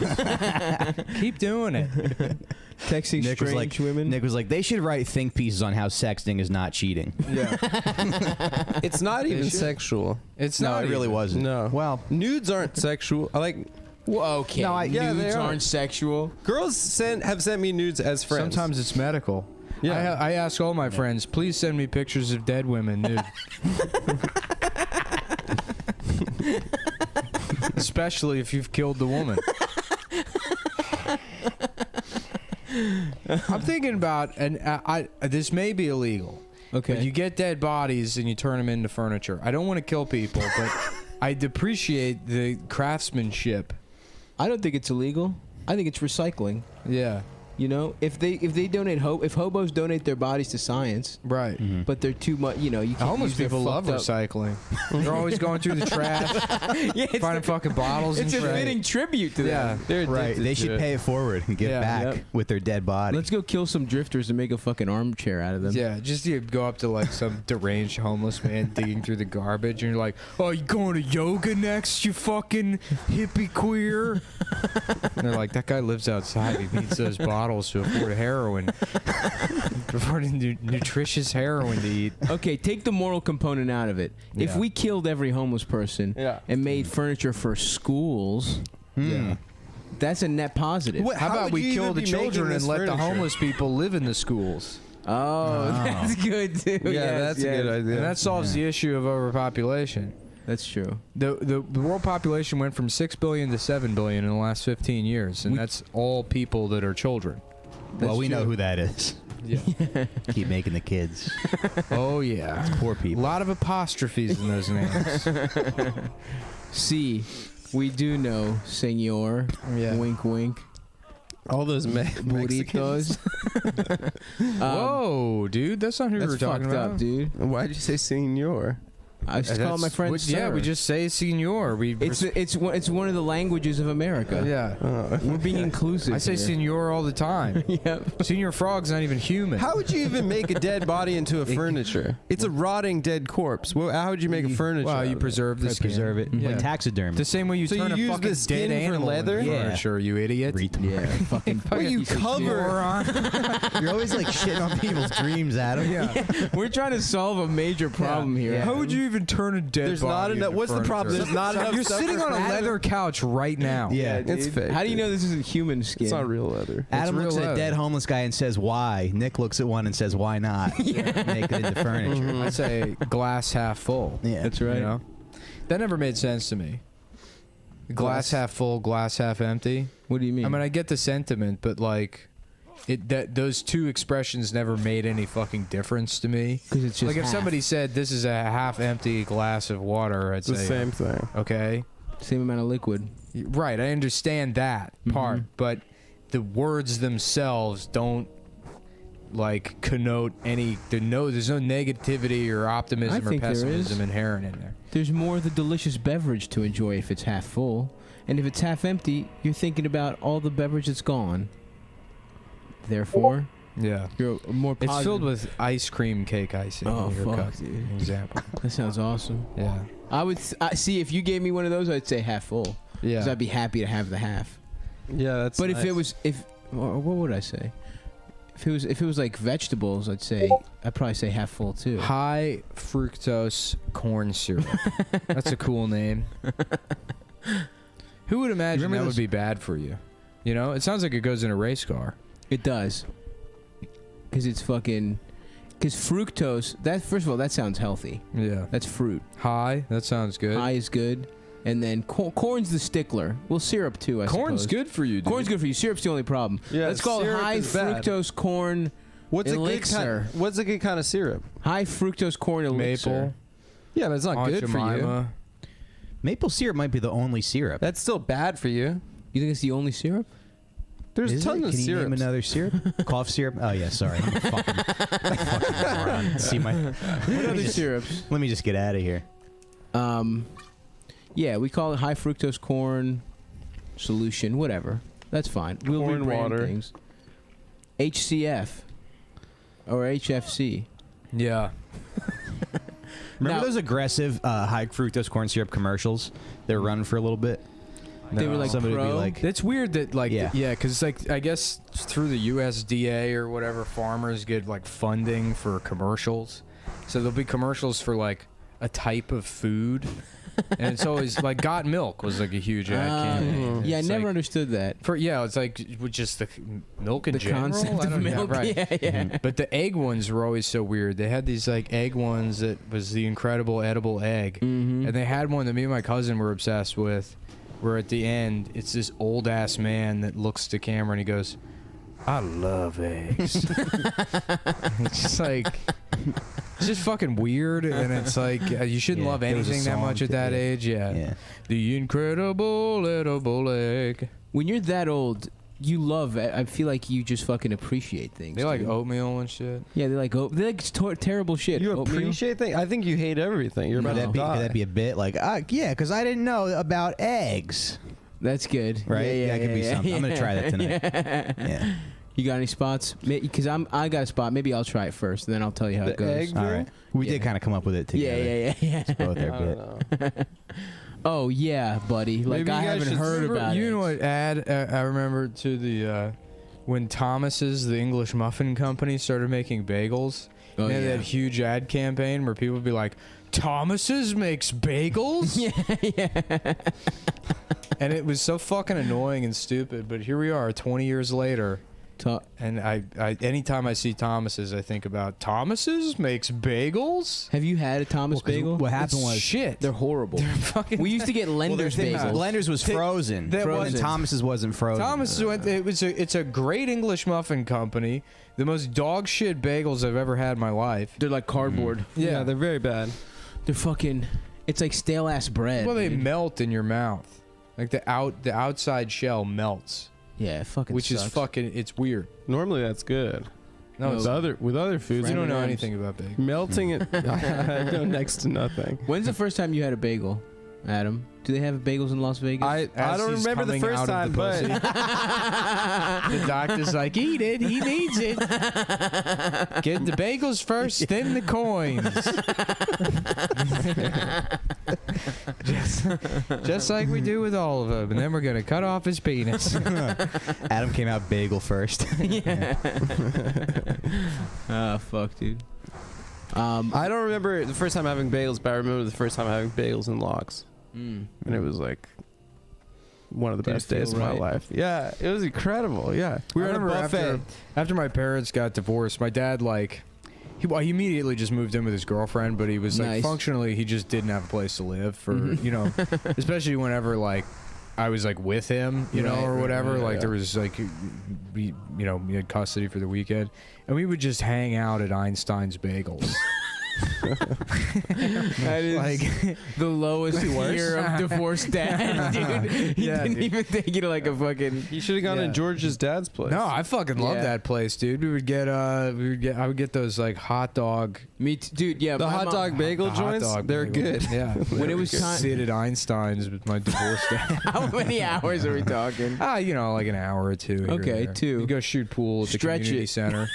Keep doing it.
Texting
Nick was
strange
like,
women.
Nick was like, they should write think pieces on how sexting is not cheating.
Yeah.
It's not even
should.
sexual.
It's
No,
not
it really
even.
wasn't.
No.
Well,
Nudes aren't sexual. I like
Well, okay.
No,
yeah, they
Nudes
are.
aren't sexual.
girls have sent me nudes as friends.
Sometimes it's medical.
Yeah.
I ask all my friends, please send me pictures of dead women nude. Especially if you've killed the woman. I'm thinking about, and this may be illegal.
Okay.
But you get dead bodies and you turn them into furniture. I don't want to kill people, but I appreciate the craftsmanship.
I don't think it's illegal. I think it's recycling.
Yeah,
You know, if they donate if hobos donate their bodies to science,
right.
but they're too much, you know, you can't
Homeless
use their
people love
fucked up-
recycling. They're always going through the trash,
Yeah, it's,
finding fucking bottles
it's a
and trash.
fitting tribute to
Yeah.
them.
They're
right.
addicted
They
to
should
it.
pay it forward and give
Yeah.
back
Yep.
with their dead body.
Let's go kill some drifters and make a fucking armchair out of them.
Yeah, just you go up to like some deranged homeless man digging through the garbage, and you're like, "Oh, you going to yoga next? You fucking hippie queer?" And they're like, "That guy lives outside. He needs those bottles to afford heroin, afford nutritious heroin to eat."
Okay, take the moral component out of it. If
Yeah.
we killed every homeless person
Yeah.
and made furniture for schools,
Yeah.
that's a net positive.
What-
How
How
about
would
we
you
kill
even
the
be making
children
this
and let the
furniture?
homeless people live in the schools?
Oh, that's good too.
Yeah,
Yes,
that's
yes.
a good idea.
And that solves the issue of overpopulation.
That's true.
The world population went from 6 billion to 7 billion in the last 15 years, and that's all people that are children.
well, we know who that is.
Yeah.
Keep making the kids.
Oh yeah.
Poor
A
people.
lot of apostrophes in those names.
See, we do know, senor.
Yeah.
Wink, wink.
All those Mexicans.
Burritos.
Whoa, dude, that's not who we
That's
were talking
fucked
about.
up, dude.
Why'd you say senor?
I just call my friend sir.
Yeah, we just say senor.
It's one of the languages of America.
yeah.
We're being inclusive.
I say
here.
senor all the time.
Yep.
Senor Frog's not even human.
How would you even make a dead body into a furniture? It's a rotting dead corpse. Well, how would you make a furniture?
Well,
out
you
of it?
preserve the skin.
Preserve it.
Yeah.
Like taxidermy.
The same way you
So
turn
you
a
use
fucking
the skin
dead
for
animal
leather?
into
Yeah.
furniture, you idiot.
Yeah. Fucking.
Well, you cover.
You're always like shitting on people's dreams, Adam.
Yeah.
We're trying to solve a major problem here.
Yeah.
How would you even turn a dead
There's not
body
enough.
into
What's the problem?
furniture?
There's not enough.
You're
stuff
sitting
for
on a
Adam.
leather couch right now.
Yeah.
It's fake.
How do you know this isn't human skin?
It's not real leather.
Adam
real
looks at a
leather.
dead homeless guy and says, "Why?" Nick looks at one and says, "Why not?" Make it into furniture.
I say glass half full.
Yeah,
That's right.
You know? That never made sense to me. Glass half full, glass half empty.
What do you mean?
I mean, I get the sentiment, but like, those two expressions never made any fucking difference to me.
because it's just
Like if
half.
somebody said this is a half empty glass of water, I'd
It's the
say
same thing.
okay,
same amount of liquid.
right. I understand that part, but the words themselves don't like connote any. There's no negativity or optimism
I
or
think there is.
pessimism inherent in there.
There's more of the delicious beverage to enjoy if it's half full, and if it's half empty, you're thinking about all the beverage that's gone. Therefore,
Yeah.
you're more positive.
It's filled with ice cream cake icing.
Oh,
in your
fuck,
cup.
dude.
Example.
That sounds awesome.
Yeah.
I would see if you gave me one of those, I'd say half full.
Yeah.
Because I'd be happy to have the half.
Yeah, that's.
But
nice.
what would I say? If it was like vegetables, I'd probably say half full too.
High fructose corn syrup. That's a cool name. Who would imagine
Remember
that would
those-
be bad for you? You know, it sounds like it goes in a race car.
It does. Because it's fucking. Because fructose. That first of all, that sounds healthy.
Yeah.
That's fruit.
High. That sounds good.
High is good, and then corn's the stickler. Well, syrup too. I
Corn's
suppose.
good for you, dude.
Corn's good for you. Syrup's the only problem.
Yeah,
Let's call it
syrup
high
is bad.
fructose corn
What's
elixir.
What's a good kind of syrup?
High fructose corn elixir.
Maple.
Yeah, but it's not
Aunt
good for you.
Jemima.
Maple syrup might be the only syrup.
That's still bad for you.
You think it's the only syrup?
There's
Is
tons
it?
of
Can you name
syrups.
another syrup? Cough syrup? Oh yeah, sorry. I'm a fucking moron. See my.
What other syrups?
Let me just get out of here.
Yeah, we call it high fructose corn solution. Whatever. That's fine. We'll
Corn
rebrand
water.
things. HCF or HFC.
Yeah.
Remember
Now-
those aggressive high fructose corn syrup commercials? They were running for a little bit.
They were like
Somebody would be
pro.
like,
It's weird that like
Yeah.
because like I guess through the USDA or whatever, farmers get like funding for commercials. So there'll be commercials for like a type of food, and it's always like Got Milk was like a huge ad campaign.
Yeah, I
It's
never
like,
understood that.
it's like with just the milk in
The
general.
concept
I
of
don't know,
milk.
right?
Yeah.
But the egg ones were always so weird. They had these like egg ones that was the incredible edible egg,
Mm-hmm.
and they had one that me and my cousin were obsessed with. Where at the end, it's this old ass man that looks to camera and he goes, "I love eggs." It's just like, it's just fucking weird, and it's like you shouldn't
Yeah,
love
there was a
anything that
song
much at
to
that
it.
age. Yeah.
yeah.
The incredible edible egg.
When you're that old, you love. I feel like you just fucking appreciate things.
They like
dude.
oatmeal and shit.
Yeah, they like terrible shit.
You
Oatmeal.
appreciate things? I think you hate everything. You're
No.
about to die.
Could that be a bit like, yeah, because I didn't know about eggs,
That's good.
right?
Yeah,
that could be something. I'm gonna try that tonight.
Yeah.
Yeah.
You got any spots? Because I got a spot. Maybe I'll try it first, and then I'll tell you how
The
it goes.
egg?
All right. We
Yeah.
did kind of come up with it together.
Yeah.
It's both our
I
bit.
don't know.
Oh yeah, buddy. Like
Maybe
I
you guys
haven't
should-
heard
remember-
about
You
it.
know what ad I remember to the when Thomas's, the English muffin company, started making bagels.
Oh,
they had
yeah.
that huge ad campaign where people would be like, "Thomas's makes bagels."
yeah.
And it was so fucking annoying and stupid. But here we are, 20 years later. And I anytime I see Thomas's, I think about Thomas's makes bagels.
Have you had a Thomas bagel?
What happened
It's
was
shit.
They're horrible.
fucking.
We used to get Lender's bagels.
Blenders was frozen.
that
and
wasn't-
Thomas's wasn't frozen.
Thomas went. It's a great English muffin company. The most dog shit bagels I've ever had in my life.
They're like cardboard.
Yeah, they're very bad.
They're fucking. It's like stale ass bread.
Well, they
dude.
melt in your mouth. Like the outside shell melts,
Yeah, it fucking.
which
sucks.
is fucking. It's weird.
Normally that's good.
No, it's
with other foods.
You don't know
M&Ms.
anything about bagels.
Melting it. I know next to nothing.
When's the first time you had a bagel, Adam? Do they have bagels in Las Vegas?
I don't
he's
remember the
coming
first
out of
time,
the
but
The doctor's like, eat it. He needs it. Get the bagels first, then the coins. just like we do with all of them. And then we're going to cut off his penis.
Adam came out bagel first.
Yeah. Oh, fuck, dude.
I don't remember the first time having bagels, but I remember the first time having bagels and lox. And it was like one of the
Did it
best days of
feel
my
right?
life. Yeah, it was incredible. Yeah, we were
I
at a
remember
buffet.
After my parents got divorced, my dad, like, he immediately just moved in with his girlfriend, but he was like,
Nice.
functionally, he just didn't have a place to live for, you know, especially whenever, like, I was like with him, you know,
Right,
or
right,
whatever.
right,
Like
yeah.
there was like, we had custody for the weekend, and we would just hang out at Einstein's Bagels.
That is
Like
the lowest tier of divorced dad, dude. He
Yeah,
didn't
dude.
even take you to like a fucking.
You should have gone
Yeah.
to George's dad's place.
No, I fucking loved
Yeah.
that place, dude. I would get those like hot dog.
Dude. Yeah,
the
my
hot
mom-
dog bagel
the hot
joints,
dog
they're
bagel.
good.
Yeah.
When it was time-
sit at Einstein's with my divorced dad.
How many hours are we talking?
Like an hour or two. here or
Okay,
there.
2.
You go shoot pool at the
Stretch
community
it.
center.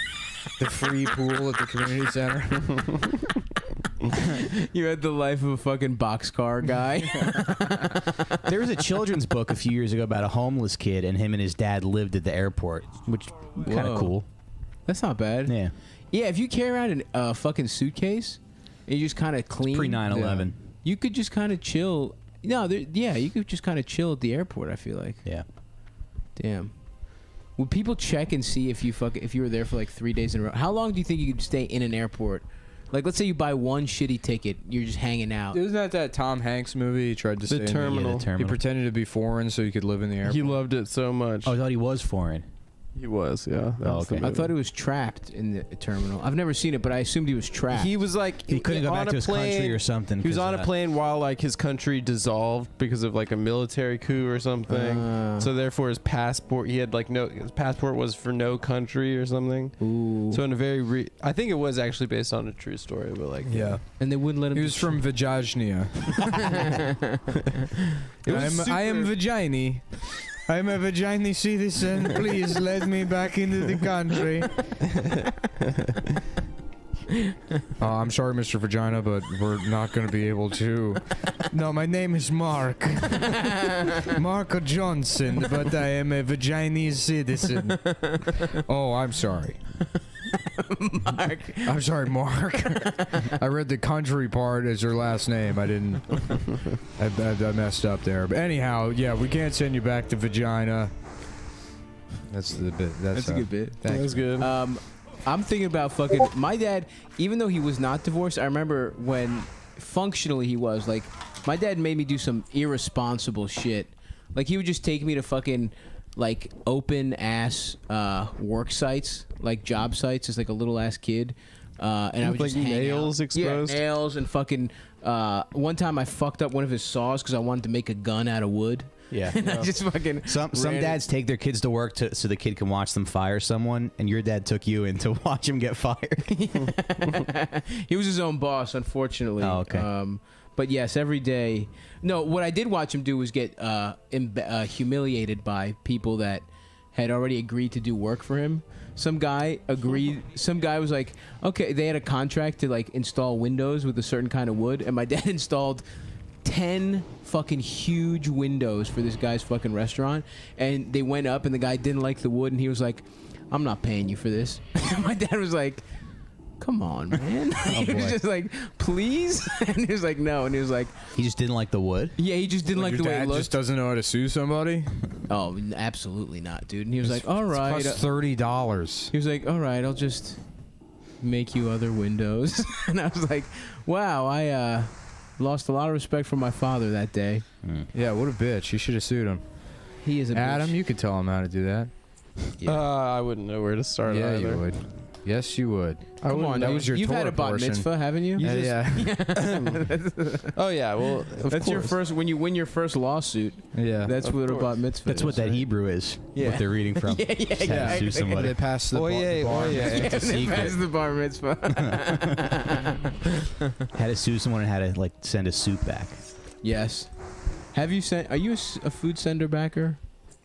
The free pool at the community center.
You had the life of a fucking boxcar guy.
There was a children's book a few years ago about a homeless kid, and him and his dad lived at the airport, which kind
Whoa.
of cool.
That's not bad.
Yeah,
Yeah, if you carry around a fucking suitcase and you just kind of clean,
pre 9/11.
you could just kind of chill. No, you could just kind of chill at the airport. I feel like.
Yeah.
Damn. Would people check and see if you were there for like 3 days in a row? How long do you think you could stay in an airport? Like, let's say you buy one shitty ticket, you're just hanging out.
Isn't that Tom Hanks movie? He tried to stay
The
in
terminal.
Yeah, the terminal.
He pretended to be foreign so he could live in the airport.
He loved it so much.
Oh, I thought he was foreign.
He was, yeah. That
Oh,
was the
okay.
I
movie.
thought he was trapped in the terminal. I've never seen it, but I assumed he was trapped.
He was like
He couldn't go
on
back
a
to his country
plane-
or something.
He was
'cause,
on a plane while like his country dissolved because of like a military coup or something. So therefore his passport, he had like his passport was for no country or something.
Ooh.
So in a very I think it was actually based on a true story, but like
Yeah.
And they wouldn't let him.
He was from Vajajnia. I am Vajini. I'm a Vajini citizen. Please let me back into the country. I'm sorry, Mr. Vagina, but we're not going to be able to. No, my name is Mark. Mark Johnson, but I am a Vaginese citizen. Oh, I'm sorry.
Mark.
I'm sorry, Mark. I read the country part as your last name. I didn't. I messed up there. But anyhow, yeah, we can't send you back to Vagina. That's the bit.
That's a good bit.
that was good.
I'm thinking about fucking my dad. Even though he was not divorced, I remember when functionally he was. Like, my dad made me do some irresponsible shit. Like, he would just take me to fucking like open ass work sites, like job sites, as like a little ass kid. And I would
With,
just
like,
hang
nails
out.
exposed?
Yeah, nails and fucking. One time I fucked up one of his saws because I wanted to make a gun out of wood.
Yeah.
And I just fucking
Some
ran it.
dads take their kids to work so the kid can watch them fire someone, and your dad took you in to watch him get fired.
He was his own boss, unfortunately.
Oh, okay.
But yes, every day. No, what I did watch him do was get humiliated by people that had already agreed to do work for him. Some guy agreed. Some guy was like, okay, they had a contract to like install windows with a certain kind of wood, and my dad installed 10 fucking huge windows for this guy's fucking restaurant, and they went up, and the guy didn't like the wood, and he was like, I'm not paying you for this. My dad was like, come on, man. He was
boy.
just like, please? And he was like, no. And he was like,
He just didn't like the wood.
yeah, he just didn't like
Your
the way it
dad
looked.
just doesn't know how to sue somebody.
Oh, absolutely not, dude. And he was like, all right.
Costs $30.
He was like, all right, I'll just make you other windows. And I was like, wow, I lost a lot of respect from my father that day.
Yeah, what a bitch. You should have sued him.
He is a
Adam,
bitch.
you could tell him how to do that.
Yeah.
I wouldn't know where to start
Yeah,
either.
you would. Yes, you would.
Come on,
that
dude.
was your
You've had
Torah
a bat
portion.
mitzvah, haven't you?
Yeah.
Oh yeah, well, of
That's your
course.
first when you win your first lawsuit.
Yeah.
That's
Of
what a
course.
bat mitzvah.
That's what
is,
that
right?
Hebrew is.
Yeah.
What they're reading from.
Yeah, yeah,
Had to
exactly.
sue somebody.
They passed the,
Oye,
the bar.
oye.
It's a secret.
That's the bar mitzvah.
Had to sue someone and had to like send a suit back.
Yes. Have you sent? Are you a food sender backer?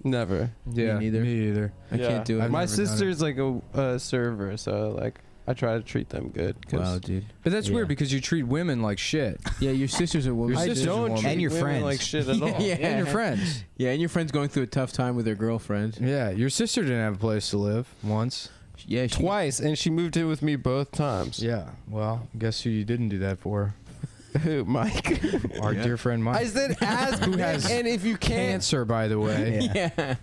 Never.
Yeah,
neither.
Me either.
I can't do it.
I've
My
never done
sister's like a server, so like I try to treat them good. 'cause
Wow, dude.
But that's
Yeah.
weird because you treat women like shit.
Yeah, your sister's a woman.
Your
I
sister's a
don't
woman.
treat
And your
women
friends.
like shit at all.
Yeah.
And your friends.
Yeah, and your friend's going through a tough time with her girlfriend.
Yeah, your sister didn't have a place to live once.
Yeah, she,
Twice, and she moved in with me both times.
Yeah, well, guess who you didn't do that for?
Who, Mike?
Our dear friend Mike.
I said ask
Who has
and if you can't,
Cancer, by the way.
Yeah.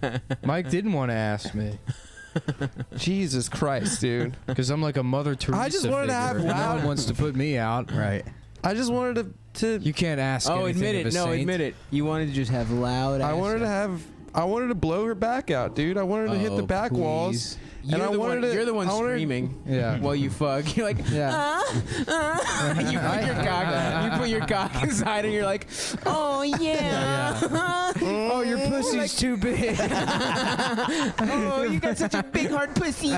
Mike didn't want to ask me
Jesus Christ, dude.
because I'm like a Mother Teresa.
just wanted to have
figure, and no
loud-
one wants to put me out.
Right.
I just wanted to
You can't ask.
Oh,
anything
admit
of
it.
a
No,
saint.
admit it. You wanted to just have loud.
I wanted to have. I wanted to blow her back out, dude. I wanted to hit the back walls.
You're,
And I
the
wanted
one,
to-
you're the one
I wanted-
screaming
Yeah.
while you fuck. You're like,
Yeah.
you put your cock, you put your cock inside, and you're like, oh yeah.
Oh, your pussy's too big.
Oh, you got such a big hard pussy. You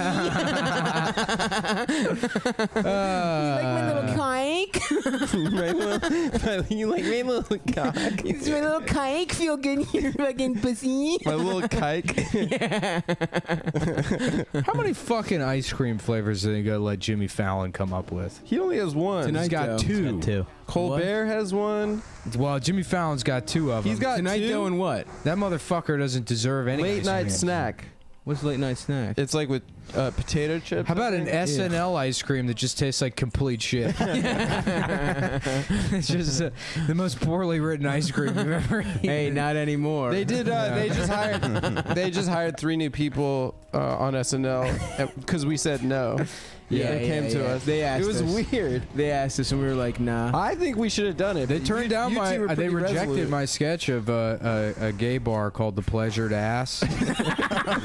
like my little kike?
You like my little cock?
Does my little kike feel good in your fucking pussy?
My little kike.
How many fucking ice cream flavors are they gonna let Jimmy Fallon come up with?
He only has one.
Tonight,
He's got
though.
two.
Too.
Colbert has one.
Well, Jimmy Fallon's got two of them.
He's got
Tonight
two.
doing what?
That motherfucker doesn't deserve any
Late
ice
night
cream.
snack.
What's late night snack?
It's like with potato chips.
How about
I
an
think?
SNL ice cream that just tastes like complete shit? It's just the most poorly written ice cream you've ever eaten.
Hey, not anymore.
They did. They just hired. They just hired 3 new people on SNL because we said no.
Yeah,
they came to us.
They asked
It was
us.
weird.
They asked us, and we were like, nah.
I think we should have done it.
They
but
turned
you-
down
you
my.
two were
They
pretty
rejected
resolute.
my sketch of a gay bar called The Pleasured Ass,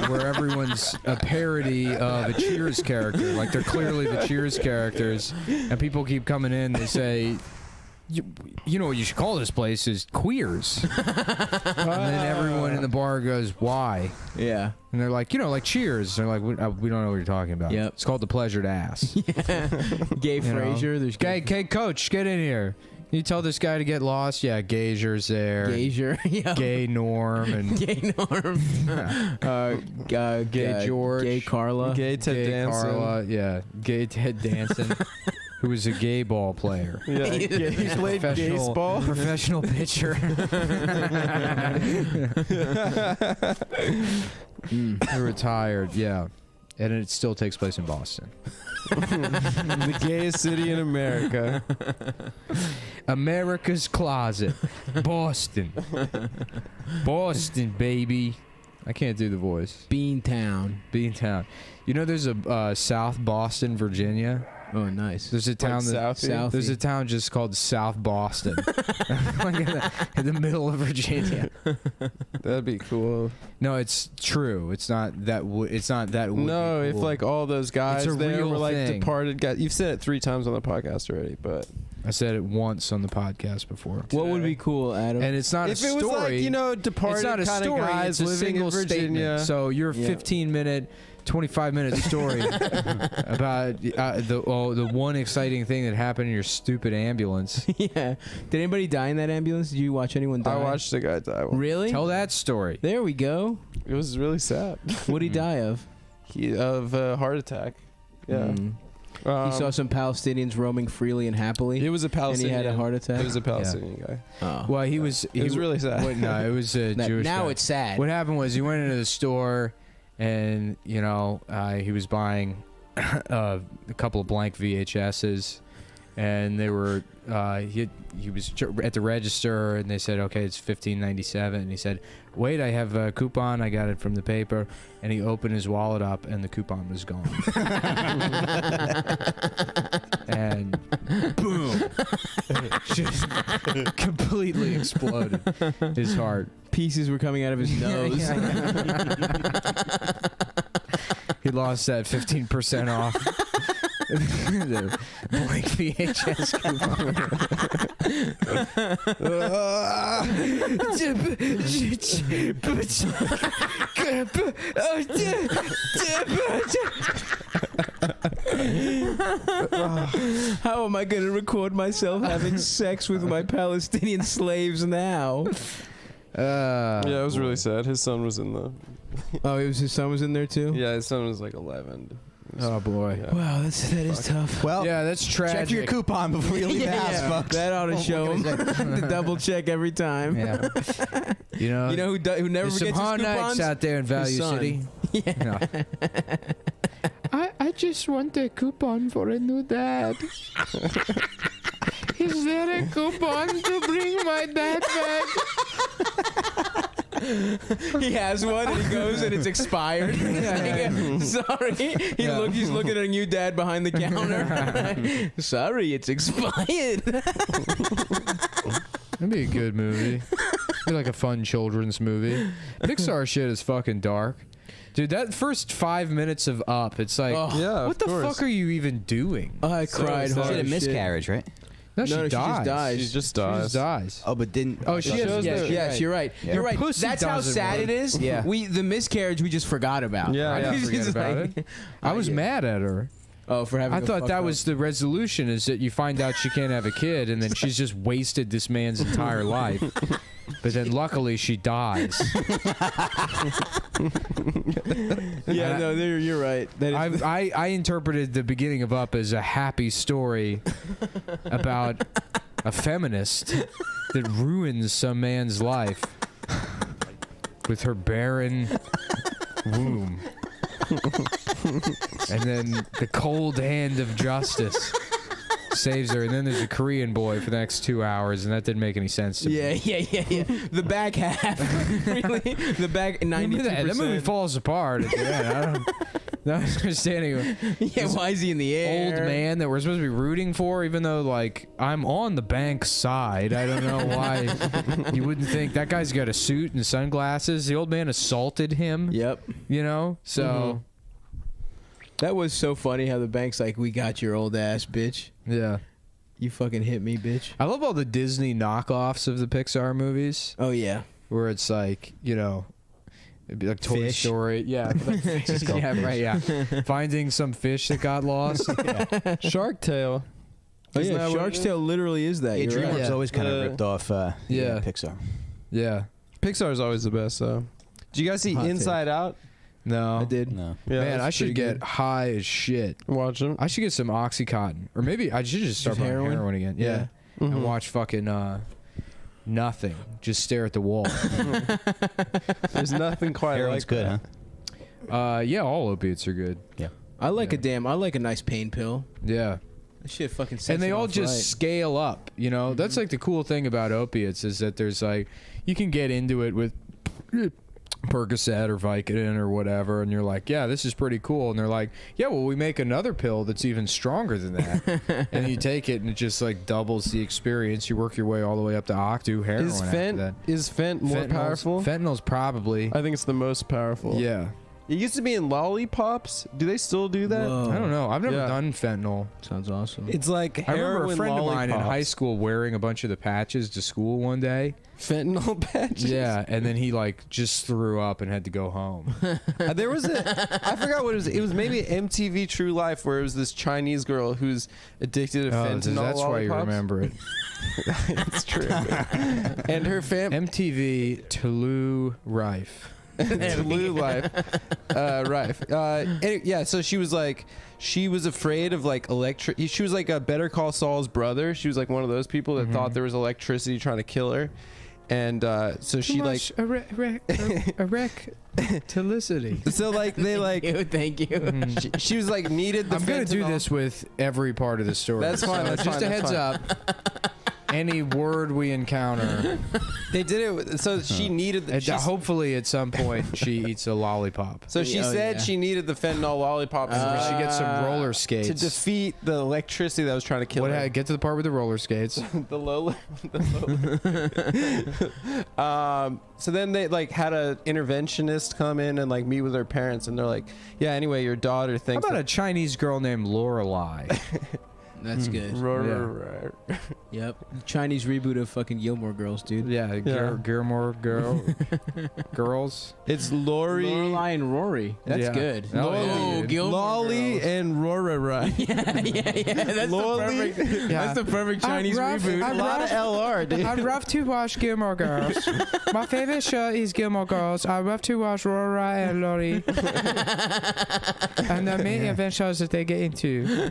where everyone's a parody of a Cheers character. Like they're clearly the Cheers characters, and people keep coming in. They say, "You know what you should call this place is Queers," and then everyone in the bar goes, "Why?"
Yeah.
And they're like, like Cheers. They're like, we don't know what you're talking about.
Yep.
It's called The Pleasured Ass.
Gay
You know?
Frazier. There's
Okay, coach, get in here. Can you tell this guy to get lost? Yeah, Gazier's there.
Gazier. Yeah.
Gay Norm and
Gay Norm.
Gay George.
Gay Carla.
Gay Ted
Gay
Danson.
Carla. Yeah, Gay Ted Danson, who was a gay ball player.
Yeah, he played baseball.
Professional pitcher. He retired, yeah. And it still takes place in Boston.
The gayest city in America.
America's Closet. Boston. Boston, baby. I can't do the voice.
Beantown.
Beantown. You know there's a South Boston, Virginia?
Oh, nice.
There's a town that
Southie?
there's a town just called South Boston, like in the middle of Virginia.
That'd be cool.
No, it's true. It's not that. It's not that. would
No,
be
if
cool.
like all those guys
It's a
there
real
were like
thing.
departed guys. You've said it 3 times on the podcast already, but
I said it once on the podcast before,
What would be cool, Adam?
and it's not
if
a
it was
story.
like departed
it's not a
kind
story.
of guys
It's a
living
single
in Virginia.
statement. So your
Yeah.
15-minute, 25-minute story about the one exciting thing that happened in your stupid ambulance.
Yeah. Did anybody die in that ambulance? Did you watch anyone die?
I watched the guy die.
Really?
Tell that story.
There we go.
It was really sad.
What did he die of?
Of a heart attack. Yeah.
Mm. He saw some Palestinians roaming freely and happily.
It was a
and he
Palestinian.
had a heart attack.
It was a Palestinian guy.
Oh.
Well, he was.
It was really sad.
Wait, no, it was a Jewish
now
guy.
it's sad.
What happened was he went into the store, and he was buying a couple of blank VHSs, and they were he was at the register, and they said, okay, it's $15.97, and he said, wait, I have a coupon, I got it from the paper, and he opened his wallet up, and the coupon was gone. And boom, just completely exploded his heart.
Pieces were coming out of his nose.
He
lost that 15% off. The blank VHS
How am I going to record myself having sex with my Palestinian slaves now?
Yeah, it was really sad. His son was in the.
Oh, his son was in there too?
Yeah, his son was like 11.
Oh boy.
Yeah.
Wow, that is tough.
Well,
Yeah, that's tragic.
check your coupon before you leave the house, folks.
That ought to show him. The double check every time.
Yeah. You know
who never
there's some
forgets
hard
his
nights
coupons?
out there in Value
son.
City.
Yeah.
I just want a coupon for a new dad. Is there a coupon to bring my dad back?
He has one and he goes and it's expired. Sorry. He's looking at a new dad behind the counter. Sorry, it's expired.
That'd be a good movie. Be like a fun children's movie. Pixar shit is fucking dark. Dude, that first 5 minutes of Up, it's like,
Yeah,
what the
of course.
fuck are you even doing?
I cried
She
hard.
had a
as shit.
miscarriage, right?
No, she
No, she just
dies.
dies.
She just
She
dies.
just dies.
Oh, but didn't.
Oh, she
It shows
has.
that-
Yes, you're right.
Yeah.
You're right.
Pussy
That's how
doesn't
sad
work.
it is.
Yeah.
The miscarriage we just forgot about.
Yeah,
I
yeah.
didn't forget about it. I was mad at her.
Oh, for having.
I
a
thought
fucked
that
up-
was the resolution, is that you find out she can't have a kid, and then she's just wasted this man's entire life. But then luckily she dies.
Yeah, no, you're right. That is
I interpreted the beginning of Up as a happy story about a feminist that ruins some man's life with her barren womb. And then the cold hand of justice saves her, and then there's a Korean boy for the next 2 hours, and that didn't make any sense to me.
Yeah. The back half, really. The back 92%.
That movie falls apart at the end. I don't not understanding.
Yeah, why is he in the air?
Old man that we're supposed to be rooting for, even though, like, I'm on the bank's side. I don't know why you wouldn't think that guy's got a suit and sunglasses. The old man assaulted him.
Yep.
You know, so
That was so funny how the bank's like, we got your old ass, bitch.
yeah.
You fucking hit me, bitch.
I love all the Disney knockoffs of the Pixar movies,
Oh, yeah.
where it's like, you know, it'd be like Toy
Fish.
Story. Yeah. Yeah, right, yeah. Finding some fish that got lost.
Shark Tale.
Oh,
Isn't
yeah,
that what
Shark's
it is?
Tale literally is that.
Yeah,
You're right.
DreamWorks always kind of
Yeah.
ripped off
Yeah.
Pixar.
Yeah.
Pixar's always the best, though. Did you guys see
Hot take.
Inside Out?
No.
I did.
No.
Yeah,
Man,
that's
I should
pretty
get
good.
high as shit.
Watch them.
I should get some Oxycontin. Or maybe I should just start
Just
buying
heroin?
heroin again. Yeah.
Mhm.
And watch fucking nothing. Just stare at the wall.
There's nothing quite
Heroin's
like
good,
that.
huh?
Yeah, all opiates are good.
I like
Yeah.
I like a nice pain pill.
Yeah.
That shit fucking sets
And they
it
all
off
just
right.
scale up, you know? That's like the cool thing about opiates is that there's like, you can get into it with Percocet or Vicodin or whatever, and you're like, yeah, this is pretty cool. And they're like, yeah, well, we make another pill that's even stronger than that. And you take it, and it just like doubles the experience. You work your way all the way up to Octu heroin.
Is
after that.
Fent more powerful?
Fentanyl's probably.
I think it's the most powerful.
Yeah.
It used to be in lollipops. Do they still do that?
Whoa.
I don't know. I've never
Yeah.
done fentanyl.
Sounds awesome.
It's like
I
heroin
remember a friend of mine in
lollipops.
high school wearing a bunch of the patches to school one day.
Fentanyl patches.
Yeah, and then he like just threw up and had to go home.
There was I forgot what it was. It was maybe MTV True Life where it was this Chinese girl who's addicted to fentanyl.
That's why you
lollipops.
remember it.
It's true. And her
MTV Toulouse Rife.
Blue life, Rife. Yeah, so she was afraid of like electric. She was like a Better Call Saul's brother. She was like one of those people that thought there was electricity trying to kill her, and so she like.
Erectilicity.
So like they like.
Thank you.
She was like needed the.
I'm gonna do
fentanyl.
this with every part of the story.
That's fine.
So
That's
just
fine,
a
that's
heads
fine.
up. any word we encounter.
They did it so she needed the,
Hopefully, at some point, she eats a lollipop.
so she said she needed the fentanyl lollipop
She gets some roller skates
to defeat the electricity that was trying to kill her.
Get to the part with the roller skates.
the low. So then they like had a interventionist come in and like meet with her parents, and they're like, "Yeah, anyway, your daughter
How
thinks."
about a Chinese girl named
That's
Lorelai?
good. Yep. Chinese reboot of fucking Gilmore Girls, dude.
Yeah, Gilmore girls.
It's Lori,
Lorelai and Rory. That's good.
Oh, yeah, dude.
Gilmore
Lolly,
Girls.
and Rora.
yeah. That's
Lolly.
the perfect. That's the perfect Chinese reboot.
A lot of LR, dude.
I love to watch Gilmore Girls. My favorite show is Gilmore Girls. I love to watch Rora and Lori. And the main adventures that they get into.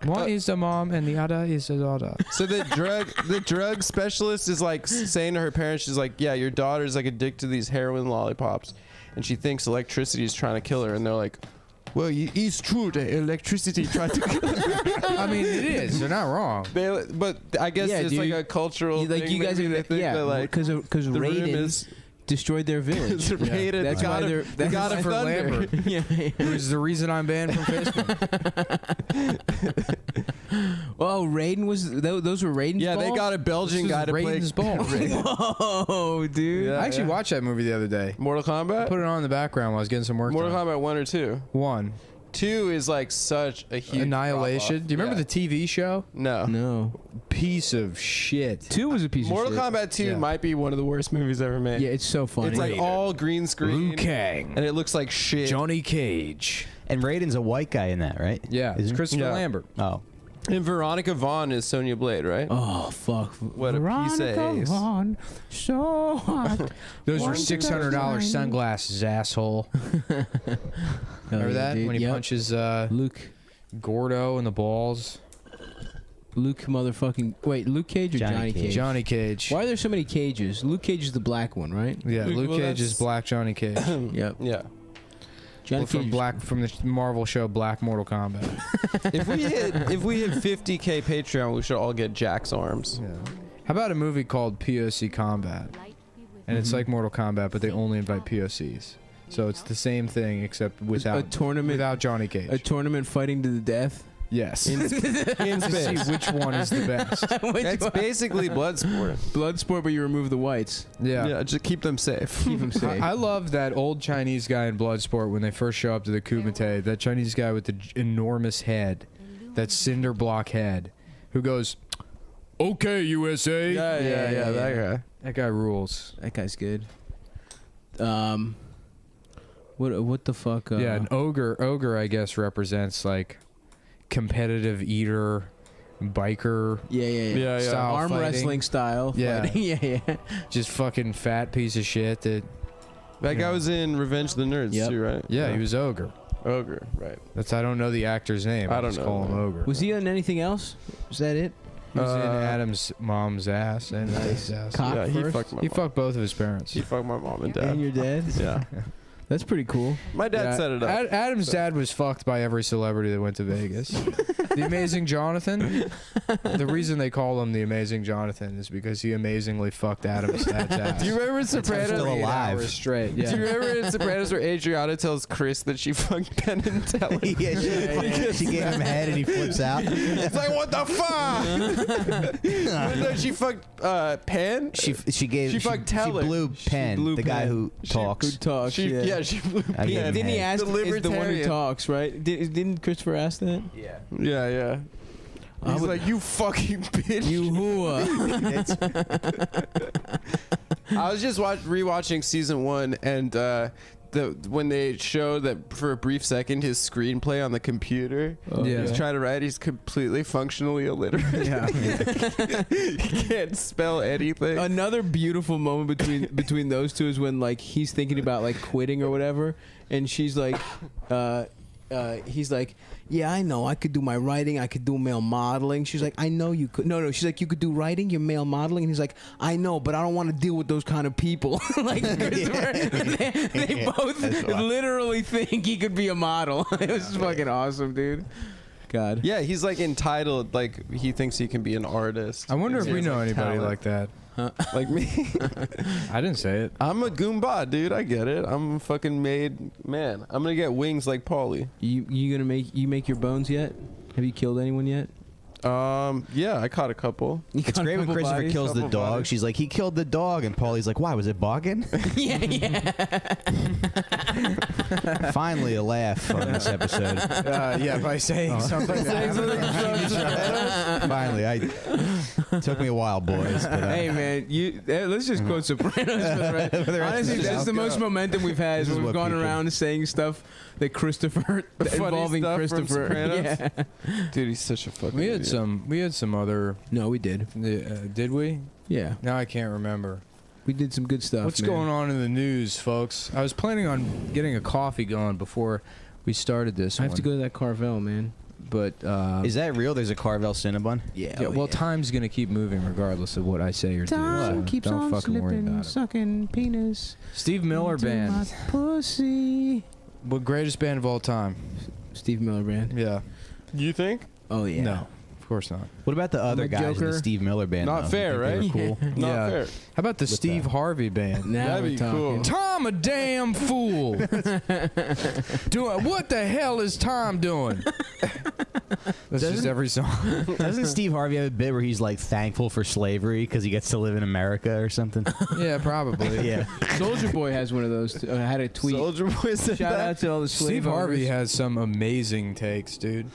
One is the mom and the other is the daughter.
So the drug specialist is like saying to her parents, she's like, "Yeah, your daughter's like addicted to these heroin lollipops, and she thinks electricity is trying to kill her." And they're like, "Well, it's true that electricity tried to kill her."
I mean, it is. They're not wrong.
But I guess
Yeah,
it's
dude.
like a cultural
Like
thing.
you guys,
Maybe they think that like
because
the room
Raiden
is
destroyed their village.
Raiden.
That's why they're
the God of
for
Thunder.
Lambert.
yeah.
It was the reason I'm banned from Facebook.
Oh, Raiden was those were Raiden's
Yeah,
balls?
they got a Belgian
This
guy
is
to play
Raiden's balls.
Whoa, dude.
Yeah,
I actually
yeah.
watched that movie the other day.
Mortal Kombat.
Put it on in the background while I was getting some work
Mortal
done.
Kombat 1 or 2.
1.
2 is like such a huge
Annihilation.
drop-off.
Do you remember
Yeah.
the TV show?
No.
No.
Piece of shit.
2 was a piece
Mortal
of shit.
Kombat 2
Yeah.
might be one of the worst movies ever made.
Yeah, it's so funny.
It's like all green screen.
Liu Kang.
And it looks like shit.
Johnny Cage.
And Raiden's a white guy in that, right?
Yeah, it's
Isn't he?
Christopher
Yeah.
Lambert.
Oh.
And Veronica Vaughn is Sonya Blade, right?
Oh fuck!
What a piece of ace.
Vaughn, so hot.
Those were
One
$600
dozen.
sunglasses, asshole. Remember that? When he punches
Luke
Gordo in the balls?
Luke motherfucking wait, Luke Cage or
Johnny
Johnny Cage?
Cage.
Johnny Cage.
Why are there so many cages? Luke Cage is the black one, right?
Yeah, Luke
Well,
Cage is
that's-
Black Johnny Cage.
Yep.
Yeah.
Johnny
from
Cage.
from the Marvel show Black Mortal Kombat.
if we hit 50K Patreon, we should all get Jack's arms.
Yeah. How about a movie called POC Combat? And it's like Mortal Kombat, but they only invite POCs. So it's the same thing except without
a tournament,
without Johnny Cage.
a tournament fighting to the death.
Yes.
In
To see
space.
which one is the best.
It's basically Bloodsport.
Bloodsport, but you remove the whites.
Yeah.
Yeah, just keep them safe.
Keep them safe.
I love that old Chinese guy in Bloodsport when they first show up to the Kumite. That Chinese guy with the enormous head, that cinder block head, who goes, "Okay, USA."
Yeah, that guy.
That guy rules.
That guy's good. What the fuck?
Yeah, an ogre. Ogre, I guess, represents like competitive eater, biker,
Yeah,
style
Arm
fighting.
wrestling style.
Yeah.
Fighting. yeah.
Just fucking fat piece of shit. That
That guy was in Revenge of the Nerds
Yep.
too, right?
yeah, he was ogre.
Ogre, right.
That's I don't know the actor's name.
I don't
just
know,
call him
man.
ogre.
Was he on anything else? Was that it?
He was in
Uh,
Adam's mom's ass and his ass.
Cock
Yeah, he
first?
fucked my
He
mom.
fucked both of his parents.
He fucked my mom and
And
dad.
your dad?
Yeah.
That's pretty cool.
My dad
Yeah,
set it up.
Adam's dad was fucked by every celebrity that went to Vegas. The Amazing Jonathan. The reason they call him the Amazing Jonathan is because he amazingly fucked Adam's dad's ass.
Do you remember
still
Sopranos?
alive.
8 hours straight.
Do you
Yeah.
remember in Sopranos where Adriana tells Chris that she fucked Penn and Teller?
She gave him head and he flips out.
It's like, what the fuck? No, she fucked Penn.
She
fucked Teller.
blew Penn,
blew
the guy
Penn.
who talks.
Who talks?
She, yeah, she blew
I gave
Penn.
him
Didn't he
head.
ask?
The
Is the one who
libertarian.
talks, right? Didn't Christopher ask that?
Yeah.
Yeah, yeah.
I
He's
would-
like, you fucking bitch.
You whoa.
I was just rewatching season 1, and when they showed that for a brief second his screenplay on the computer,
Yeah.
he's trying to write. He's completely functionally illiterate.
Yeah.
He can't spell anything.
Another beautiful moment between those two is when like he's thinking about like quitting or whatever, and she's like, he's like, yeah, I know, I could do my writing, I could do male modeling. She's like, I know you could. No, she's like, you could do writing, you're male modeling, and he's like, I know, but I don't want to deal with those kind of people. Like Christopher, they both literally think he could be a model. It was fucking awesome, dude. God.
Yeah, he's like entitled. Like he thinks he can be an artist.
I wonder if
He
we
has,
know
like,
anybody
talent.
like that.
Like me.
I didn't say it.
I'm a Goomba, dude. I get it. I'm a fucking made man. I'm gonna get wings like Paulie.
You gonna make your bones yet? Have you killed anyone yet?
Yeah, I caught a couple.
It's great when Christopher kills the
Couple
dog.
bodies.
She's like, he killed the dog, and Paulie's like, why was it bogging?
Yeah.
Finally, a laugh on this episode.
Yeah, by saying something.
Finally, it took me a while, boys. But,
Hey man, let's just quote Sopranos for the rest.
For the rest
Honestly,
of the
that's
show.
the most momentum we've had.
This is
We've
what
gone
people-
around saying stuff that Christopher
Funny
involving
stuff from
Christopher.
Sopranos?
Yeah.
Dude, he's such a fucking.
We had
idiot.
some other.
No, we did.
Did we?
Yeah,
No, I can't remember.
we did some good stuff.
What's
man.
going on in the news, folks? I was planning on getting a coffee going before we started this.
I have to go to that Carvel, man.
but
Is that real? There's a Carvel Cinnabon?
Yeah.
yeah, well, time's gonna keep moving regardless of what I say or do.
Time
So
keeps
don't
on
fucking worry
slipping,
about it.
sucking penis.
Steve Miller
into
Band,
my pussy.
what greatest band of all time?
Steve Miller Band.
Yeah,
You think?
Oh yeah.
no, of course not.
What about the other
a
guys in
Joker.
the Steve Miller Band?
Not
though?
fair,
You think they
right?
were cool.
Not
Yeah.
fair.
How about the Steve Harvey Band?
Now
That'd
we're
be
talking.
cool.
Tom a damn fool. Doing what the hell is Tom doing? That's just every song.
Doesn't Steve Harvey have a bit where he's like thankful for slavery because he gets to live in America or something?
Yeah, probably.
Yeah.
Soldier Boy has one of those. I had a tweet.
Soldier Boy said
Shout
that.
out to all the slave
Steve Harvey
owners.
has some amazing takes, dude.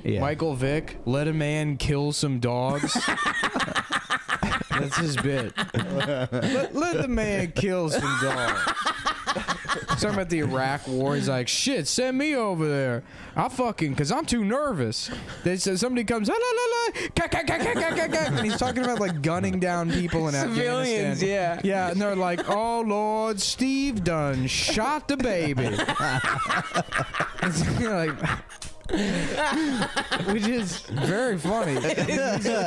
Yeah.
Michael Vick, let a man kill some dogs. That's his bit. Let the man kill some dogs. Talking about the Iraq War, he's like, shit, send me over there. Cause I'm too nervous. They said somebody comes, la, la, la, and he's talking about like gunning down people in
Civilians,
Afghanistan.
yeah.
Yeah, and they're like, oh Lord, Steve done shot the baby. It's like, which is very funny.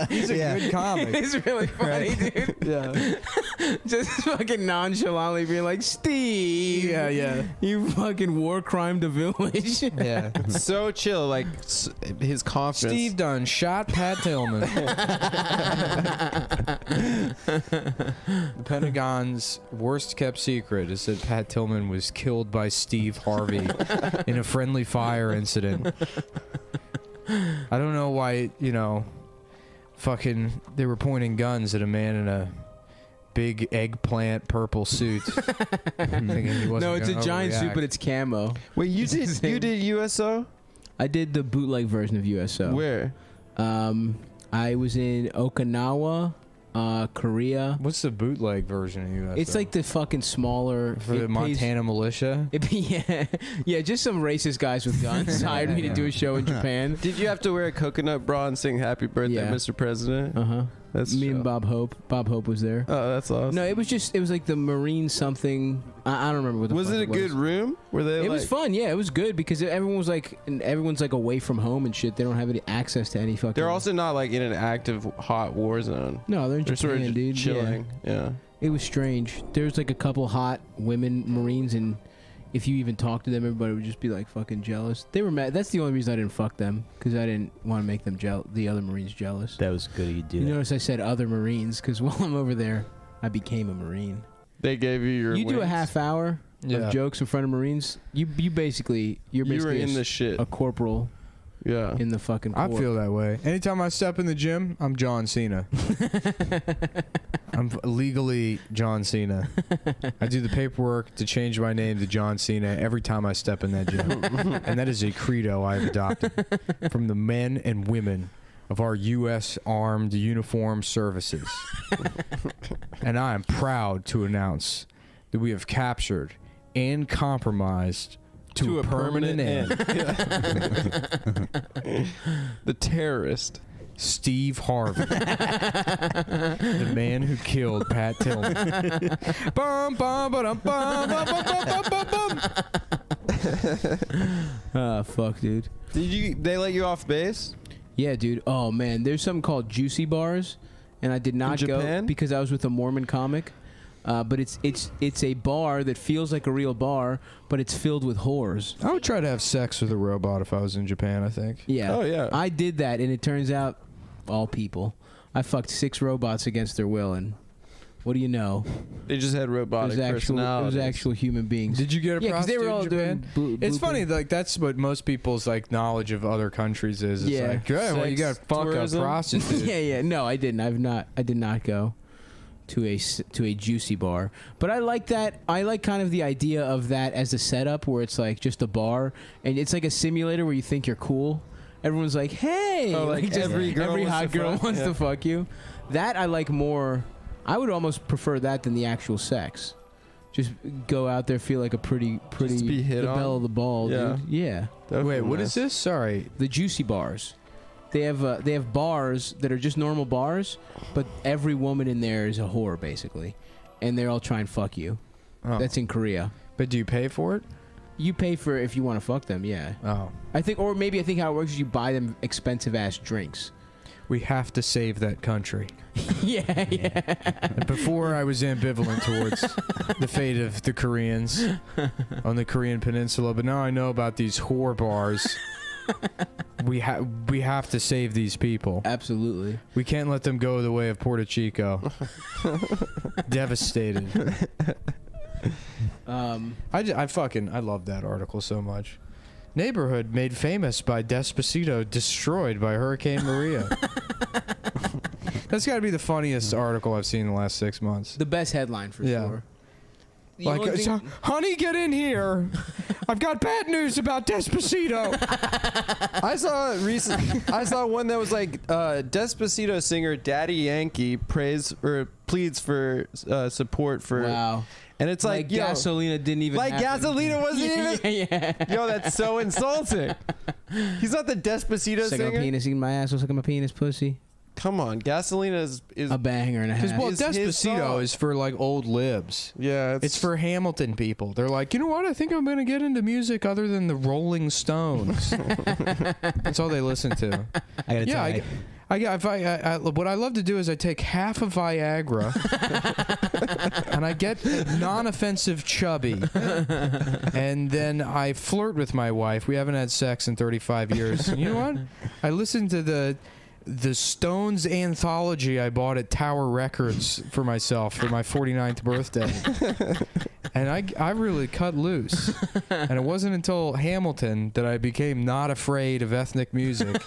He's a good comic.
It's really funny, dude.
Yeah.
Just fucking nonchalantly being like, Steve.
Yeah.
You fucking war crime the village.
Yeah.
So chill, like his confidence.
Steve Dunn shot Pat Tillman. The Pentagon's worst kept secret is that Pat Tillman was killed by Steve Harvey in a friendly fire incident. I don't know why, fucking they were pointing guns at a man in a big eggplant purple suit. Thinking he wasn't
No, it's a
gonna
giant suit,
overreact.
but it's camo.
Wait, you did USO?
I did the bootleg version of USO.
Where?
I was in Okinawa, Korea.
What's the bootleg version of USO?
It's like the fucking smaller
for the Montana militia.
Yeah, just some racist guys with guns hired me to do a show in Japan.
Did you have to wear a coconut bra and sing "Happy Birthday,
Yeah.
Mr. President"?
Uh huh.
That's
Me
chill.
and Bob Hope. Bob Hope was there.
Oh, that's awesome.
No, it was like the Marine something. I don't remember what the
was
fuck
it a good room? Were they?
It was fun, yeah. It was good because everyone's like away from home and shit. They don't have any access to any fucking.
They're also not like in an active hot war zone.
no, they're in
They're
Japan,
sort of
dude.
chilling. Yeah.
Yeah. It was strange. There's like a couple hot women Marines, and if you even talk to them, everybody would just be like fucking jealous. They were mad. That's the only reason I didn't fuck them because I didn't want to make them the other Marines jealous.
That was good. You did.
You notice I said other Marines because while I'm over there, I became a Marine.
They gave you your.
You do a
wings.
half hour
Yeah.
of jokes in front of Marines. You're basically
You were
basically
in the shit.
a corporal
Yeah.
in the fucking.
I
corps.
feel that way. Anytime I step in the gym, I'm John Cena. I'm legally John Cena. I do the paperwork to change my name to John Cena every time I step in that gym. And that is a credo I've adopted from the men and women of our U.S. Armed Uniformed Services. And I am proud to announce that we have captured and compromised to a permanent end.
The terrorist.
Steve Harvey, the man who killed Pat Tillman. Bum, bum, ba-dum, bum, bum, bum, bum, bum, bum.
Fuck, dude.
They let you off base?
Yeah, dude. Oh man, there's something called Juicy Bars, and I did not
In
go
Japan?
because I was with a Mormon comic. but it's a bar that feels like a real bar, but it's filled with whores.
I would try to have sex with a robot if I was in Japan, I think.
Yeah.
Oh, yeah.
I did that, and it turns out, all people, I fucked 6 robots against their will, and what do you know?
They just had robotic
It
personalities.
was actual human beings.
Did you get a
Yeah, 'cause they
prostitute
were all
in Japan?
doing
It's funny, like that's what most people's like knowledge of other countries is. It's
Yeah.
like, yeah, well, you got to
Sex
fuck
tourism?
a prostitute.
yeah. No, I didn't. I did not go to a juicy bar. But I like that. I like kind of the idea of that as a setup where it's like just a bar and it's like a simulator where you think you're cool. Everyone's like, "Hey!"
Oh, like
just
every girl
every
wants
hot
to
girl
fuck,
wants
yeah.
to fuck you. That I like more. I would almost prefer that than the actual sex. Just go out there, feel like a pretty
Just be hit
the
on?
belle of the ball,
Yeah.
dude. Yeah.
Wait, what is this? Sorry.
The juicy bars. They have bars that are just normal bars, but every woman in there is a whore basically, and they're all trying to fuck you.
Oh.
That's in Korea.
But do you pay for it?
You pay for it if you want to fuck them, yeah.
Oh.
I think how it works is you buy them expensive ass drinks.
We have to save that country.
yeah.
Before I was ambivalent towards the fate of the Koreans on the Korean Peninsula, but now I know about these whore bars. We have to save these people.
Absolutely.
We can't let them go the way of Puerto Chico. Devastated. I love that article so much. Neighborhood made famous by Despacito destroyed by Hurricane Maria. That's got to be the funniest article I've seen in the last 6 months.
The best headline for
Yeah.
sure. The
Like,
only thing-
honey, get in here. I've got bad news about Despacito.
I saw one that was like Despacito singer Daddy Yankee pleads for support for.
wow.
And it's like, yo,
Gasolina didn't even
like
happen.
Gasolina wasn't even.
yeah.
Yo, that's so insulting. He's not the Despacito
Suck my
singer.
penis, eating my ass, suck my penis, pussy.
Come on, Gasolina is
A banger and a half.
Well,
His song.
Despacito is for like old libs.
yeah.
It's for Hamilton people. They're like, you know what? I think I'm going to get into music other than the Rolling Stones. That's all they listen to.
I gotta tell you.
What I love to do is I take half a Viagra and I get non-offensive chubby, and then I flirt with my wife. We haven't had sex in 35 years. And you know what? I listen to the Stones anthology I bought at Tower Records for myself for my 49th birthday. And I really cut loose. And it wasn't until Hamilton that I became not afraid of ethnic music.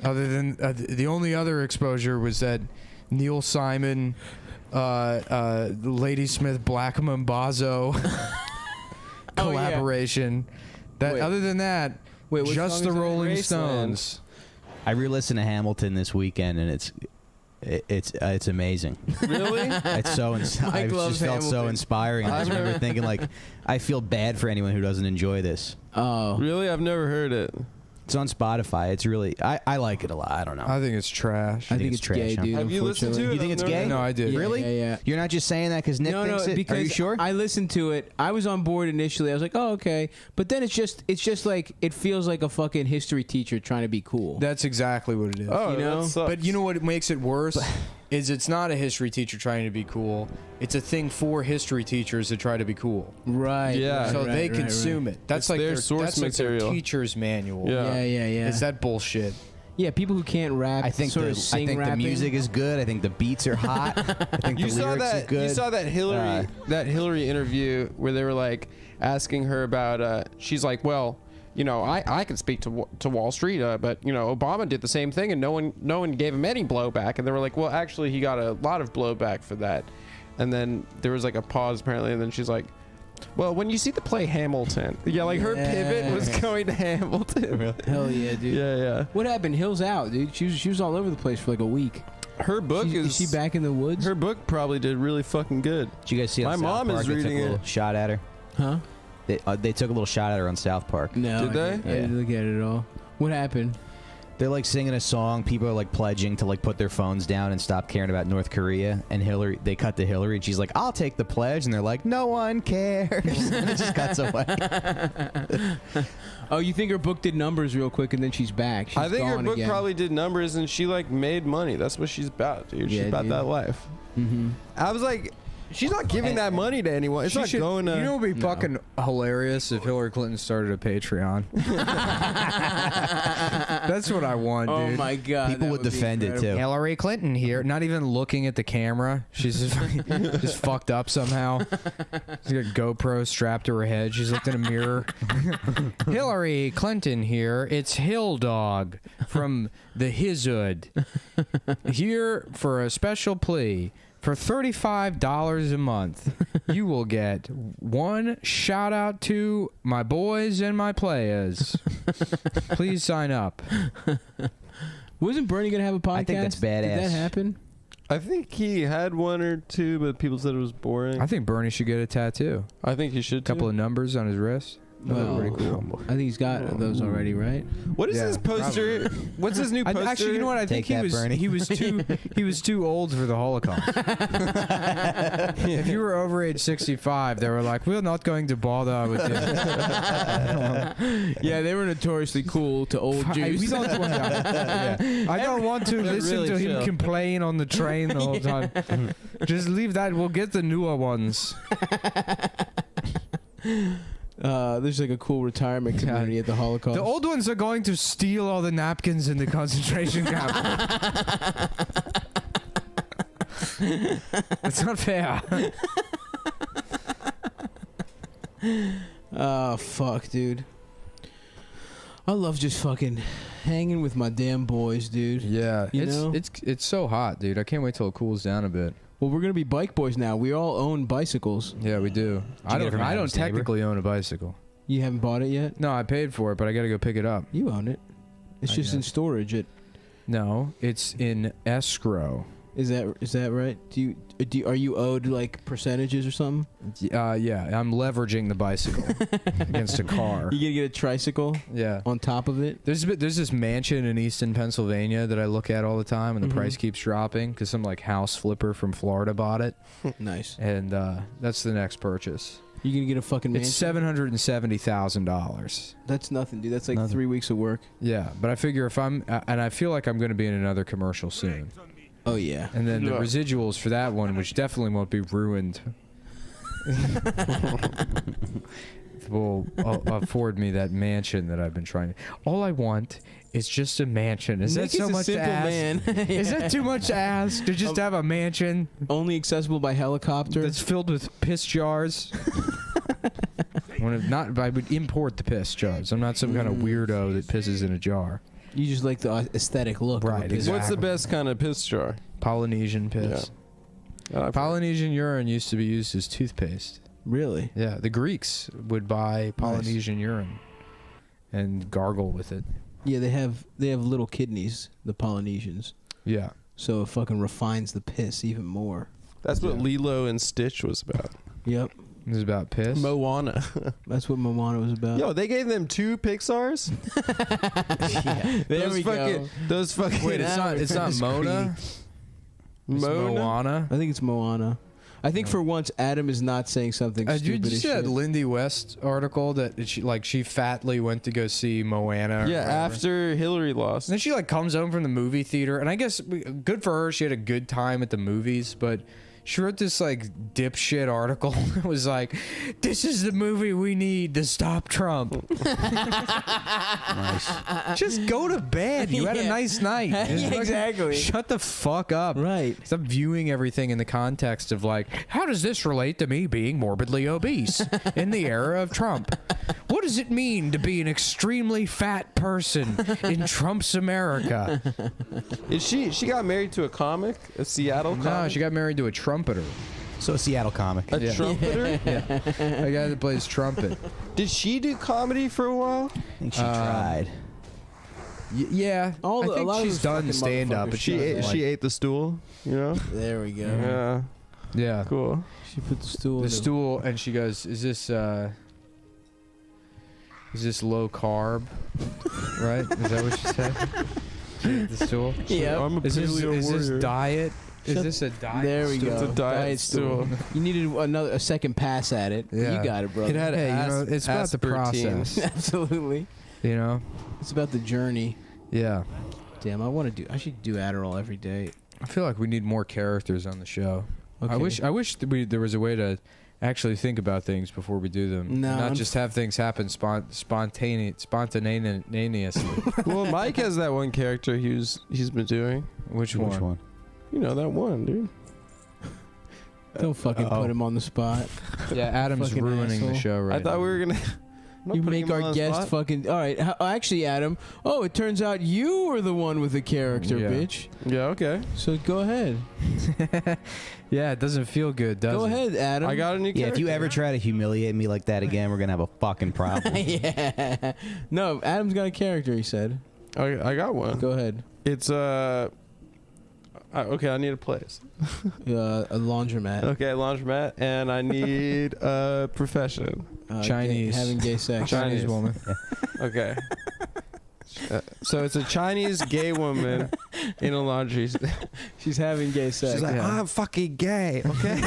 Other than the only other exposure was that Neil Simon, Ladysmith Black Mambazo collaboration. That
Wait.
other than that,
Wait, what
just
song
the
is that?
Rolling
Graceland.
Stones.
I re-listened to Hamilton this weekend, and it's amazing.
really.
It's so I
Mike loves
just felt so
Hamilton.
inspiring. I just remember thinking like, I feel bad for anyone who doesn't enjoy this.
Oh.
Really, I've never heard it.
It's on Spotify. It's really I like it a lot. I don't know.
I think it's trash.
I think it's
trash,
gay,
huh?
dude.
Have you listened to it?
You think it's
I've never-
gay?
No, I did.
Yeah,
Really?
Yeah.
You're not just saying that because Nick thinks it?
because
Are you sure?
I listened to it. I was on board initially. I was like, oh, okay. But then it's just like, it feels like a fucking history teacher trying to be cool.
That's exactly what it is.
Oh,
You know?
that sucks.
But you know what makes it worse? Is it's not a history teacher trying to be cool. It's a thing for history teachers to try to be cool.
Right.
Yeah.
right,
So
right,
they
right,
consume
right.
it. That's
It's
like
their source
that's like
material.
their teacher's manual.
Yeah.
Yeah.
Is that bullshit?
Yeah, people who can't rap.
I think
sort
the
of sing
the
rapping.
music is good. I think the beats are hot. I think
You
the
saw
lyrics is
that?
good.
You saw that Hillary interview where they were like asking her about. She's like, well, you know, I can speak to Wall Street, but you know, Obama did the same thing, and no one gave him any blowback. And they were like, well, actually, he got a lot of blowback for that. And then there was like a pause apparently, and then she's like, well, when you see the play Hamilton, yeah, like her pivot was going to Hamilton.
Hell yeah, dude.
Yeah.
What happened? Hill's out, dude. She was all over the place for like a week.
Her book
Is she back in the woods?
Her book probably did really fucking good.
Did you guys see?
My
on South
mom
Park,
is
they took
reading
a
it.
little shot at her.
Huh?
They took a little shot at her on South Park.
No.
Did they?
I didn't look at it at all. What happened?
They're like singing a song. People are like pledging to like put their phones down and stop caring about North Korea. And they cut to Hillary, and she's like, "I'll take the pledge." And they're like, "No one cares." And it just cuts away.
Oh, you think her book did numbers real quick, and then she's back? She's
I think her
gone
book
again.
probably did numbers, and she like made money. That's what she's about, dude. She's
Yeah,
about
dude.
that life.
Mm-hmm.
I was like,
She's not giving that money to anyone. It's
She
not
should-
going to.
You know, it would be fucking hilarious if Hillary Clinton started a Patreon. That's what I want,
Oh
dude.
my god.
People
that
would
be
defend it
incredible.
too.
Hillary Clinton here, not even looking at the camera. She's just fucked up somehow. She's got a GoPro strapped to her head. She's looked in a mirror. Hillary Clinton here. It's Hill Dog from the Hizhood. Here for a special plea. For $35 a month, you will get one shout out to my boys and my players. Please sign up.
Wasn't Bernie gonna have a podcast?
I think that's badass.
Did that happen?
I think he had one or two, but people said it was boring.
I think Bernie should get a tattoo.
I think he should.
A couple
too.
of numbers on his wrist.
Well,
Pretty cool.
I think he's got those already, right?
What is
Yeah,
his poster? What's his new poster?
Actually, you know what? I think
Take that, Bernie.
he was too old for the Holocaust. If you were over age 65, they were like, "We're not going to bother with this."
Yeah, they were notoriously cool to old Jews.
We don't want I don't want to listen
really
to him
chill.
complain on the train the whole time. Just leave that. We'll get the newer ones.
There's like a cool retirement community at the Holocaust.
The old ones are going to steal all the napkins in the concentration camp. It's not fair.
Oh fuck, dude. I love just fucking hanging with my damn boys, dude.
Yeah,
You know?
it's so hot, dude. I can't wait till it cools down a bit.
Well, we're gonna be bike boys now. We all own bicycles.
Yeah, we do. I
get it
don't.
from
I don't
Adam's neighbor?
technically own a bicycle.
You haven't bought it yet?
No, I paid for it, but I got to go pick it up.
You own it. It's
I
just in
guess.
storage.
No, it's in escrow.
Is that right? Are you owed like percentages or something?
Yeah, I'm leveraging the bicycle against a car.
You gonna get a tricycle
Yeah.
on top of it?
There's this mansion in Easton, Pennsylvania that I look at all the time, and the
Mhm.
price keeps dropping because some like house flipper from Florida bought it,
Nice.
and that's the next purchase.
You gonna get a fucking mansion?
It's $770,000.
That's nothing, dude. That's like
Nothing.
3 weeks of work.
Yeah, but I figure if I'm and I feel like I'm going to be in another commercial soon,
Oh yeah.
and then the
Yeah.
residuals for that one, which definitely won't be ruined, will afford me that mansion that I've been trying. All I want is just a mansion. Is
Nick
that so
is a
much to
simple
ask?
man.
Is that too much to ask to just have a mansion
Only accessible by helicopter.
that's filled with piss jars? I would import the piss jars. I'm not some kind of weirdo that pisses in a jar.
You just like the aesthetic look. of a
Right,
business.
exactly.
What's the best kind of piss jar?
Polynesian piss. Polynesian urine used to be used as toothpaste.
Really?
Yeah, the Greeks would buy Polynesian urine and gargle with it.
Yeah, they have little kidneys, the Polynesians.
Yeah.
So it fucking refines the piss even more.
That's what
Yeah.
Lilo and Stitch was about.
Yep.
This is about piss.
Moana.
That's what Moana was about.
Yo, they gave them 2 Pixars.
There
those
we
fucking,
go.
Those fucking.
Wait, it's not
That's
Mona? It's
Mona?
Moana?
I think it's Moana. I think for once Adam is not saying something
Did you
stupid as
see that
shit.
Lindy West article that she fatly went to go see Moana? or
Yeah,
whatever?
after Hillary lost.
And then she like comes home from the movie theater, and I guess good for her. She had a good time at the movies, but she wrote this like dipshit article that was like, "This is the movie we need to stop Trump." Just go to bed. You had a
Yeah.
nice night.
Yeah,
Just fucking
exactly.
Shut the fuck up.
Right.
Stop viewing everything in the context of like, how does this relate to me being morbidly obese in the era of Trump? What does it mean to be an extremely fat person in Trump's America?
Is she got married to a comic? A Seattle comic?
No, she got married to a trumpeter.
So Seattle comic.
A
Yeah.
trumpeter?
A guy that plays trumpet.
Did she do comedy for a while?
I think she tried.
Yeah,
A
I
lot
think
of
she's
those
done
fucking
stand up,
motherfuckers
but
She
she
ate, she ate the stool, you know?
There we go.
Yeah.
yeah,
Cool.
She put the stool.
the
in
stool, and she goes, "Is this low carb?" Right? Is that what she said? The stool.
Yeah.
I'm a
Is
paleo
this
warrior.
diet? Is
Shut-
this a diet?
There we
stool.
go.
It's a diet stool.
You needed a second pass at it.
Yeah.
You got it, brother.
It had
Hey, you know, it's about the
aspartame.
process.
Absolutely.
You know?
It's about the journey.
Yeah.
Damn, I should do Adderall every day.
I feel like we need more characters on the show. I wish there was a way to actually think about things before we do them.
No,
not just have things happen spontaneously.
Well, Mike has that one character he's been doing.
Which one?
You know that one, dude.
Don't fucking put him on the spot.
Yeah, Adam's
Fucking
ruining
asshole.
the show right
I thought
now.
we were gonna. I'm not
You
putting
make
him on
our
the
guest
spot.
fucking. All right, actually, Adam. Oh, it turns out you were the one with the character,
Yeah.
bitch.
Yeah. Okay.
So go ahead.
Yeah, it doesn't feel good, does
Go
it?
ahead, Adam.
I got a new character.
Yeah, if you ever try to humiliate me like that again, we're gonna have a fucking problem.
Yeah. No, Adam's got a character. He said.
I got one.
Go ahead.
It's okay, I need a place.
A laundromat.
Okay, laundromat, and I need a profession.
Chinese.
Having gay sex.
Chinese woman.
Okay. So it's a Chinese gay woman in a laundry.
She's having gay sex.
She's like, I'm fucking gay. Okay.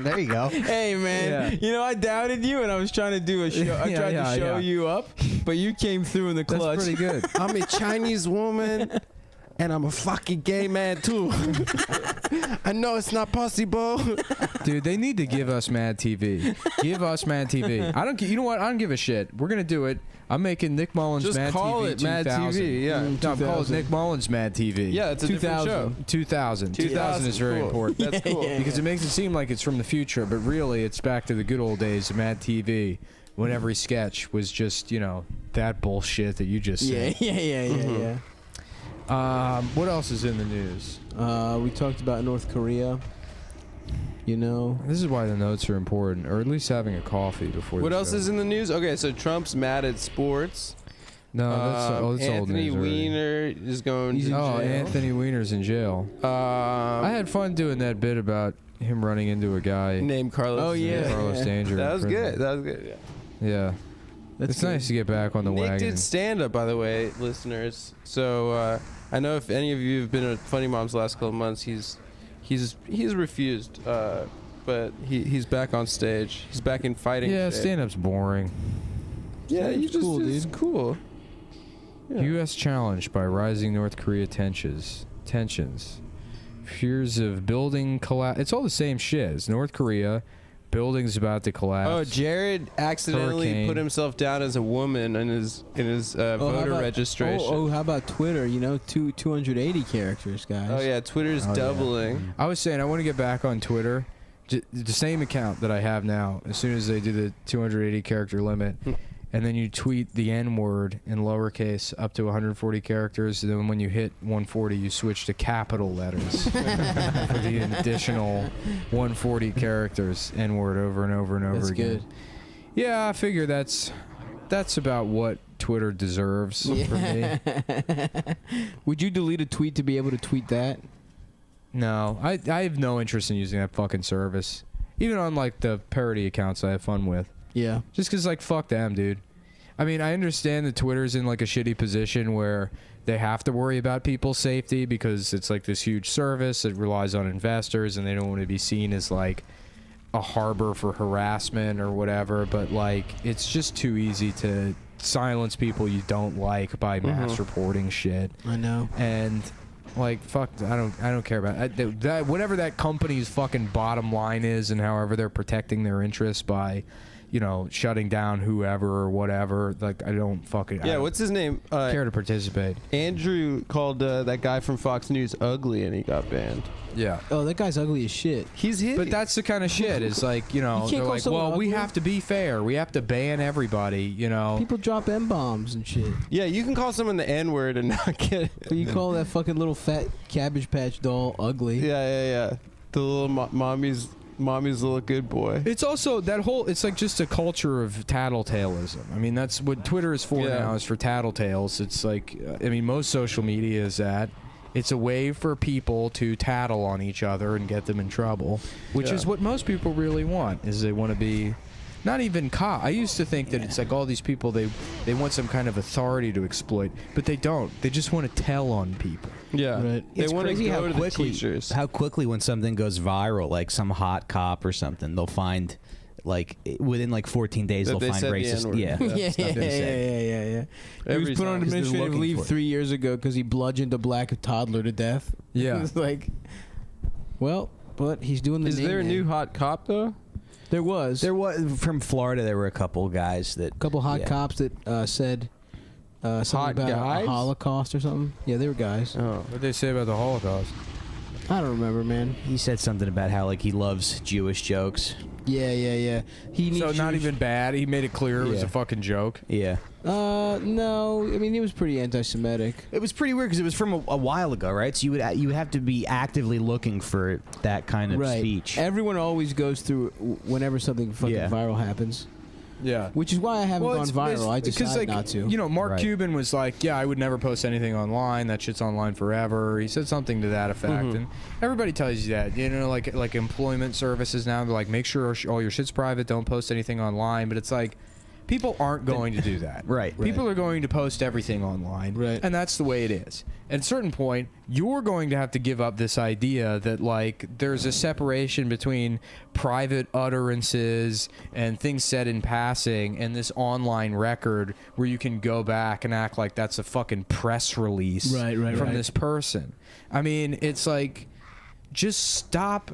There you go.
Hey man,
Yeah.
you know I doubted you and I was trying to do a show. I tried to show you up, but you came through in the
That's
clutch.
pretty good.
I'm a Chinese woman, and I'm a fucking gay man too. I know it's not possible.
Dude, they need to give us Mad TV. Give us Mad TV. I don't. You know what? I don't give a shit. We're gonna do it. I'm making Nick Mullins
Just
Mad
call
TV
it Mad
2000.
TV. Yeah.
No, call it
2000.
Nick Mullins Mad TV.
Yeah, it's a different show.
2000. 2000 is very
cool.
important.
That's cool.
Yeah.
Because it makes it seem like it's from the future, but really it's back to the good old days of Mad TV, when every sketch was just, that bullshit that you just
Yeah,
said.
yeah.
What else is in the news?
We talked about North Korea.
This is why the notes are important, or at least having a coffee before.
What
the
else
show.
is in the news? Okay, so Trump's mad at sports.
No, that's old
Anthony
news already.
Weiner is going to
Oh,
jail.
Anthony Weiner's in jail. I had fun doing that bit about him running into a guy.
named Carlos.
Oh, yeah.
Carlos Danger.
That
in
was
prison.
good. That was good. Yeah.
Yeah. It's nice to get back on the
Nick
wagon.
did stand up, by the way, listeners. So I know if any of you have been at Funny Moms the last couple of months, he's refused. But he's back on stage. He's back in fighting.
Yeah,
shape.
stand-up's boring.
Yeah, you just
cool,
it's
dude.
cool. Yeah.
U.S. challenged by rising North Korea tensions. Fears of building collapse. It's all the same shit. It's North Korea. Buildings about to collapse.
Oh, Jared accidentally
Hurricane.
put himself down as a woman in his voter registration.
Oh, how about Twitter? 280 characters, guys.
Oh yeah, Twitter's
Oh, yeah.
doubling.
I was saying I want to get back on Twitter. The same account that I have now. As soon as they do the 280 character limit, and then you tweet the N word in lowercase up to 140 characters. And then when you hit 140, you switch to capital letters for the additional 140 characters. N word over and over and over
That's
again.
good.
Yeah, I figure that's about what Twitter deserves from me.
Would you delete a tweet to be able to tweet that?
No, I have no interest in using that fucking service. Even on like the parody accounts I have fun with.
Yeah.
Just because, like, fuck them, dude. I mean, I understand that Twitter's in, like, a shitty position where they have to worry about people's safety because it's, like, this huge service that relies on investors and they don't want to be seen as, like, a harbor for harassment or whatever. But, like, it's just too easy to silence people you don't like by mass reporting shit.
I know.
And... like, fuck, I don't care about it. That whatever that company's fucking bottom line is and however they're protecting their interests by, shutting down whoever or whatever, like, I don't fucking...
Yeah, what's his name?
care to participate.
Andrew called that guy from Fox News ugly, and he got banned.
Yeah.
Oh, that guy's ugly as shit.
He's hideous.
But that's the kind of shit. Is like, they're
call
like,
someone
well, we
ugly?
have to be fair. We have to ban everybody,
People drop M-bombs and shit.
Yeah, you can call someone the N-word and not get it.
But you call that fucking little fat Cabbage Patch doll ugly.
Yeah. The little mommy's little good boy.
It's also that whole, it's like just a culture of tattletaleism. I mean, that's what Twitter is for
Yeah.
now, is for tattletales. It's like, most social media is that. It's a way for people to tattle on each other and get them in trouble, which is what most people really want, is they want to be not even caught. I used to think that it's like all these people, they want some kind of authority to exploit, but they don't. They just want to tell on people.
Yeah.
Right.
They
It's
want to
crazy
go
how
to
quickly,
the teachers.
how quickly when something goes viral, like some hot cop or something, they'll find, like, within like 14 days,
That
they'll
they
find
said the
racist.
N-word.
Yeah.
Yeah.
Stuff they say.
Yeah. He
Every
was put on
time. 'Cause they're
administrative
looking
leave
for it.
3 years ago because he bludgeoned a black toddler to death.
Yeah.
It's like, well, but he's doing the.
Is there a new hot cop though?
There was.
There was from Florida. There were a couple guys that.
A couple hot cops that said something
Hot
about
guys?
a Holocaust or something. Yeah, they were guys.
Oh,
What did they say about the Holocaust?
I don't remember, man.
He said something about how like he loves Jewish jokes.
Yeah. He needs
So not
Jewish-
even bad. He made it clear it was
Yeah.
a fucking joke.
Yeah.
No. I mean, he was pretty anti-Semitic.
It was pretty weird because it was from a while ago, right? So you would have to be actively looking for that kind of
Right.
speech.
Everyone always goes through whenever something fucking
Yeah.
viral happens,
Yeah.
which is why I haven't gone viral. I decided not to.
You know, Mark
Right.
Cuban was like, "Yeah, I would never post anything online. That shit's online forever." He said something to that effect, and everybody tells you that. You know, like employment services now, they're like, "Make sure all your shit's private. Don't post anything online." But it's like, people aren't going to do that.
Right.
People are going to post everything online.
Right.
And that's the way it is. At a certain point, you're going to have to give up this idea that, like, there's a separation between private utterances and things said in passing and this online record where you can go back and act like that's a fucking press release from this person. I mean, it's like, just stop,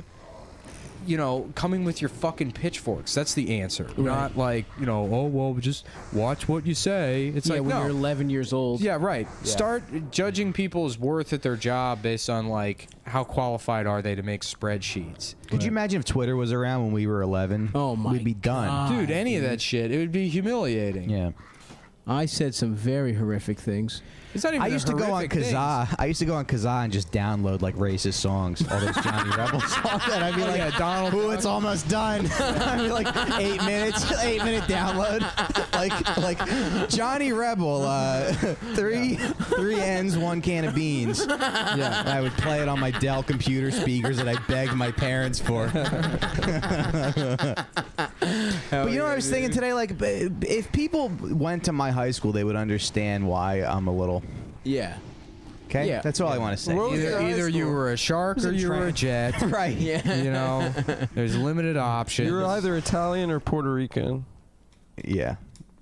you know, coming with your fucking pitchforks. That's the answer. Not like, you know, oh, well, just watch what you say. It's
yeah,
like,
when
no.
you're 11 years old.
Yeah, right. Start judging people's worth at their job based on, like, how qualified are they to make spreadsheets.
Could you imagine if Twitter was around when we were 11?
Oh my
We'd be done.
God.
Dude, any of that shit, it would be humiliating.
Yeah.
I said some very horrific things.
It's not even
I used to go on Kazaa. I used to go on Kazaa and just download like racist songs, all those Johnny Rebel songs, and I'd be like,
yeah, Donald.
"Ooh, it's almost done." I'd be like 8 minutes, 8-minute download, like Johnny Rebel, three ends, 1 can of beans. Yeah, and I would play it on my Dell computer speakers that I begged my parents for. But you know what I was thinking today? Like, if people went to my high school, they would understand why I'm a little.
Yeah.
Okay,
Yeah.
that's all I want to say.
Either you were a shark or you were a jet.
Right.
Yeah.
You know, there's limited options.
You're either Italian or Puerto Rican.
Yeah.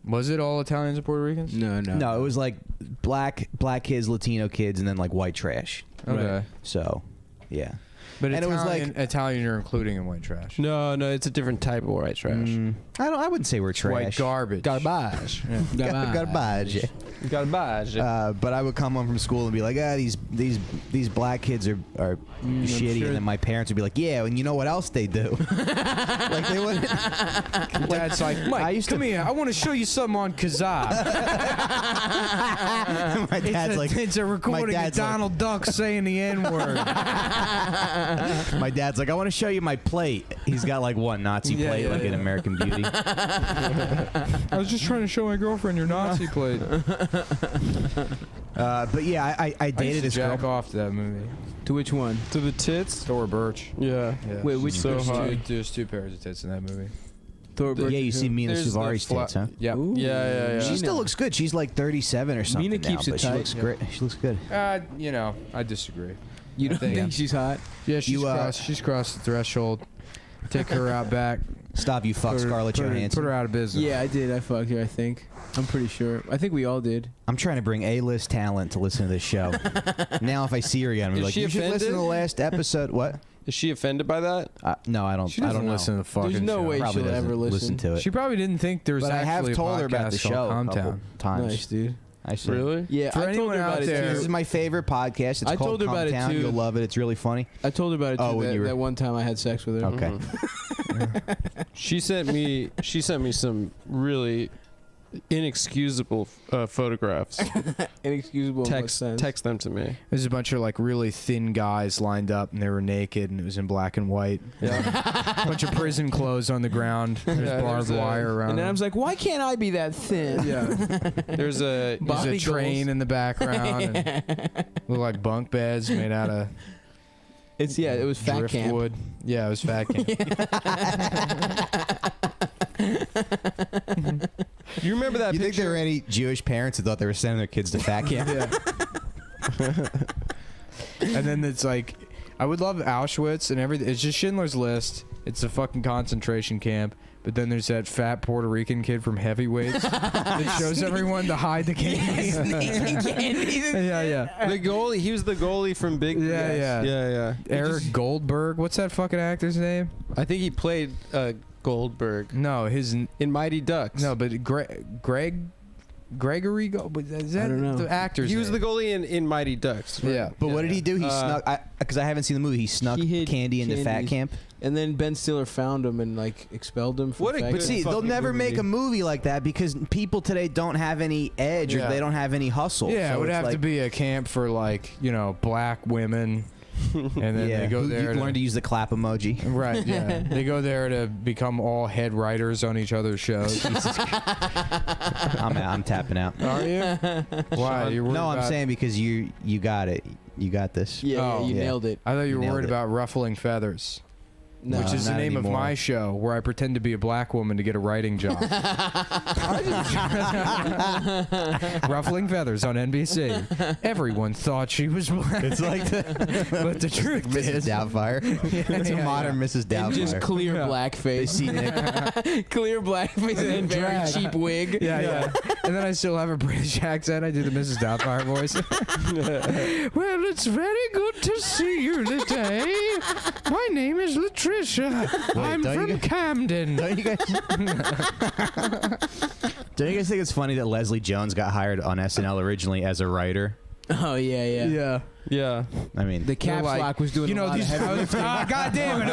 Was it all Italians and Puerto Ricans?
No.
No, it was like black kids, Latino kids, and then like white trash.
Okay.
So, yeah.
But
And it was like-
Italian you're including in white trash.
No, it's a different type of white trash.
I wouldn't say we're trash.
White garbage.
Garbage.
Garbage.
Garbage.
But I would come home from school and be like, these black kids are shitty,
sure.
and then my parents would be like, yeah, and you know what else they do? Like they wouldn't.
Dad's like, Mike, come here. I want to show you something on Kazaa.
My dad's like,
it's a recording of
dad's like-
Donald Duck saying the N-word.
my dad's like, I want to show you my plate. He's got like one Nazi plate, like in American Beauty.
I was just trying to show my girlfriend your Nazi plate.
But yeah, I dated this girl.
jack off to that movie.
To which one?
To the tits?
Thor Birch.
Yeah.
Wait, which
So
there's
hot.
there's 2 pairs of tits in that movie.
Thor
Yeah, you see Mina
There's the
Suvari's tits, huh?
Yeah.
Ooh.
Yeah.
She still
Mina.
looks good. She's like 37 or something
Mina keeps
now,
it
but she
tight.
looks great. She looks good.
You know, I disagree.
You don't think she's hot?
Yeah, she's
You,
she's crossed the threshold. Take her out back.
Stop, you fuck Scarlett Johansson.
Put her out of business.
Yeah, I did. I fucked her, I think. I'm pretty sure. I think we all did.
I'm trying to bring A-list talent to listen to this show. Now if I see her again, I'm
Is
like,
she
you should listen to
offended?
the last episode. What?
Is she offended by that?
No, I don't.
She
I
doesn't
don't know.
listen to the fucking
There's no
show.
way
Probably
she'll
doesn't
ever listen.
to it.
She probably didn't think there was
But I have
actually
told
a
her about the
podcast
show
called
a couple
Cometown.
times.
Nice, dude.
I said,
Really?
Yeah,
For
I told
anyone
her about
out
it
there-
This is
too.
my favorite podcast. It's
I
called
told her about it,
Cometown.
too.
You'll love it. It's really funny.
I told her about it too.
Oh, when you were-
that one time I had sex with her.
Okay.
She sent me some really inexcusable photographs.
Inexcusable. in what sense?
Text them to me.
There's a bunch of like really thin guys lined up, and they were naked, and it was in black and white.
Yeah.
A bunch of prison clothes on the ground. There's
Yeah,
barbed
there's a-
wire around.
And then I was like, why can't I be that thin?
yeah.
There's a
There's a train in the background. And look like bunk beds made out of
It was fat camp.
driftwood. Yeah, it was fat camp.
You remember that
You think
picture?
there were any Jewish parents who thought they were sending their kids to fat camp?
And then it's like, I would love Auschwitz and everything. It's just Schindler's List. It's a fucking concentration camp
But then there's that fat Puerto Rican kid from Heavyweights that shows everyone to hide the candies. yeah.
The goalie. He was the goalie from Big. Yeah.
Eric Goldberg. What's that fucking actor's name?
I think he played Goldberg.
No, his
in Mighty Ducks.
No, but Gregory. Is that
I don't know.
the actor's
He was
name?
the goalie in Mighty Ducks. Right?
Yeah.
But what did he do? He snuck, because I haven't seen the movie. He snuck
He hid
candy into fat
candies.
camp.
And then Ben Stiller found him and like expelled him. From
What a
fag
good
But see, they'll
fucking
never
movie.
make a movie like that because people today don't have any edge or
Yeah.
they don't have any hustle.
Yeah,
So
it would
it's
have to
like,
be a camp for like black women, and then they go
Who-
there.
You learn to use the clap emoji.
Right, yeah. They go there to become all head writers on each other's shows.
I'm tapping out.
Are you? Why? You're worried
No, I'm
about-
saying because you got it. You got this.
Yeah,
Oh.
you
Yeah.
nailed it.
I thought you were
Nailed
worried
it.
about ruffling feathers,
No,
which is the
not
name
anymore.
of my show, where I pretend to be a black woman to get a writing job. Ruffling feathers on NBC. Everyone thought she was black.
It's like
But the truth
Mrs.
is,
Doubtfire. It's a modern Mrs.
and just
Doubtfire.
clear
Yeah.
They
blackface.
see Nick.
Clear blackface and a very
drag.
cheap wig.
yeah. And then I still have a British accent. I do the Mrs. Doubtfire voice. Well, it's very good to see you today. My name is Latricia. I'm
don't you
from
guys-
Camden.
Don't you guys? Don't you guys think it's funny that Leslie Jones got hired on SNL originally as a writer?
Oh yeah.
Yeah.
Yeah.
I mean,
The caps
like,
lock was doing
you know,
a lot
these.
of heavy lifting.
God damn it!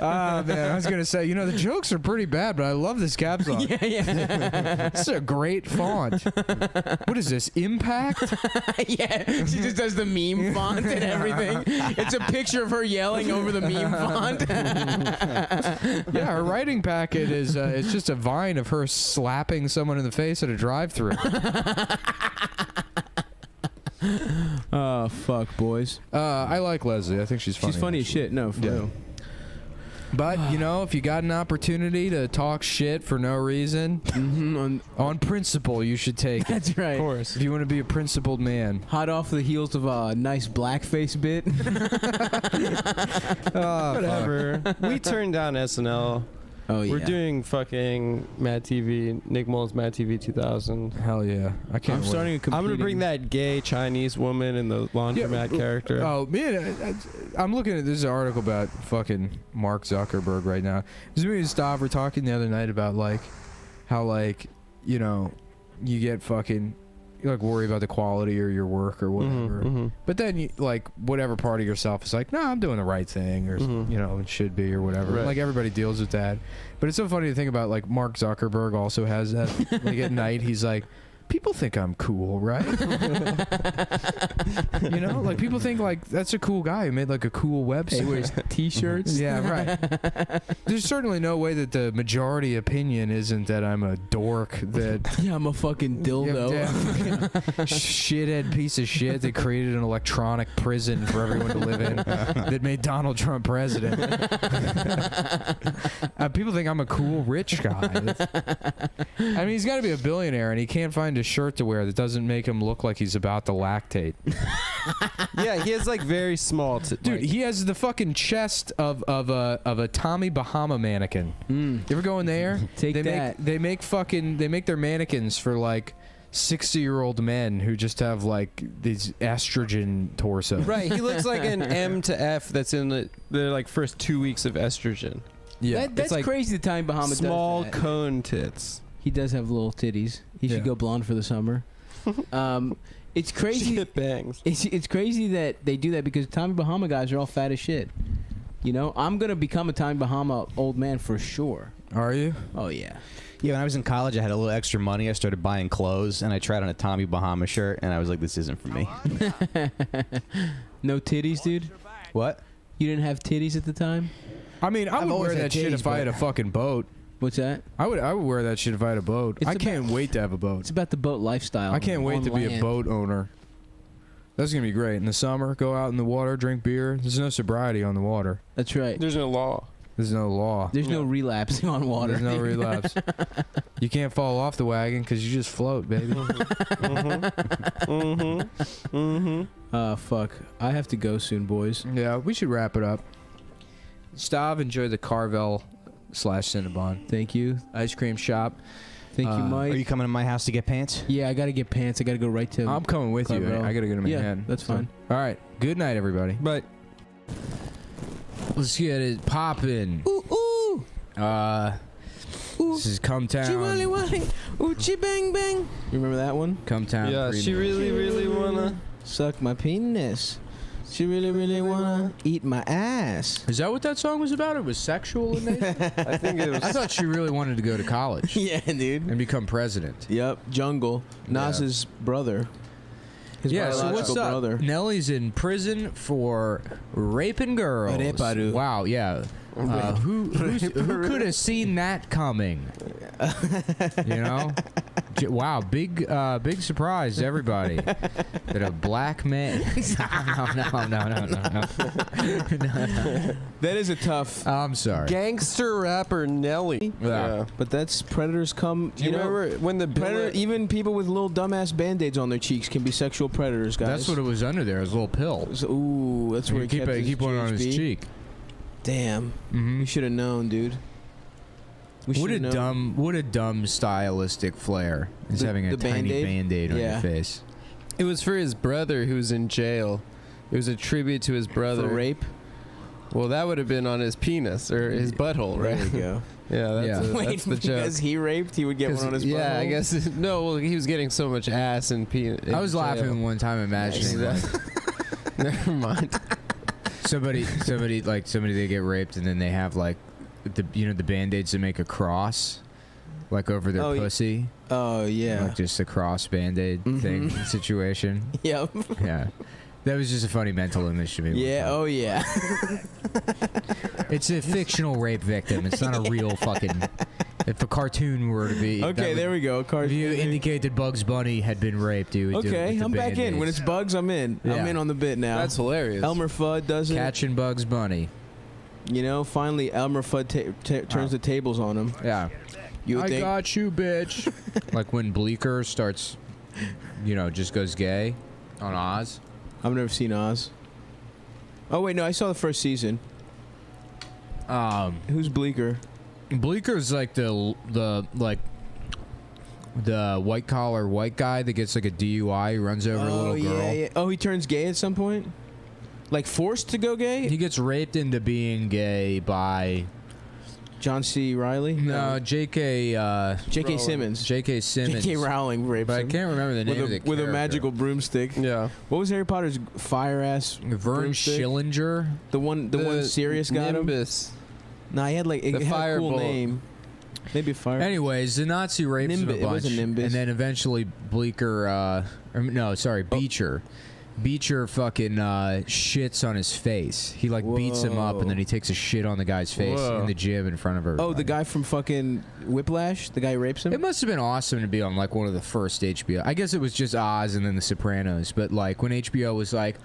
Oh man, I was gonna say, the jokes are pretty bad, but I love this caps lock.
yeah.
This is a great font. What is this? Impact?
Yeah, she just does the meme font and everything. It's a picture of her yelling over the meme font.
Yeah, her writing packet is it's just a vine of her slapping someone in the face at a drive-thru.
Oh fuck, boys.
I like Leslie. I think she's funny.
She's funny as
actually.
shit. No, for
Yeah.
real.
But if you got an opportunity to talk shit for no reason, on principle, you should take it.
That's right.
Of course.
If you want to be a principled man.
Hot off the heels of a nice blackface bit.
Whatever. We turned down SNL.
Oh yeah.
We're doing fucking Mad TV, Nick Mullen's Mad TV 2000.
Hell yeah. I can't
I'm
wait.
starting a
I'm gonna bring that gay Chinese woman in the laundromat character.
Oh man, I'm looking at this article about fucking Mark Zuckerberg right now. This me and Stav were talking the other night about how you get fucking worry about the quality or your work or whatever. But then you whatever part of yourself is like, no, I'm doing the right thing or it should be or whatever.
Right.
Like everybody deals with that. But it's so funny to think about Mark Zuckerberg also has that. At night he's like, people think I'm cool, right? People think that's a cool guy who made a cool website.
He wears t-shirts.
Yeah, right. There's certainly no way that the majority opinion isn't that I'm a dork that
Yeah, I'm a fucking dildo.
shithead piece of shit that created an electronic prison for everyone to live in that made Donald Trump president. People think I'm a cool rich guy. I mean, he's got to be a billionaire and he can't find a shirt to wear that doesn't make him look like he's about to lactate.
Yeah, he has very small.
Dude, he has the fucking chest of a Tommy Bahama mannequin. You ever go in there?
Take that.
They make their mannequins for 60-year-old men who just have these estrogen torsos.
Right, he looks like an M to F that's in the first 2 weeks of estrogen.
Yeah.
That's
It's
crazy. The Tommy Bahama
Small
does that.
cone tits.
He does have little titties. He
Yeah.
should go blonde for the summer. It's crazy.
Shit bangs.
It's crazy that they do that because Tommy Bahama guys are all fat as shit. I'm gonna become a Tommy Bahama old man for sure.
Are you?
Oh yeah.
yeah, when I was in college, I had a little extra money. I started buying clothes, and I tried on a Tommy Bahama shirt, and I was like, this isn't for me.
No titties, dude.
What?
You didn't have titties at the time.
I mean, I
I've
would
always
wear
had
that shit
titties,
if I had a fucking boat.
What's that?
I would wear that shit if I had a boat.
It's
I
about-
can't wait to have a boat.
It's about the boat lifestyle.
I can't wait
on
to be a
land.
boat owner. That's gonna be great. In the summer, go out in the water, drink beer. There's no sobriety on the water.
That's right.
There's no law.
There's no law.
There's no relapsing on water.
There's no relapse. You can't fall off the wagon because you just float, baby.
Fuck. I have to go soon, boys.
Yeah, we should wrap it up. Stav, enjoy the Carvel Cinnabon.
Thank you.
Ice cream shop.
Thank you, Mike.
Are you coming to my house to get pants?
Yeah, I gotta get pants. I gotta go right to.
I'm coming with you.
Club
I gotta go to Manhattan.
that's fine.
All right. Good night, everybody.
But
Let's get it poppin'.
Ooh ooh.
This is Come Town.
Oochie bang bang. You remember that one?
Come Town.
yeah, she
premium.
really wanna.
Suck my penis. She really wanna eat my ass.
Is that what that song was about? It was sexual in nature?
I think it was.
I thought she really wanted to go to college
Yeah, dude.
and become president.
Yep, Jungle. Nas's brother. His
Yeah, so
biological
what's up?
brother.
Nellie's in prison for raping girls.
Raparu.
Wow, yeah. Who could have seen that coming? You know? Wow, big surprise, to everybody. That a black man. No.
That is a tough.
I'm sorry.
Gangster rapper Nelly.
Yeah.
But that's predators come.
Do you remember when the
Predator, even people with little dumbass band-aids on their cheeks can be sexual predators, guys.
That's what it was under there. It was a little pill.
Ooh, that's where he
keep
kept his
keep one on his
GHB.
cheek.
Damn,
Mm-hmm.
we should have known, dude. We
What a
shoulda known.
dumb stylistic flair is having a
the
tiny
Band-Aid?
Band-Aid on
Yeah.
your face.
It was for his brother who's in jail. It was a tribute to his brother.
For rape.
Well, that would have been on his penis or his butthole, right?
There you go.
Yeah, that's,
Yeah.
that's
Wait,
the joke.
because he raped, he would get one on his.
Yeah, I
butthole?
guess. No, well, he was getting so much ass and penis.
I was laughing one time imagining like,
Never mind.
somebody they get raped and then they have like the Band-Aids that make a cross like over their
Oh,
pussy.
Oh yeah.
Like just a cross Band-Aid thing situation.
Yep.
Yeah. That was just a funny mental image to me.
Yeah. Oh yeah.
It's a fictional rape victim. It's not a real fucking. If a cartoon were to be.
Okay, there we go.
If you indicate that Bugs Bunny had been raped, you would do it
Okay,
with the
I'm back in. When
Band-Aids.
it's Bugs, I'm in. I'm
Yeah.
in on the bit now.
That's hilarious.
Elmer Fudd does it.
Catching Bugs Bunny.
You know, finally Elmer Fudd turns the tables on him.
Yeah.
You would
I
think.
got you, bitch. Like when Bleecker starts, just goes gay on Oz.
I've never seen Oz. Oh wait, no, I saw the first season. Who's Bleecker?
Bleeker's like the white collar white guy that gets like a DUI, runs over a little girl.
Yeah. Oh, he turns gay at some point? Like forced to go gay?
He gets raped into being gay by
John C. Riley?
J.K.
J.K. Simmons.
J.K. Simmons.
J.K. Rowling rapes
But I
him.
can't remember the name of the
with a
character.
magical broomstick.
Yeah.
What was Harry Potter's fire ass?
Vern
broomstick?
Schillinger.
The one serious got him.
Nimbus.
No, he had like it
The
had a cool
firebolt.
name. Maybe fire.
Anyways, the Nazi rapes him a
It was
bunch,
a Nimbus.
and then eventually Beecher. Beecher fucking shits on his face. He like beats him up, and then he takes a shit on the guy's face
Whoa.
in the gym in front of her.
Oh, the guy from fucking Whiplash? The guy who rapes him?
It must have been awesome to be on like one of the first HBO. I guess it was just Oz and then The Sopranos, but like when HBO was like,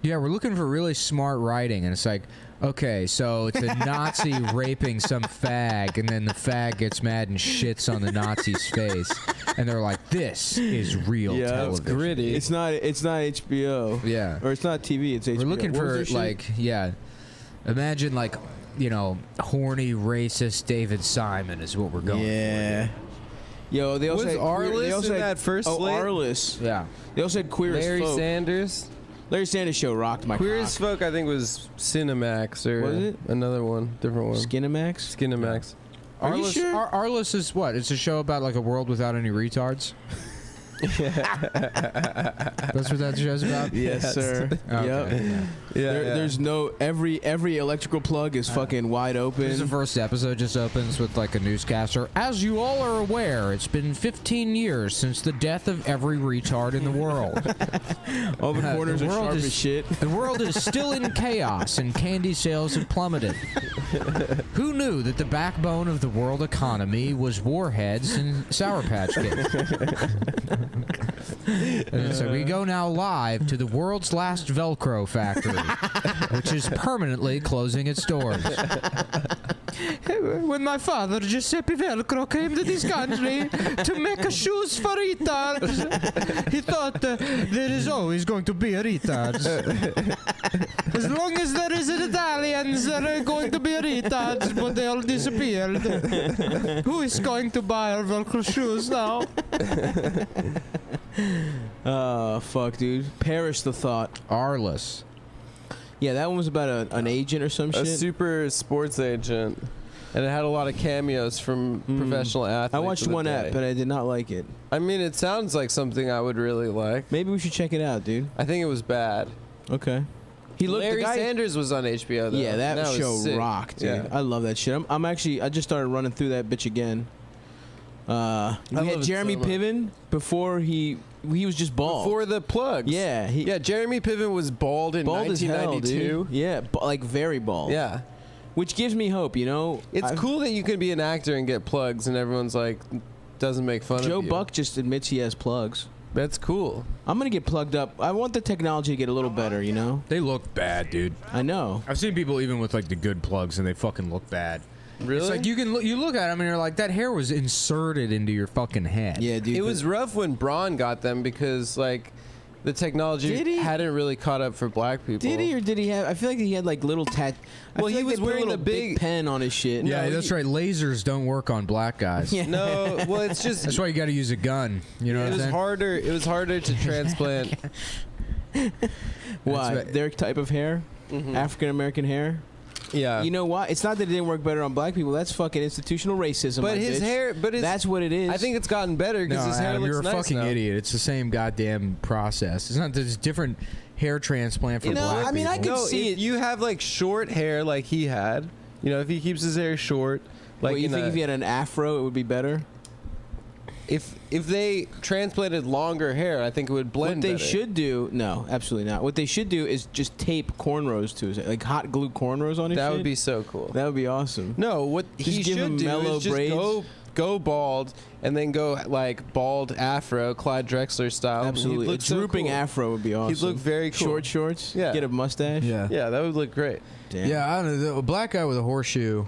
yeah, we're looking for really smart writing, and it's like, okay, so it's a Nazi raping some fag, and then the fag gets mad and shits on the Nazi's face, and they're like, this is real
Yeah, it's
television.
Gritty.
It's not HBO.
Yeah.
Or it's not TV, it's HBO.
We're looking
What was
for
their shit?
like, yeah. Imagine like, horny racist David Simon is what we're going.
Yeah. Yo, they also
Was
had queer, they
Arliss
also
in
had,
that first
Oh,
slate?
Arliss.
For. Yeah.
They also had Queer
Larry
as Folk.
Sanders.
Larry Sanders show rocked my
Queer
cock.
as Folk, I think, was Cinemax or
Was it?
another one, different one.
Skinamax?
Skinemax.
Are you sure?
Arliss is what? It's a show about like a world without any retards. That's what that show's about.
Yes, sir.
Okay.
Yep.
Yeah,
There's no every electrical plug is fucking wide
The
open.
first episode just opens with like a newscaster. As you all are aware, it's been 15 years since the death of every retard in the world.
All the corners
the
are
world
sharp
is-
as shit.
The world is still in chaos and candy sales have plummeted. Who knew that the backbone of the world economy was warheads and Sour Patch Kids? And so we go now live to the world's last Velcro factory, which is permanently closing its doors.
When my father, Giuseppe Velcro, came to this country to make shoes for retards, he thought there is always going to be a retards. As long as there is Italians, there are going to be retards, but they all disappeared. Who is going to buy our Velcro shoes now? Oh, fuck, dude. Perish the thought.
Arliss.
Yeah, that one was about an agent or some
A
shit.
super sports agent. And it had a lot of cameos from professional athletes.
I watched
of the
one
day.
app, but I did not like it.
I mean, it sounds like something I would really like.
Maybe we should check it out, dude.
I think it was bad.
Okay. He looked.
Larry
the guy,
Sanders was on HBO though.
Yeah, that
was
show
sick.
rocked, dude.
Yeah.
I love that shit. I'm actually. I just started running through that bitch again. We
love
had
it
Jeremy
so much.
Piven before he was just bald.
Before the plugs.
Yeah,
Yeah, Jeremy Piven was bald in
bald as hell,
1992.
dude. Yeah, like very bald.
Yeah.
Which gives me hope, you know.
It's cool that you can be an actor and get plugs and everyone's like doesn't make fun
Joe
of you.
Buck just admits he has plugs.
That's cool.
I'm gonna get plugged up. I want the technology to get a little better, you know.
They look bad, dude.
I know.
I've seen people even with like the good plugs, and they fucking look bad.
Really?
It's like you look at them and you're like, that hair was inserted into your fucking head.
Yeah, dude.
It was rough when Braun got them because like the
Did
technology
he?
hadn't really caught up for black people.
Did he or did he have? I feel like he had like little
Well,
I feel
he
like
was
they put a
wearing
little
the big-
pen on his shit.
Yeah,
No,
that's right. Lasers don't work on black guys.
Yeah.
No, well, it's just
That's why you got to use a gun. You know
it
what I'm
was
saying?
harder. It was harder to transplant.
Why?
right.
Their type of hair, African American hair.
Yeah,
You know why? It's not that it didn't work better on black people. That's fucking institutional racism.
but
my
his
bitch.
hair. But his,
That's what it is.
I think it's gotten better because
No,
his hair
Adam,
looks
you're a
nice
fucking
now.
idiot. It's the same goddamn process. It's not. There's different hair transplant for
You know,
black
I mean, I
people.
can
No,
see
if
it.
you have like short hair like he had, you know, if he keeps his hair short, like
What, you
in
think
a-
if he had an afro, it would be better?
if they transplanted longer hair, I think it would blend.
What they
better.
should do? No, absolutely not. What they should do is just tape cornrows to his, like hot glue cornrows on his.
That
shit.
would be so cool.
That would be awesome.
No, what
Just
he
give him
should do
mellow
is just
braids.
go bald and then go like bald afro, Clyde Drexler style.
Absolutely,
He'd
a
look so
drooping
cool.
afro would be awesome.
He'd look very cool.
Short shorts.
Yeah.
Get a mustache.
Yeah.
Yeah, that would look great.
Damn.
Yeah, I don't know. A black guy with a horseshoe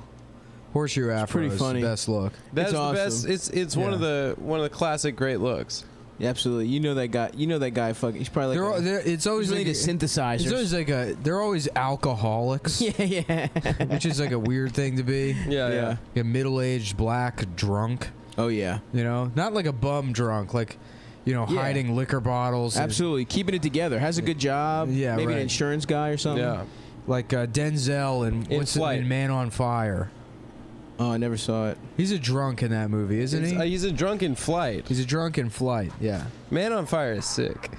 afro
pretty
is
funny.
the best look.
That's
It's
the
awesome.
best. It's one of the classic great looks.
Yeah, absolutely. You know that guy. You know that guy. Fucking. He's probably like.
It's always
he's really
like
into synthesizers.
It's always like they're always alcoholics,
yeah, yeah.
which is like a weird thing to be.
Yeah, yeah.
A middle-aged black drunk,
Oh yeah.
you know, not like a bum drunk, like, you know,
Yeah.
hiding liquor bottles. and-
Absolutely, keeping it together. Has a good job.
Yeah,
maybe an
right.
insurance guy or something.
Yeah.
like Denzel and
In
what's it,
Flight.
in Man on Fire.
Oh, I never saw it.
He's a drunk in that movie, isn't he?
He's a drunken flight.
He's a drunk in Flight. Yeah.
Man on Fire is sick.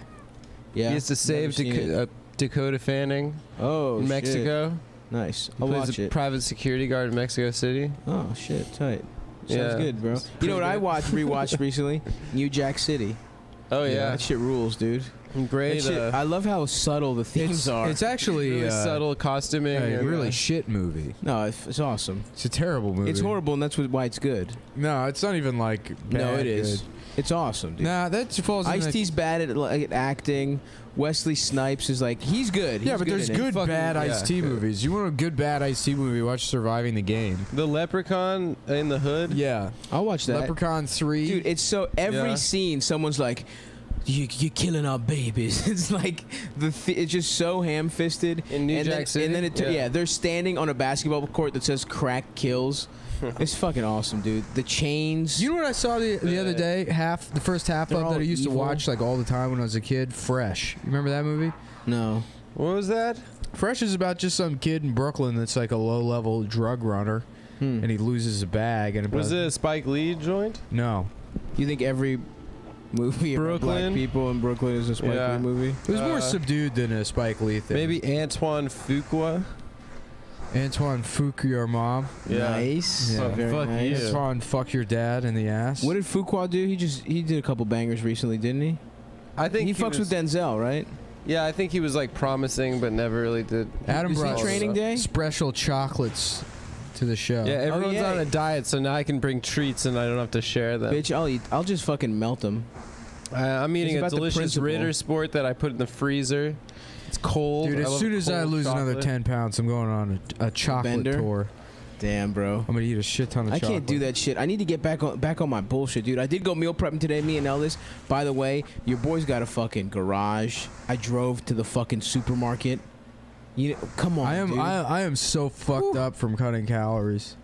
Yeah.
He has to save
never seen it.
Dakota Fanning
Oh,
in
shit.
Mexico.
Nice.
He
I'll
plays
watch
a
it.
private security guard in Mexico City.
Oh shit, tight. Sounds
Yeah.
good, bro.
It's
You know what
pretty
I
good.
rewatched recently? New Jack City.
Oh yeah,
That shit rules, dude.
great.
That shit, I love how subtle the themes are.
It's actually
really subtle costuming.
a
and,
really shit movie.
No, it's awesome.
It's a terrible movie.
It's horrible, and that's why it's good.
No, it's not even like bad.
No, it is.
good.
It's awesome, dude.
Nah, that falls in
Ice-T's bad at acting. Wesley Snipes is like, he's good.
Yeah,
He's
but there's
in it.
good
Fucking-
bad
yeah.
Ice-T movies. You want a good bad Ice-T movie, watch Surviving the Game.
The Leprechaun in the Hood.
Yeah.
I'll watch that.
Leprechaun 3.
Dude, it's so every
Yeah.
scene, someone's like, you're killing our babies. It's like it's just so ham-fisted.
In New
and
Jack
then,
City?
And then
Yeah.
they're standing on a basketball court that says "crack kills." It's fucking awesome, dude. The chains.
You know what I saw the other day? The first half
They're
of
all
that I used
evil.
to watch like all the time when I was a kid. Fresh. You remember that movie?
No.
What was that?
Fresh is about just some kid in Brooklyn that's like a low-level drug runner, and he loses a bag. And
Was it a Spike Lee joint?
No,
You think every movie about black
Brooklyn?
people in Brooklyn is a Spike
Yeah.
Lee movie?
it was more
Uh,
subdued than a Spike Lee thing.
Maybe Antoine Fuqua.
Antoine Fuck Your Mom.
Nice.
Yeah.
Very
Fuck
nice.
you.
Antoine Fuck Your Dad in the ass.
What did Fuqua do? He did a couple bangers recently, didn't he?
I think
He fucks with Denzel, right?
Yeah, I think he was like promising, but never really did.
Adam
Is he
brought
Training Day?
special chocolates to the show.
Yeah, everyone's
yeah.
on a diet, so now I can bring treats and I don't have to share them.
Bitch, I'll just fucking melt them.
I'm
It's
eating a
about the
delicious
principle.
Ritter Sport that I put in the freezer. It's cold.
Dude,
I
as
love
soon as I
cold
lose another
chocolate.
10 pounds, I'm going on a chocolate
bender?
tour.
Damn, bro.
I'm gonna eat a shit ton of
I
chocolate.
can't do that shit. I need to get back on my bullshit, dude. I did go meal prepping today, me and Ellis. By the way, your boy's got a fucking garage. I drove to the fucking supermarket. You come on, dude.
I am so fucked up from cutting calories.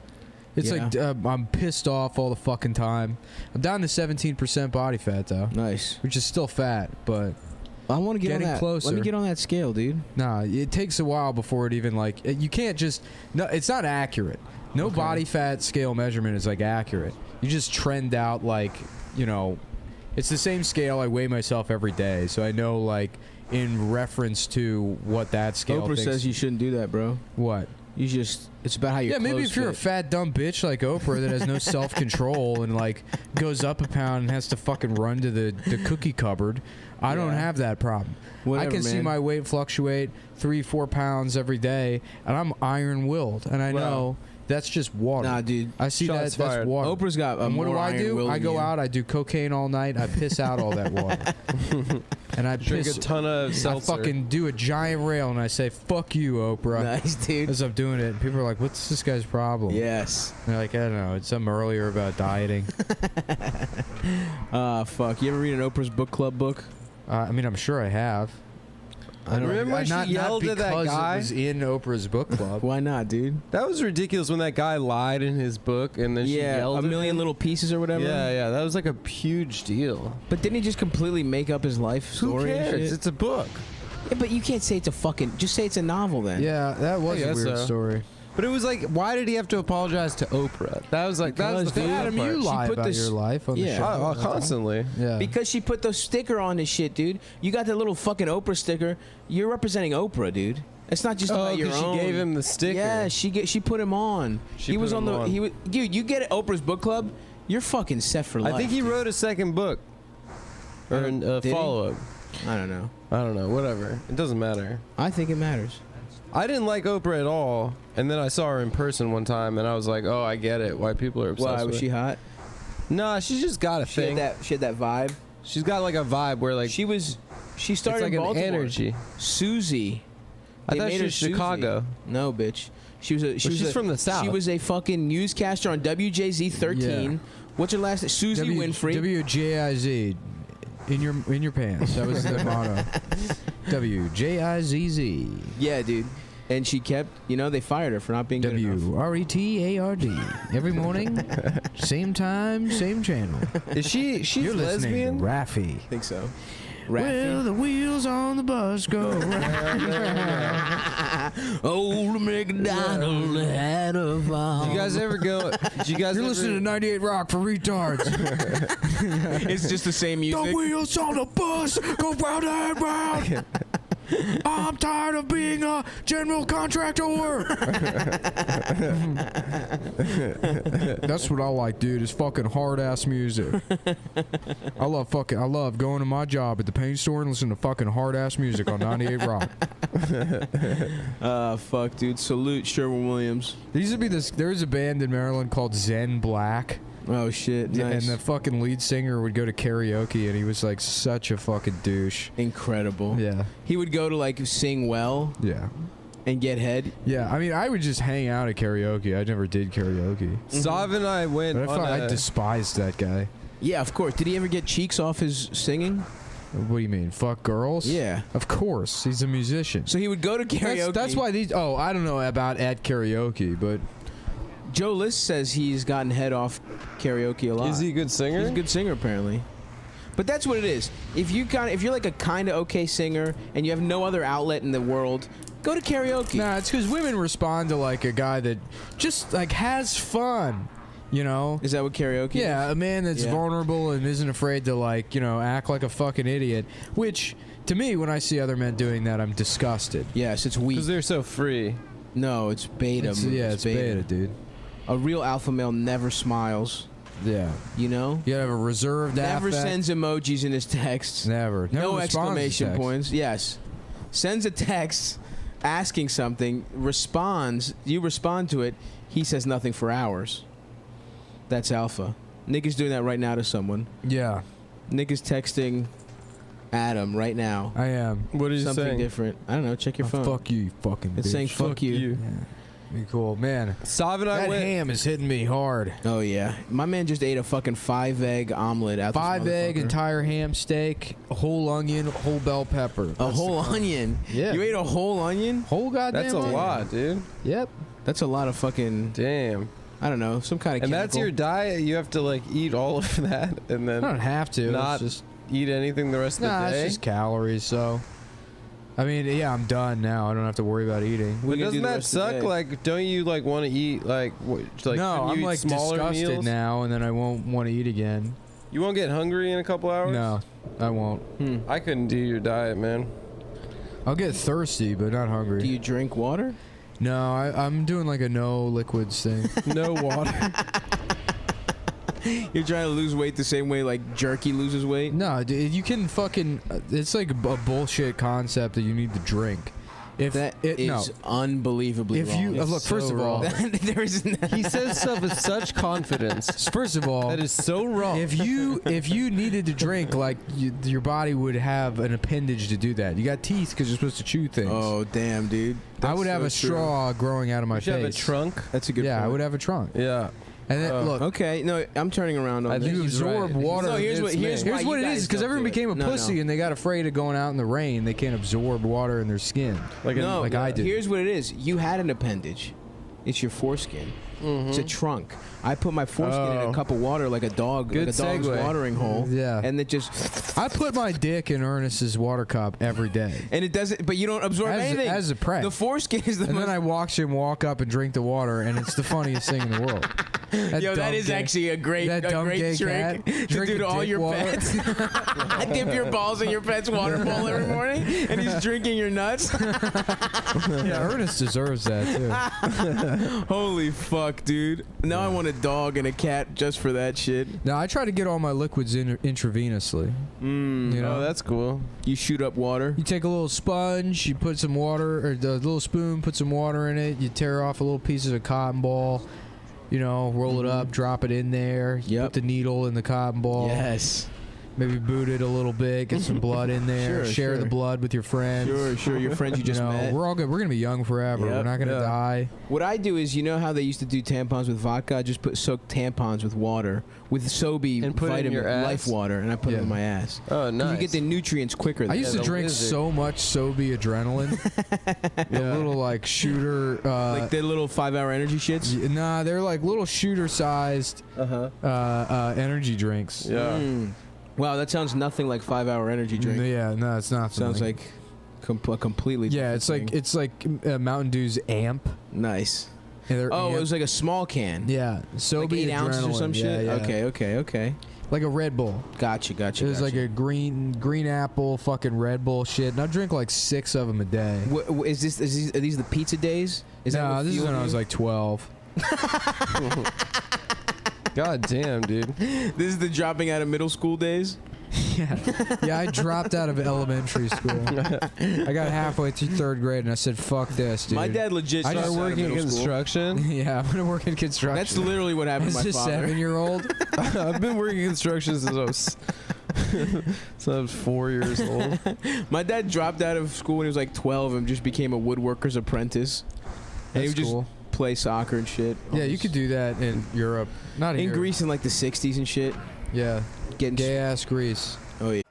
It's
Yeah.
like I'm pissed off all the fucking time. I'm down to 17% body fat though,
Nice.
which is still fat, but
I want to get on
Getting
that.
closer.
Let me get on that scale, dude.
nah, it takes a while before it even like you can't just no. It's not accurate. No body fat scale measurement is like accurate. You just trend out like it's the same scale. I weigh myself every day, so I know like in reference to what that scale.
Oprah
thinks.
says you shouldn't do that, bro.
What?
You just. It's about how you.
Yeah, maybe if you're a fat dumb bitch like Oprah that has no self control and like goes up a pound and has to fucking run to the cookie cupboard, I don't have that problem.
Whatever,
I can see
man.
my weight fluctuate 3-4 pounds every day, and I'm iron willed, and I know that's just water.
Nah, dude.
I see
Shots
that's
fired.
water.
Oprah's got.
And what do
more
I
iron
do?
will
I
than
go
you.
out, I do cocaine all night, I piss out all that water, and I
Drink
piss.
a ton of
I
seltzer.
fucking do a giant rail, and I say "fuck you, Oprah."
Nice, dude.
As I'm doing it, and people are like, "What's this guy's problem?"
Yes.
And they're like, I don't know. It's something earlier about dieting.
Fuck. You ever read an Oprah's book club book?
I mean, I'm sure I have.
I remember when she
not
yelled at that
because
guy.
it was in Oprah's book club.
Why not, dude?
That was ridiculous when that guy lied in his book and then she
Yeah,
yelled
a
at
million
him.
little pieces or whatever.
Yeah, that was like a huge deal.
But didn't he just completely make up his life
Who
story? and
cares?
shit?
It's a book.
Yeah, but you can't say it's a fucking. Just say it's a novel then.
Yeah, that was
I
a
guess
weird
so.
story.
But it was like, why did he have to apologize to Oprah? That was like, that was the
Because, dude,
bad
Adam,
part.
you
She
lie
put
about
this-
your life on the
Yeah.
show.
Constantly.
Yeah.
Because she put the sticker on this shit, dude. You got that little fucking Oprah sticker. You're representing Oprah, dude. It's not just about your
'cause
own.
she gave him the sticker.
Yeah, she put him on.
She
he was
put
on
him
the.
on.
He was, dude. You get Oprah's book club. You're fucking set for life.
I think he
dude.
wrote a second book. Or a
Did he?
follow-up.
I don't know.
I don't know. Whatever. It doesn't matter.
I think it matters.
I didn't like Oprah at all. And then I saw her in person one time, and I was like, oh, I get it. Why people are obsessed
Why
with
was she
her.
hot?
Nah, she's just got a
She
thing.
had that vibe.
She's got like a vibe where like
She
it's
started
like
in
an
Baltimore.
energy.
Susie.
I
They
thought
made
she
her
was
Susie.
Chicago.
No, bitch. She's
from the South.
She was a fucking newscaster on WJZ 13.
Yeah.
What's her last name? Susie Winfrey.
WJIZ. In your pants. That was the motto. WJIZZ.
Yeah, dude. And she kept, they fired her for not being good enough.
WRETARD. Every morning, same time, same channel.
Is she's
You're listening
lesbian?
to Raffy.
I think so.
Well,
Raffy.
the wheels on the bus go round.
Old McDonald had a farm.
Do you guys ever go? Do you guys
You're
ever,
listening to 98 Rock for retards.
It's just the same music.
The wheels on the bus go round and round. I'm tired of being a general contractor. That's what I like, dude. Is fucking hard ass music. I love going to my job at the paint store and listening to fucking hard ass music on 98 Rock.
Fuck, dude. Salute Sherwin-Williams.
There used to be there was a band in Maryland called Zen Black.
Oh, shit. Nice.
And the fucking lead singer would go to karaoke, and he was like such a fucking douche.
Incredible.
Yeah.
He would go to, like, sing well
Yeah.
and get head.
Yeah, I mean, I would just hang out at karaoke. I never did karaoke.
Sav and I went
But
on
I
a,
despised that guy.
Yeah, of course. Did he ever get cheeks off his singing?
What do you mean? Fuck girls?
Yeah.
Of course. He's a musician.
So he would go to karaoke.
That's why these... Oh, I don't know about at karaoke, but...
Joe List says he's gotten head off karaoke a lot.
Is he a good singer?
He's a good singer, apparently. But that's what it is. If you're like a kind of okay singer and you have no other outlet in the world, go to karaoke.
Nah, it's because women respond to, like, a guy that just, like, has fun, you know?
Is that what karaoke is?
Yeah, a man that's
Yeah.
vulnerable and isn't afraid to, like, act like a fucking idiot. Which, to me, when I see other men doing that, I'm disgusted.
Yes, it's weak.
Because they're so free.
No, it's beta.
It's beta, dude.
A real alpha male never smiles,
Yeah.
you know?
You gotta have a reserved
Never
affect.
sends emojis in his texts.
Never.
No
responds to
exclamation
text.
points. Yes. Sends a text asking something, responds, you respond to it, he says nothing for hours. That's alpha. Nick is doing that right now to someone.
Yeah,
Nick is texting Adam right now.
I am.
What is he
Something
saying?
different. I don't know. Check your phone.
Fuck you, you fucking
It's
bitch.
saying fuck you.
Yeah. Be cool, man.
Sav and I
That
went.
ham is hitting me hard.
Oh yeah, my man just ate a fucking 5-egg omelet out.
5-egg, entire ham steak, a whole onion, whole bell pepper.
A whole onion.
Yeah.
You ate a whole onion?
Whole goddamn.
That's a
onion.
lot, dude.
Yep.
That's a lot of fucking.
Damn.
I don't know, some kind of.
And that's your diet. You have to like eat all of that and then
I don't have to.
not
It's just
eat anything the rest of
nah.
the day.
It's just calories. So, I mean, yeah, I'm done now. I don't have to worry about eating.
But doesn't that suck? Like, don't you like want to eat like
no,
couldn't you
I'm
eat
like
smaller
disgusted
meals?
now, and then I won't want to eat again.
You won't get hungry in a couple hours?
No, I won't.
I couldn't do your diet, man.
I'll get thirsty, but not hungry.
Do you drink water?
No, I'm doing like a no liquids thing.
No water.
You're trying to lose weight the same way like jerky loses weight?
No, dude, you can fucking. It's like a bullshit concept that you need to drink. If
That
it,
is
no,
unbelievably
if
wrong.
you look, first of all,
there is
He says stuff with such confidence.
first of all,
That is so wrong.
if you needed to drink, like your body would have an appendage to do that. You got teeth because you're supposed to chew things.
Oh damn, dude!
I would have a
so true.
straw growing out of my
You should have a
face.
trunk.
That's a good.
Yeah,
point.
I would have a trunk.
Yeah.
And then look,
Okay, no, I'm turning around on
I
this.
think
you
he's
absorb
right.
water.
No, here's what
It's
here's
me.
why
Here's what
you
it
guys
is, because
don't
everyone
do
became a
it. No,
pussy
no.
and they got afraid of going out in the rain. They can't absorb water in their skin.
Like
No,
like I do.
Here's what it is. You had an appendage. It's your foreskin. It's a trunk. I put my foreskin in a
Oh.
cup of water like a dog,
Good
like a dog's
segue.
watering hole.
Yeah.
And it just
I put my dick in Ernest's water cup every day.
and it doesn't. But you don't absorb anything.
As a prank.
The foreskin is the
And
most.
then I watch him walk up and drink the water, and it's the funniest thing in the world. That
Yo, that
dumb
is
gay-
actually a great
that dumb gay
trick
cat
to do
drinking
to all
dick
your
water.
pets. Dip your balls in your pet's water bowl every morning, and he's drinking your nuts.
Yeah, Ernest deserves that too.
Holy fuck, dude! Now I want a dog and a cat just for that shit.
Now I try to get all my liquids in intravenously. You know,
Oh, that's cool.
You shoot up water.
you take a little sponge, you put some water, or the little spoon, put some water in it. You tear off a little piece of a cotton ball. You know, roll it up, drop it in there. You
Yep.
put the needle in the cotton ball.
Yes.
Maybe boot it a little bit, get some blood in there.
Sure,
share
sure.
the blood with your friends.
Sure. Your friends you just
you know,
met.
we're all good. We're gonna be young forever.
Yep.
We're not gonna
Yeah.
die.
What I do is, you know how they used to do tampons with vodka? I just soak tampons with water, with Sobe
And put it in
vitamin
your ass?
life water, and I put it
Yeah.
in my ass.
Oh,
'Cause
nice.
You get the nutrients quicker.
I used to
the
drink
wizard.
so much Sobe adrenaline. The little like shooter.
like the little 5-hour energy shits.
Nah, they're like little shooter-sized energy drinks.
Yeah.
Wow, that sounds nothing like 5-hour energy drink.
Yeah, no, it's not.
Sounds like a completely.
Yeah,
different
it's like Mountain Dew's Amp.
thing. Nice.
And they're
Oh,
Amp.
it was like a small can.
Yeah, Sobe
Like 8 ounces or
adrenaline.
some shit.
Yeah, yeah.
Okay.
Like a Red Bull.
Gotcha.
It was like a green apple fucking Red Bull shit, and I drink like 6 of them a day.
Is these are these the pizza days? Is that
No,
what
this is
fueled
when I was
you?
like 12.
God damn, dude.
This is the dropping out of middle school days.
Yeah, I dropped out of elementary school. I got halfway through 3rd grade, and I said, "Fuck this, dude."
My dad legit
I
dropped
started
out of
Working in
middle school.
construction.
Yeah, I'm gonna work in construction.
That's literally what happened to
As
my
a
father.
7-year-old.
I've been working in construction since I was since I was 4 years old.
My dad dropped out of school when he was like 12 and just became a woodworker's apprentice. And he
That's
would just
cool.
play soccer and shit.
Yeah, you could do that in Europe. Not
in
here.
Greece in like the 60s and shit.
Yeah,
Getting
gay ass Greece.
Oh yeah.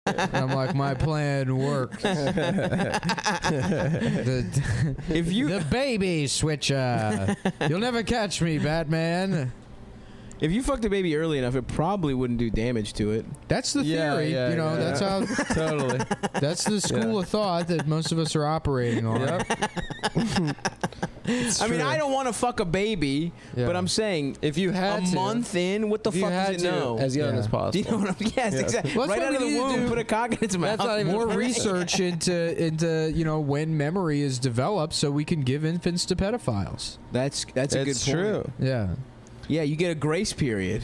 And I'm like, my plan worked.
If you
The baby switcher. You'll never catch me, Batman.
if you fucked a baby early enough, it probably wouldn't do damage to it.
That's the
Yeah,
theory.
yeah,
you know,
yeah.
that's how.
Totally.
That's the school of thought that most of us are operating on.
Yep.
I mean, I don't want to fuck a baby,
Yeah.
but I'm saying
If you
a
had to,
month in, what the
if you
fuck
had
does it
to,
know?
as young
Yeah.
as possible.
Do you know what I'm? Yes, exactly.
Well, that's
Right
what
out of
we
the
need to
womb,
do.
put a cock in its mouth.
not even
More research into you know when memory is developed, so we can give infants to pedophiles.
That's a good
It's
point.
true.
Yeah,
Yeah, you get a grace period.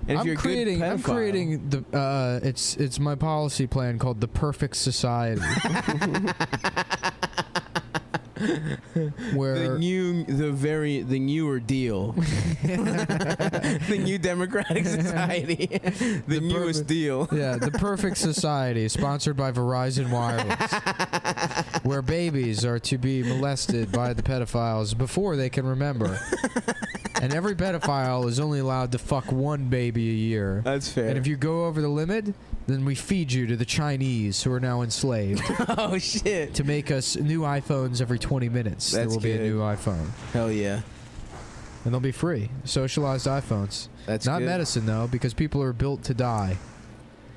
And if you're a good
I'm
pedophile-
creating the it's my policy plan called the perfect society.
where
the newer deal, the new democratic society, the newest deal.
Yeah, the perfect society, sponsored by Verizon Wireless, where babies are to be molested by the pedophiles before they can remember. And every pedophile is only allowed to fuck one baby a year.
That's fair.
And if you go over the limit, then we feed you to the Chinese who are now enslaved.
Oh, shit.
To make us new iPhones every 20 minutes. There
That's
will be a
good.
new iPhone.
Hell yeah.
And they'll be free. Socialized iPhones.
That's
Not
good.
medicine, though, because people are built to die.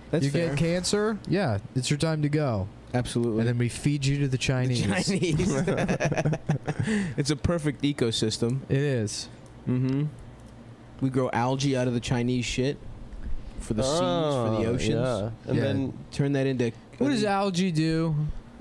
That's
you
fair.
get cancer, yeah, it's your time to go.
Absolutely.
And then we feed you to the Chinese.
It's a perfect ecosystem.
It is.
Mm-hmm. We grow algae out of the Chinese shit for the seas, for the oceans.
Yeah. And
Yeah.
then
Turn that into...
What does algae do?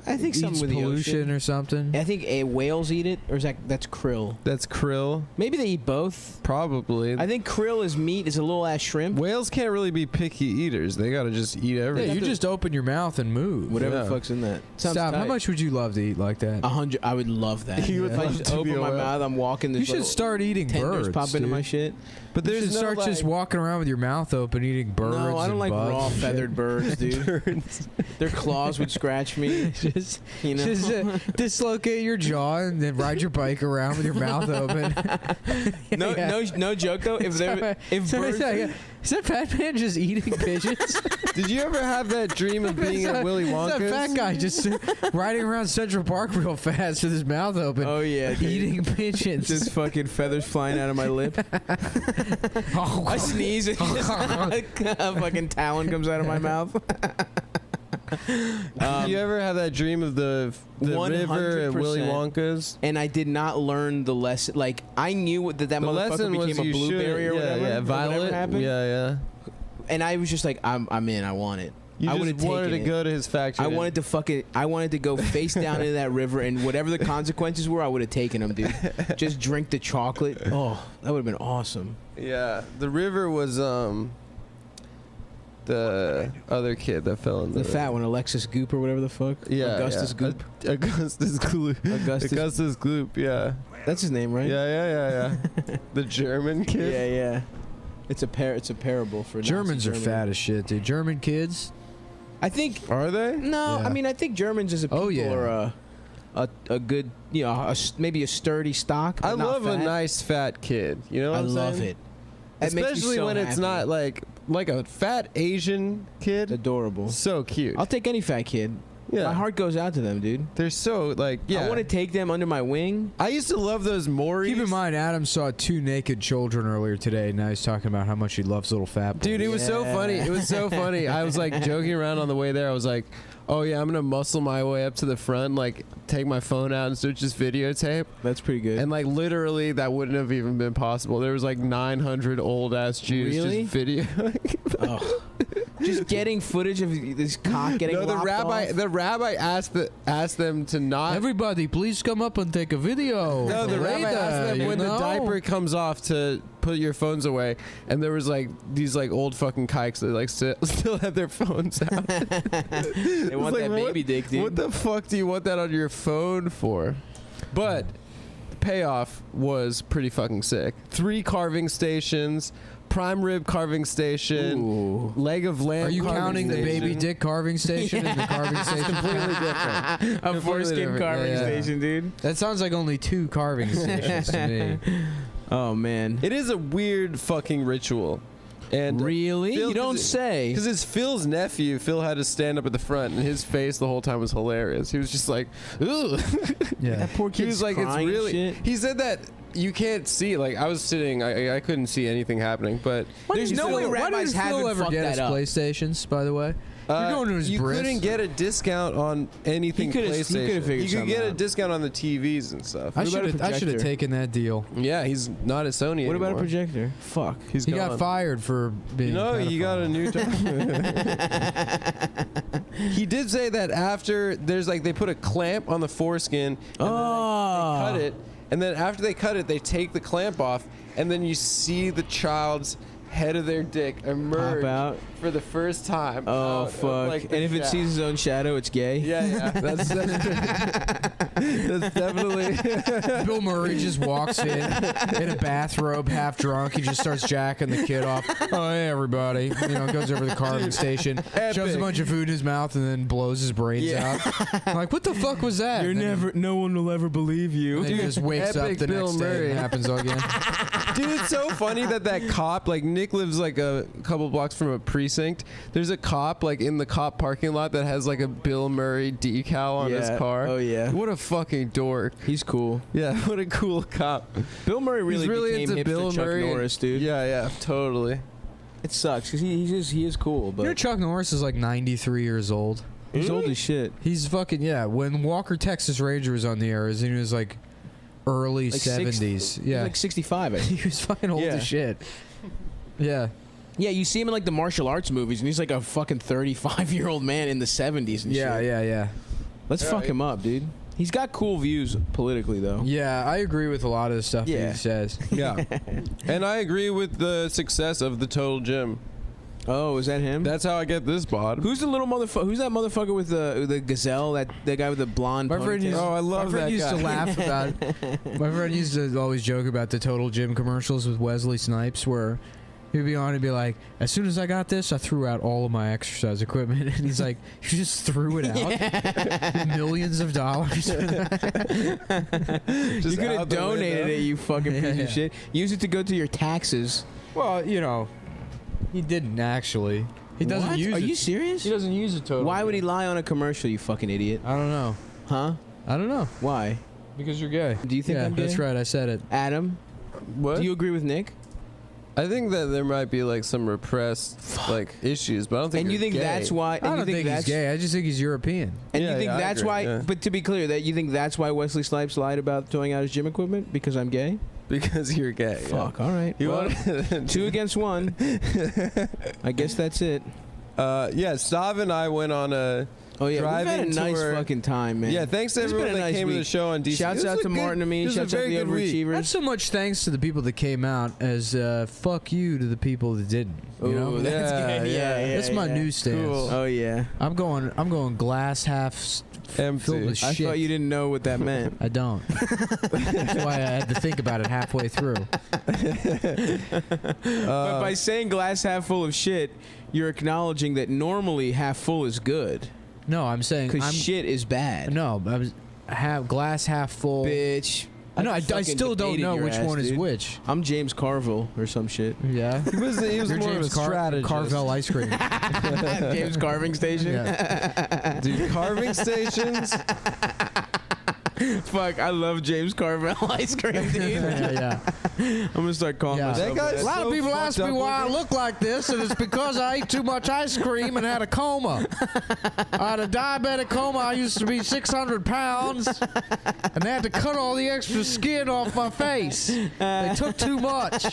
I think
It
something
eats
with the
pollution
ocean.
or something.
I think whales eat it, or is that's krill?
that's krill.
Maybe they eat both.
Probably.
I think krill is meat. It's a little ass shrimp.
Whales can't really be picky eaters. They gotta just eat
Yeah,
everything.
you just open your mouth and move.
Whatever
Yeah.
the fuck's in that. Sounds
Stop. How
tight.
much would you love to eat like that?
100. I would love that.
You would
If I
love
just
to be
open
a
my
whale.
mouth, I'm walking.
You
This
should
little
start eating
tenders
birds,
pop into
dude.
my shit.
But
You
there's
should
no
start just
like-
walking around with your mouth open eating birds.
No, I don't
and
like
bugs
raw
and shit.
feathered birds, dude.
Birds.
Their claws would scratch me.
Just,
You know.
just dislocate your jaw and then ride your bike around with your mouth open.
No,
Yeah.
no joke though. If birds,
Is that fat man just eating pigeons?
Did you ever have that dream of being at Willy
It's
Wonka's?
that fat guy just riding around Central Park real fast with his mouth open,
oh yeah, dude.
eating pigeons.
Just fucking feathers flying out of my lip. I sneeze and just a fucking talon comes out of my mouth.
Did you ever have that dream of the river at Willy
100%.
Wonka's?
And I did not learn the lesson. Like I knew that
The
motherfucker
lesson was
became a
you
blueberry
should,
or whatever.
yeah,
or
violet.
whatever happened.
Yeah.
And I was just like, I'm in. I want it.
You
I
just
would've
wanted to
taken it.
go to his factory.
I wanted to go face down into that river, and whatever the consequences were, I would have taken them, dude. Just drink the chocolate. Oh, that would have been awesome.
Yeah, the river was the other kid that fell in
The fat one, Alexis Goop or whatever the fuck.
Yeah,
Augustus Goop.
Augustus Gloop. Augustus Gloop. Yeah.
That's his name, right?
Yeah. The German kid.
Yeah. It's a parable for
Germans
Nazi
are
Germany.
fat as shit, dude. German kids.
I think.
Are they?
No,
Yeah.
I mean I think Germans as a people
Oh, yeah.
are a good, maybe a sturdy stock. But
I
not
love a
fat.
nice fat kid. You know what
I
I'm
love
saying?
it. It makes me
Especially
so
when it's
happy.
not like a fat Asian kid.
adorable.
So cute.
I'll take any fat kid.
Yeah.
My heart goes out to them, dude.
They're so like
I want to take them under my wing.
I used to love those Mauries.
Keep in mind, Adam saw 2 naked children earlier today. Now he's talking about how much he loves little fat boys.
Dude, it was so funny. It was so funny. I was like joking around on the way there. I was like, oh yeah, I'm gonna muscle my way up to the front, like take my phone out and start just videotape.
That's pretty good.
And like literally, that wouldn't have even been possible. There was like 900 old ass Jews
Really?
just video.
Oh. Just getting footage of this cock getting
No,
lopped off.
the rabbi asked them to not.
Everybody, please come up and take a video.
No, the rabbi
Later,
asked them
you
when the
know?
diaper comes off to put your phones away, and there was like these like old fucking kikes that like still have their phones out.
They want
like,
that baby dick, dude.
What the fuck do you want that on your phone for? But the payoff was pretty fucking sick. 3 carving stations, prime rib carving station,
Ooh.
leg of lamb.
Are you
carving
counting the baby
station.
dick carving station and the carving station?
Completely different.
A
Completely
foreskin
different.
carving
Yeah.
station, dude.
That sounds like only 2 carving stations to me.
Oh man.
It is a weird fucking ritual. And
Really?
Phil-
You don't say.
Because it's Phil's nephew. Phil had to stand up at the front, and his face the whole time was hilarious. He was just like, "Ugh."
Yeah.
That poor
He
kid's
was like, "It's
crying and
really."
shit.
He said that you can't see. Like I was sitting, I couldn't see anything happening. But
There's no way
Why
rabbis
did Phil
haven't
ever
fucked
get
that
his
up.
PlayStations, by the way? You're going to his
you
bris.
couldn't get a discount on anything
He could've
PlayStation.
figured
You could
something
get a
out.
discount on the TVs and stuff.
I
What about a
should have
projector?
taken that deal.
Yeah, he's not at Sony
What
anymore.
about a projector? Fuck.
He's
He
gone.
got fired for being.
No, he got a
pedophile.
new. He did say that after there's like they put a clamp on the foreskin. And
Oh.
then they cut it, and then after they cut it, they take the clamp off, and then you see the child's head of their dick emerge
out.
for the first time.
Oh
out of,
fuck!
like, the
And if it
shaft.
sees his own shadow, it's gay.
Yeah, that's definitely.
Bill Murray just walks in a bathrobe, half drunk. He just starts jacking the kid off. Oh, hey, everybody. Goes over to the carving station, shoves a bunch of food in his mouth, and then blows his brains out. I'm like, what the fuck was that?
No one will ever believe you.
And then he just wakes up
Epic
the
Bill
next day
Murray.
and it happens again.
Dude, it's so funny that cop, like Nick lives like a couple blocks from a precinct. There's a cop like in the cop parking lot that has like a Bill Murray decal on his car.
Oh yeah.
What a fucking dork.
He's cool.
Yeah, what a cool cop.
Bill Murray
He's really
became
into
hipster
Bill
Chuck
Murray.
Norris, dude.
Yeah, totally.
It sucks because he is cool, but
Chuck Norris is like 93 years old.
he's old as shit.
He's fucking, yeah. When Walker Texas Ranger was on the air, he was like early
Like
70s.
He's
Yeah.
like 65. I think.
He was fucking old
Yeah.
as shit. Yeah.
Yeah, you see him in like the martial arts movies, and he's like a fucking 35-year-old man in the 70s and
Yeah,
shit.
yeah.
Let's fuck him up, dude. He's got cool views politically, though.
Yeah, I agree with a lot of the stuff that
Yeah.
he says.
Yeah. And I agree with the success of the Total Gym.
Oh, is that him?
That's how I get this bod.
Who's the little motherfucker? Who's that motherfucker with the gazelle? That guy with the blonde.
My friend
ponytail?
used,
Oh, I love
my friend
that
used to
guy.
laugh about it. My friend used to always joke about the Total Gym commercials with Wesley Snipes where he'd be on and be like, as soon as I got this, I threw out all of my exercise equipment. And he's like, you just threw it out? Millions of dollars.
You could have donated it, you fucking piece of shit. Use it to go to your taxes.
Well, he didn't actually. He doesn't
What?
use it.
Are you serious?
He doesn't use it totally.
Why would he lie on a commercial, you fucking idiot?
I don't know.
Huh?
I don't know.
Why?
Because you're gay.
Do you think
Yeah,
I'm gay?
that's right. I said it.
Adam,
What?
do you agree with Nick?
I think that there might be like some repressed like issues, but I don't think.
And you
you're
think
gay.
that's why?
I
And you
don't think he's
that's
gay. I just think he's European.
And
Yeah,
you think
yeah, I
that's
agree,
why?
yeah.
But to be clear, that you think that's why Wesley Snipes lied about throwing out his gym equipment because I'm gay?
because you're gay. yeah.
Fuck. All right.
You
Well,
wanted
2 against 1. I guess that's it.
yeah, Stav and I went on a.
Oh yeah, we've had a
Driving
nice
tour.
fucking time, man.
Yeah, thanks to
It's been
everyone
a
that
nice
came to the
week.
show on DC.
Shouts
This
out
was
to
a good-
Martin and me.
this was a
Shouts out to
very
the
good week.
overachievers.
Not so much thanks to the people that came out as fuck you to the people that didn't. You know?
Ooh, that's
Yeah,
good.
yeah.
Yeah,
That's my new stance.
Cool.
Oh yeah.
I'm going glass half
Empty.
filled with
I
shit.
thought you didn't know what that meant.
I don't. That's why I had to think about it halfway through.
But by saying glass half full of shit, you're acknowledging that normally half full is good
No, I'm saying
because
I'm
shit is bad.
no. I was glass half full.
Bitch.
I know. I
fucking
still don't
debated
know
your
which
ass,
one is
dude.
which.
I'm James Carville or some shit.
Yeah.
He was
You're
more
James
of a strategist.
Carvel ice cream.
James Carving Station.
Yeah.
Dude, carving stations.
Fuck, I love James Carville ice cream, dude.
yeah.
I'm gonna start calling
Yeah.
myself
That guy's
A lot
so
of people
fucked
ask me
up
why I
looking.
look like this, and it's because I ate too much ice cream and had a coma. I had a diabetic coma. I used to be 600 pounds, and they had to cut all the extra skin off my face. They took too much.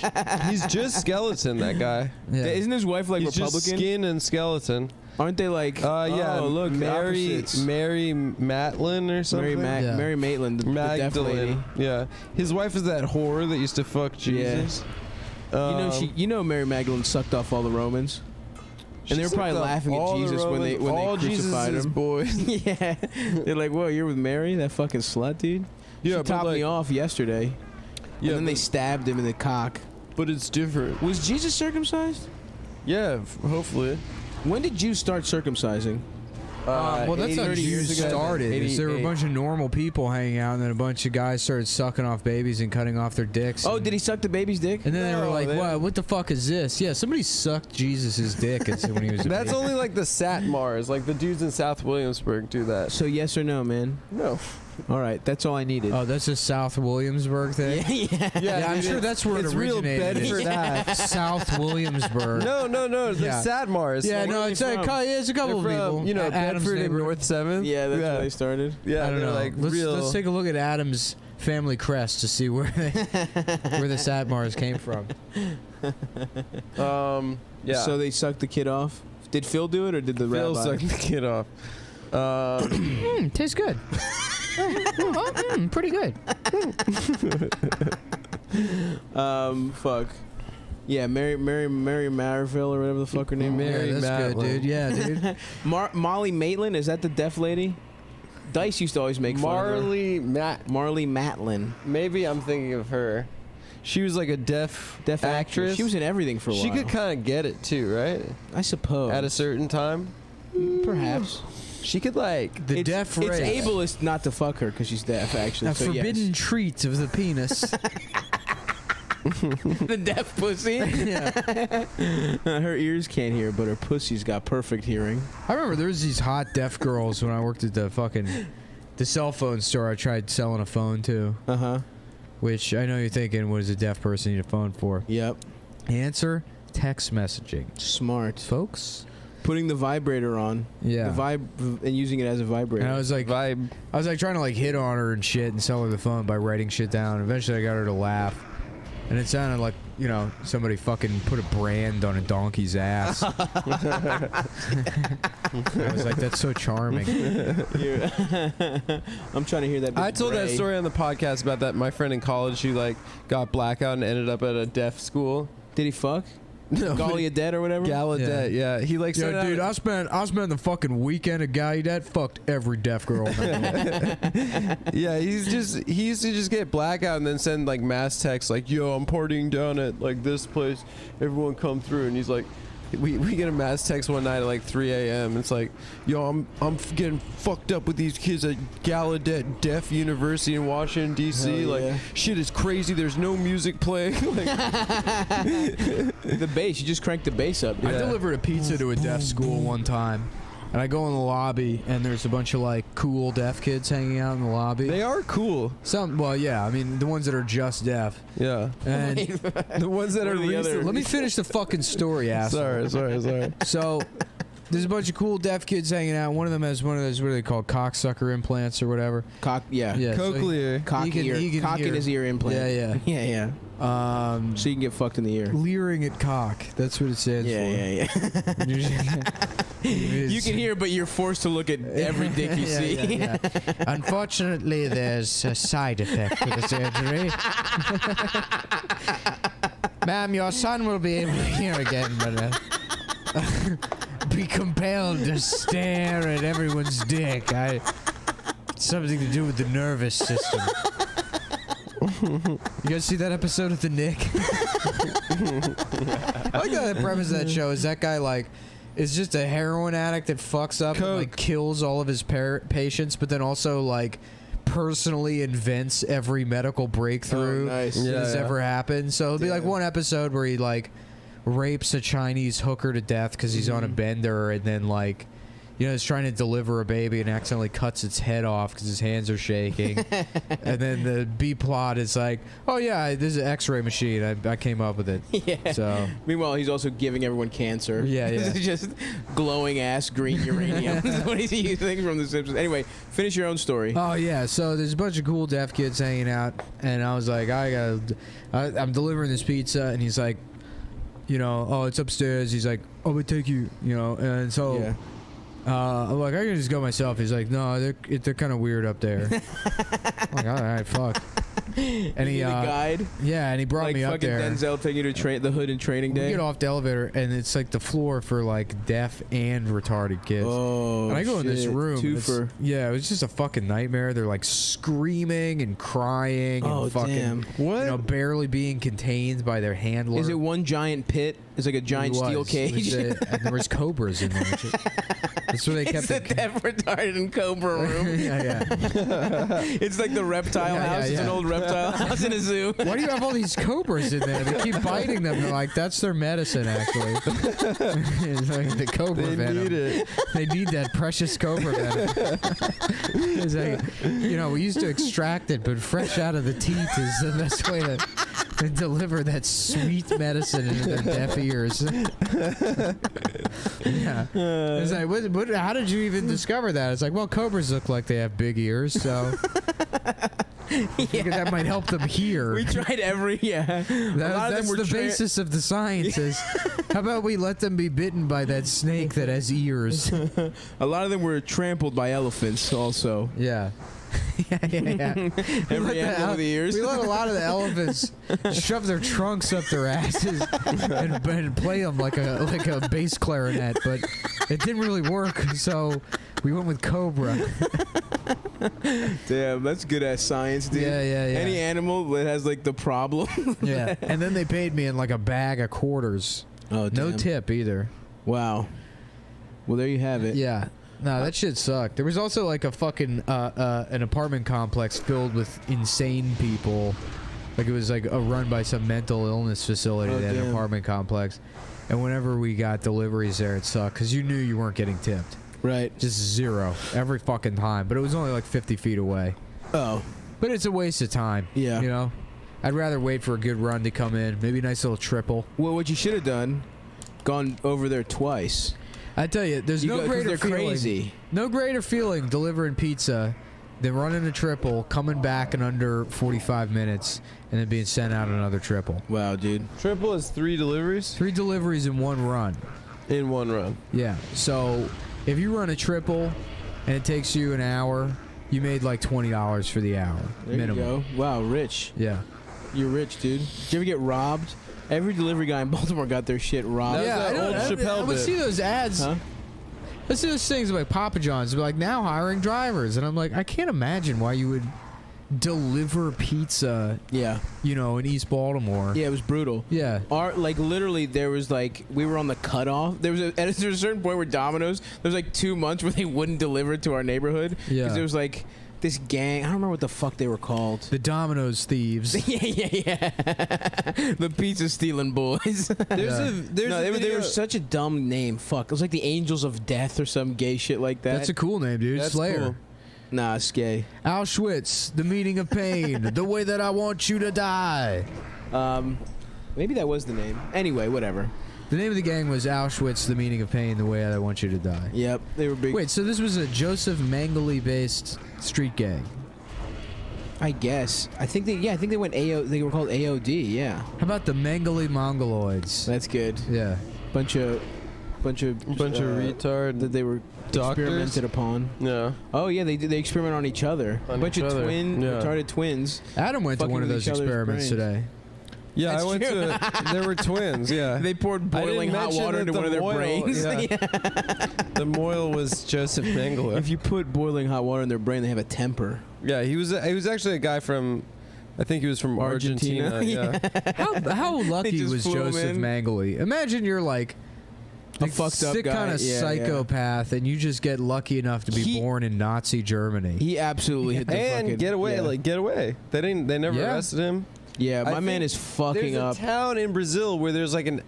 He's just skeleton, that guy.
Yeah.
Isn't his wife like
He's just
Republican?
skin and skeleton.
Aren't they like?
Yeah.
Oh, look,
Mary Matlin or something.
Yeah.
Mary Maitland, the deaf lady.
Magdalene. Yeah. His wife is that whore that used to fuck Jesus.
You know Mary Magdalene sucked off all the Romans. And they were probably laughing at Jesus when they crucified
Jesus'
him.
boys.
Yeah, they're like, "Whoa, you're with Mary, that fucking slut, dude."
Yeah,
She
but
topped me
like-
off yesterday.
Yeah,
and then they
but-
stabbed him in the cock.
But it's different.
Was Jesus circumcised?
Yeah, hopefully.
When did Jews start circumcising?
Well, that's how
30 years
Jews
ago.
started. Is there were a
88.
bunch of normal people hanging out, and then a bunch of guys started sucking off babies and cutting off their dicks.
Oh,
and,
did he suck the baby's dick?
And then they were
No,
like,
they-
"What the fuck is this?" Yeah, somebody sucked Jesus' dick when he was. A
That's
baby.
only like the Satmars. Like the dudes in South Williamsburg do that.
So yes or no, man?
No.
All right, that's all I needed.
Oh, that's a South Williamsburg thing. Yeah, I'm
dude,
sure that's where it
it's real
originated.
Bedford Ave.
South Williamsburg.
No, the
Yeah.
Satmars.
Yeah,
Like,
no, it's a, it's a couple of
they're
people.
from, you know,
Adam's
Bedford and
neighborhood.
North 7th.
Yeah, that's where they started.
Yeah,
I don't
they're
know.
like
let's,
real.
let's take a look at Adam's family crest to see where where the Satmars came from.
Yeah.
So they sucked the kid off. Did Phil do it or did the
Phil
rabbi?
sucked the kid off.
Tastes good. Pretty good.
Fuck. Yeah, Mary Marville or whatever the fuck her name is.
Yeah, that's good, dude. Yeah, dude.
Molly Maitland, is that the deaf lady? Dice used to always make fun of her. Marley Matlin.
Maybe I'm thinking of her. She was like a deaf actress.
She was in everything for a while.
She could kind of get it too, right?
I suppose.
At a certain time.
Perhaps.
She could like
The deaf race.
It's ableist not to fuck her because she's deaf, actually.
A
so
forbidden
yes.
treat of the penis.
The deaf pussy.
Yeah.
Her ears can't hear, but her pussy's got perfect hearing.
I remember there was these hot deaf girls when I worked at the cell phone store. I tried selling a phone to. Which I know you're thinking, what does a deaf person need a phone for?
Yep.
Answer: text messaging.
Smart.
Folks.
Putting the vibrator on.
Yeah.
The and using it as a vibrator.
And I was like,
vibe.
I was like trying to like hit on her and shit and sell her the phone by writing shit down. Eventually I got her to laugh. And it sounded like, you know, somebody fucking put a brand on a donkey's ass. I was like, that's so charming.
I'm trying to hear that.
I told that story on the podcast about that my friend in college who like got blackout and ended up at a deaf school.
Did he fuck?
No,
Gallaudet or whatever?
Gallaudet, yeah. He like
Yo,
started
dude,
out-
I spent the fucking weekend at Gallaudet, fucked every deaf girl.
Yeah, he used to just get blackout and then send like mass texts like, yo, I'm partying down at like this place, everyone come through. And he's like, we get a mass text one night at like 3 a.m. It's like, yo, I'm getting fucked up with these kids at Gallaudet Deaf University in Washington D.C.
Hell
Like
yeah.
shit is crazy. There's no music playing. Like,
The bass. You just cranked the bass up.
I delivered a pizza to a deaf school one time. And I go in the lobby, and there's a bunch of like cool deaf kids hanging out in the lobby.
they are cool.
Well, yeah. I mean, the ones that are just deaf.
Yeah.
And
The ones that
What
are
are the other-
recent.
let me finish the fucking story, asshole.
Sorry.
So there's a bunch of cool deaf kids hanging out. One of them has one of those, what are they called, cocksucker implants or whatever.
Yeah.
Yeah. so
Cochlear.
Cock
He can-
ear.
he can
Cock in
hear.
his ear implant.
Yeah,
Yeah. So you can get fucked in the ear.
leering at cock. That's what it stands
Yeah.
for.
You can hear, but you're forced to look at every dick you see.
Yeah. Unfortunately, there's a side effect to the surgery. Ma'am, your son will be able to hear again, but be compelled to stare at everyone's dick. Something to do with the nervous system. You guys see that episode of The Nick? I like the premise of that show is that guy like is just a heroin addict that fucks up and like kills all of his patients, but then also like personally invents every medical breakthrough
nice.
that has ever happened. So it'll be like one episode where he like rapes a Chinese hooker to death because he's on a bender, and then like, you know, he's trying to deliver a baby and accidentally cuts its head off because his hands are shaking. And then the B plot is like, oh yeah, this is an X-ray machine. I came up with it.
Yeah.
So
Meanwhile, he's also giving everyone cancer.
Yeah.
This is just glowing ass green uranium. That's what he's using from The Simpsons. Anyway, finish your own story.
Oh yeah, so there's a bunch of cool deaf kids hanging out, and I was like, I'm delivering this pizza, and he's like, you know, oh, it's upstairs. He's like, oh, we take you, you know, and so.
Yeah.
I'm like, I can just go myself. He's like, no, they're kind of weird up there. I'm like, all right, fuck. And he
the guide.
Yeah, and he brought
Like
me up
fucking
there.
Denzel taking you to the hood in Training
We
Day.
get off the elevator, and it's like the floor for like deaf and retarded kids.
Oh,
and I go in this
shit.
room.
Twofer.
Yeah, it was just a fucking nightmare. They're like screaming and crying
Oh,
and fucking,
damn.
What?
you know, barely being contained by their handler.
Is it one giant pit? It's like a giant
It
steel
was.
cage.
And there was cobras in there. That's where they
It's
kept
the
it.
deaf retarded and cobra room.
Yeah.
It's like the reptile
Yeah,
house.
yeah,
It's an
yeah.
old reptile house in a zoo.
Why do you have all these cobras in there? They keep biting them. They're like, that's their medicine, actually. It's like the cobra
They
venom.
need it.
They need that precious cobra venom. It's like, you know, we used to extract it, but fresh out of the teeth is the best way to deliver that sweet medicine into their deaf ears. Yeah. It's like, how did you even discover that? It's like, well, cobras look like they have big ears, so that might help them hear.
We tried every
That's the basis of the science. Is how about we let them be bitten by that snake that has ears?
A lot of them were trampled by elephants. Also,
Yeah.
Yeah. Every animal with ears.
We let a lot of the elephants shove their trunks up their asses and play them like a bass clarinet, but it didn't really work. So we went with Cobra.
Damn, that's good ass science, dude.
Yeah.
Any animal that has like the problem.
Yeah, and then they paid me in like a bag of quarters.
Oh, damn.
No tip either.
Wow. Well, there you have it.
Yeah. No, that shit sucked. There was also like a fucking an apartment complex filled with insane people. Like it was like run by some mental illness facility. They had an apartment complex, and whenever we got deliveries there, it sucked because you knew you weren't getting tipped.
Right.
Just zero every fucking time. But it was only like 50 feet away.
Oh.
But it's a waste of time.
Yeah.
You know, I'd rather wait for a good run to come in. Maybe a nice little triple.
Well, what you should have done, gone over there twice.
I tell you, there's no greater feeling.
Crazy.
No greater feeling delivering pizza than running a triple, coming back in under 45 minutes, and then being sent out another triple.
Wow, dude.
Triple is 3 deliveries
3 deliveries in one run.
in one run.
Yeah. So if you run a triple and it takes you an hour, you made like $20 for the hour.
There
minimum.
you go. Wow, rich.
Yeah.
You're rich, dude. Did you ever get robbed? Every delivery guy in Baltimore got their shit robbed.
Yeah, I
old Chappelle
would
bit.
see those ads.
Huh?
I see those things like Papa John's, like now hiring drivers, and I'm like, I can't imagine why you would deliver pizza,
Yeah.
you know, in East Baltimore.
Yeah, it was brutal.
Yeah.
Like literally, there was like we were on the cutoff. There was at a certain point where Domino's. There was like 2 months where they wouldn't deliver it to our neighborhood
Yeah.
because there was like this gang. I don't remember what the fuck they were called.
The Domino's thieves.
yeah. The pizza stealing boys.
There's
They were such a dumb name. Fuck. It was like the Angels of Death or some gay shit like that.
That's a cool name, dude.
That's
Slayer.
cool.
Nah, it's gay.
Auschwitz, the meaning of pain, the way that I want you to die.
Maybe that was the name. Anyway, whatever.
The name of the gang was Auschwitz, the meaning of pain, the way I want you to die.
Yep, they were big.
Wait, so this was a Joseph Mengele-based street gang.
I guess. I think they went AO. They were called AOD. Yeah,
How about the Mengele Mongoloids?
that's good.
Yeah.
Bunch of
retard
that they were
doctors?
experimented upon.
Yeah.
Oh yeah, they experiment on each other.
On
A bunch
each
of
other. Yeah.
retarded twins.
Adam went to
Fucking
one of
with
those
each other's
experiments
brains.
today.
Yeah,
That's
I went
true.
to. There were twins. Yeah.
They poured
I didn't
boiling hot
mention
water
that
into
the
one of their
moil-
brains.
yeah. The moil was Joseph Mengele.
If you put boiling hot water in their brain, they have a temper.
Yeah, he was actually a guy from. I think he was from
Argentina.
Argentina. Yeah.
How lucky
just
was
flew him
Joseph
in.
Mengele? Imagine you're like
A fucked up
sick
guy.
kind of
Yeah,
psychopath, and you just get lucky enough to be
He-
born in Nazi Germany.
He absolutely hit the
And
fucking
get away,
yeah.
get away. They never
Yeah.
arrested him.
Yeah,
I
my man
think
is fucking
There's
up.
a town in Brazil where there's like an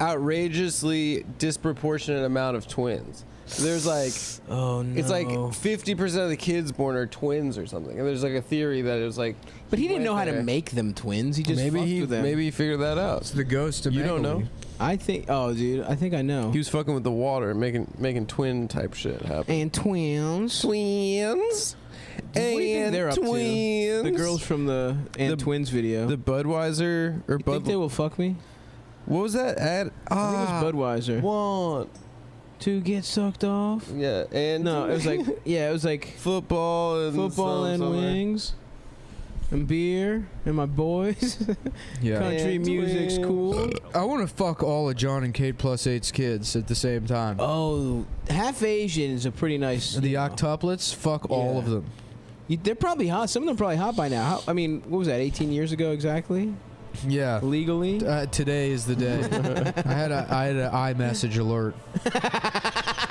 outrageously disproportionate amount of twins. There's like
Oh no!
it's like 50% of the kids born are twins or something. And there's like a theory that it was like.
but he didn't know how to
there.
make them twins. He just
Maybe
fucked
he
with them.
figured that out.
It's the ghost of
You don't
Mengele.
know.
I think. Oh, dude, I think I know.
He was fucking with the water, making twin type shit happen.
And twins.
Twins.
What do you think they're up to?
twins.
The girls from the and
The-
twins video.
The Budweiser or
you think they
Bud.
will fuck me?
What was that ad?
I think it was Budweiser.
Want.
To get sucked off?
Yeah, and
No, it was like it was like
football and
football and
something.
wings. And beer and my boys.
Yeah.
Country
And
music's
twins.
cool.
I want to fuck all of John and Kate plus 8's kids at the same time.
Oh, half Asian is a pretty nice.
The octuplets, fuck all
Yeah.
of them.
They're probably hot. Some of them are probably hot by now. I mean, what was that? 18 years ago exactly?
Yeah.
Legally?
Today is the day. I had an iMessage alert.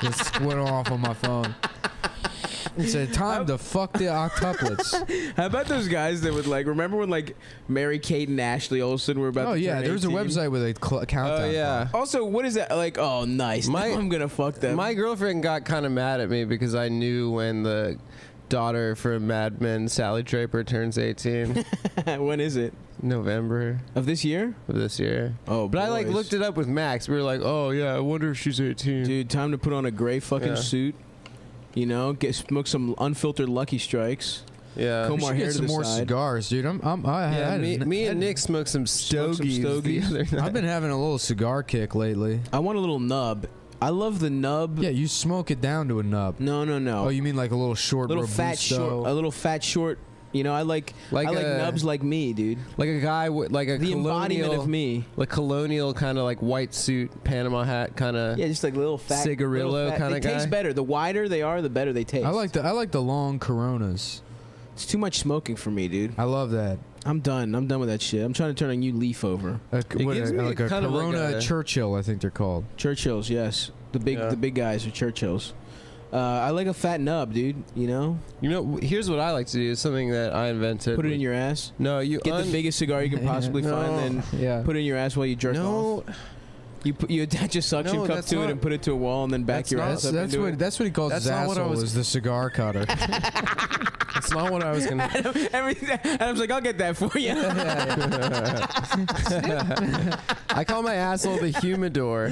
Just went off on my phone. It said, time to fuck the octuplets.
How about those guys that would like? Remember when like Mary Kate and Ashley Olsen were about?
Oh,
to
yeah.
turn
There's a
18?
website with a countdown.
Oh yeah.
Also, what is that like? Oh, nice.
My-
Now I'm gonna fuck them.
My girlfriend got kind of mad at me because I knew when the daughter from Mad Men, Sally Draper, turns 18.
When is it?
November
Of this year?
of this year.
Oh,
But I like
boys.
looked it up with Max. We were like, oh yeah, I wonder if she's 18.
Dude, time to put on a gray fucking
Yeah.
suit. You know, smoke some unfiltered Lucky Strikes.
Yeah.
Comb
We
our
should
hair
get
to
some
the
more
side.
cigars, dude. I
Yeah,
had
me and Nick smoked some
Smoked some
stogies.
stogies.
the other night.
I've been having a little cigar kick lately.
I want a little nub. I love the nub.
Yeah, you smoke it down to a nub.
No.
Oh, you mean like a little short,
little fat
Robusto?
short, a little fat short. You know, I like nubs like me, dude.
Like a guy with like a
The
colonial,
embodiment of me.
like colonial kind of like white suit, Panama hat kind of.
Yeah, just like little fat
cigarillo kind of guy.
They taste better. The wider they are, the better they taste.
I like the long Coronas.
It's too much smoking for me, dude.
I love that.
I'm done. I'm done with that shit. I'm trying to turn a new leaf over.
gives me
Like a
kind of like
Corona
a-
Churchill, I think they're called.
Churchills, yes. The big guys are Churchills. I like a fat nub, dude. You know,
Here's what I like to do. Is something that I invented.
put it in your ass.
No, you
Get the biggest cigar you can possibly find, then put it in your ass while you jerk off. You attach a suction
No,
cup
that's
to it
not-
and put it to a wall and then back
that's
your
not-
ass up into it.
That's what he calls
That's
his
not what I
asshole.
was-
Is the cigar cutter.
That's not what I was gonna.
Adam's like, I'll get that for you.
I call my asshole the humidor.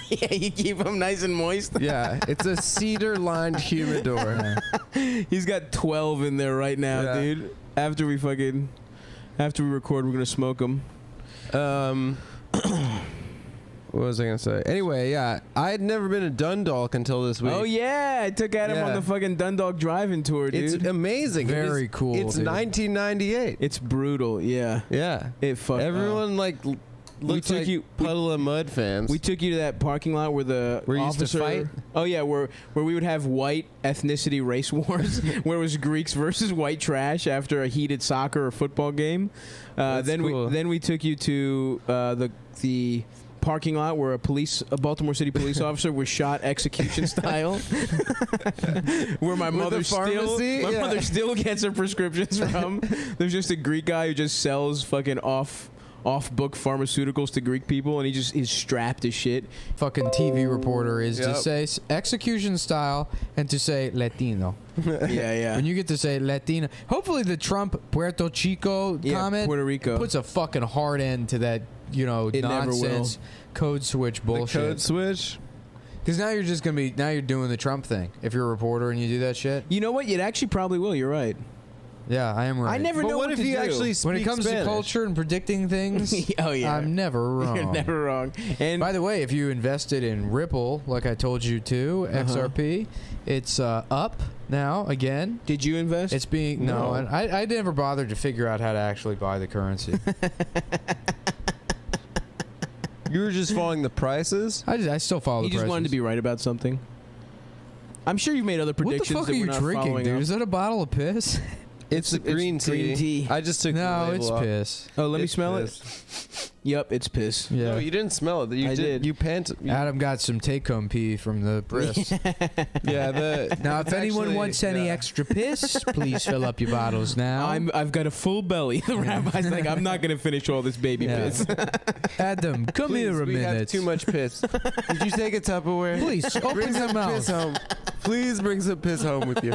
Yeah, you keep them nice and moist.
Yeah, it's a cedar-lined humidor.
He's got 12 in there right now,
Yeah.
dude. After we record, we're gonna smoke them.
What was I gonna say? Anyway, yeah, I had never been to Dundalk until this week.
Oh yeah, I took Adam on
Yeah.
the fucking Dundalk driving tour, dude.
It's amazing.
Very cool,
It's
dude.
1998.
It's brutal, yeah.
Yeah,
It fucked.
everyone looks
took
like
you-
Puddle of Mud fans.
We took you to that parking lot where the
Where you used to
officer,
fight?
Oh yeah, where we would have white ethnicity race wars, where it was Greeks versus white trash after a heated soccer or football game.
That's cool.
Then we took you to the parking lot where a Baltimore City police officer was shot execution style. Where my mother
the pharmacy? Yeah.
mother still gets her prescriptions from. There's just a Greek guy who just sells fucking off-book pharmaceuticals to Greek people, and he just is strapped as shit.
Fucking TV reporter is to
Yep.
say execution style and to say Latino.
Yeah.
When you get to say Latino, hopefully the Trump Puerto Chico
Yeah,
comment
Puerto Rico.
puts a fucking hard end to that,
It never will.
nonsense code switch
the
bullshit.
code switch.
Because now you're just now you're doing the Trump thing. If you're a reporter and you do that shit,
You know what? It actually probably will. You're right.
yeah, I am right.
I never
But
know
what if
to
you
do.
actually speak
When it comes
Spanish?
to culture and predicting things,
Oh yeah,
I'm never wrong.
You're never wrong. And
By the way, if you invested in Ripple, like I told you to, XRP, it's up now again.
did you invest?
It's being no, and I never bothered to figure out how to actually buy the currency.
You were just following the prices.
I still follow
you
the
just
prices.
wanted to be right about something. I'm sure you've made other
What the
predictions.
fuck
that
are
we're
you
not
drinking,
following
dude?
up.
Is that a bottle of piss?
It's green tea.
green tea.
I just took the
No,
label
it's
off.
piss.
Oh, let me
It's
smell
piss.
it. Yep, it's piss.
Yeah.
No, you didn't smell it. You
I did.
You pant.
Adam got some take-home pee from the brisk.
Yeah.
Now, if anyone wants any extra piss, please fill up your bottles now.
I've got a full belly. The rabbi's like, I'm not gonna finish all this baby
Yeah.
piss.
Adam, come
Please,
here a
we have
minute.
too much piss. Did you take a Tupperware?
Please, open
Bring
your
some piss
mouth.
home. Please bring some piss home with you.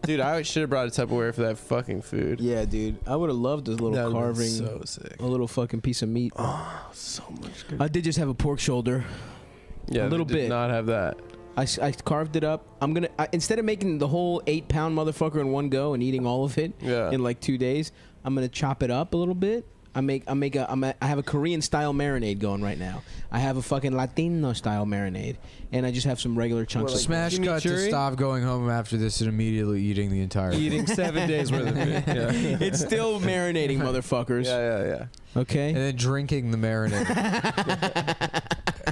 Dude, I should have brought a Tupperware for that fucking food.
Yeah, dude. I would have loved this little
That would've been
carving,
so sick.
a little fucking piece of meat.
Oh, so much good.
I did just have a pork shoulder.
Yeah,
a little
they did
bit.
not have that.
I carved it up. I'm gonna instead of making the whole 8-pound motherfucker in one go and eating all of it
Yeah.
in like 2 days, I'm gonna chop it up a little bit. I have a Korean style marinade going right now. I have a fucking Latino style marinade, and I just have some regular chunks.
Well,
of
Smash cut to
chimichurri?
stop going home after this and immediately eating the entire
Eating 7 days worth of meat. Yeah.
It's still marinating, motherfuckers.
Yeah.
Okay.
and then drinking the marinade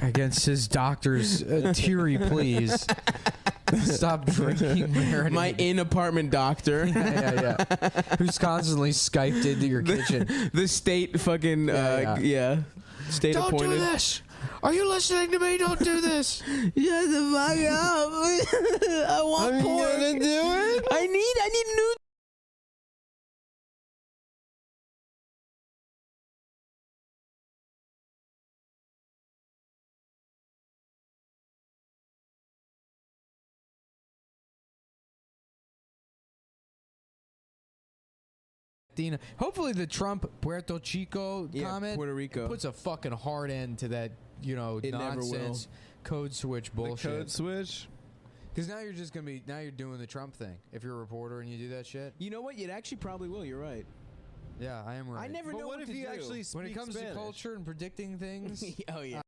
against his doctor's teary pleas. Stop drinking marinade.
My in-apartment doctor.
yeah. Who's constantly Skyped into your kitchen.
The state fucking state
Don't
appointed.
do this. Are you listening to me? Don't do this.
Shut the fuck up. I want
I'm
pork.
gonna do it.
I need new.
Hopefully the Trump Puerto Chico comment
Puerto Rico.
puts a fucking hard end to that,
It never
nonsense code switch bullshit.
The code switch.
Because now you're just now you're doing the Trump thing. If you're a reporter and you do that shit.
You know what? It actually probably will. You're right.
Yeah, I am right.
I never
But
know
what if
to
you
do.
actually speak
when it comes
Spanish?
to culture and predicting things,
Oh yeah.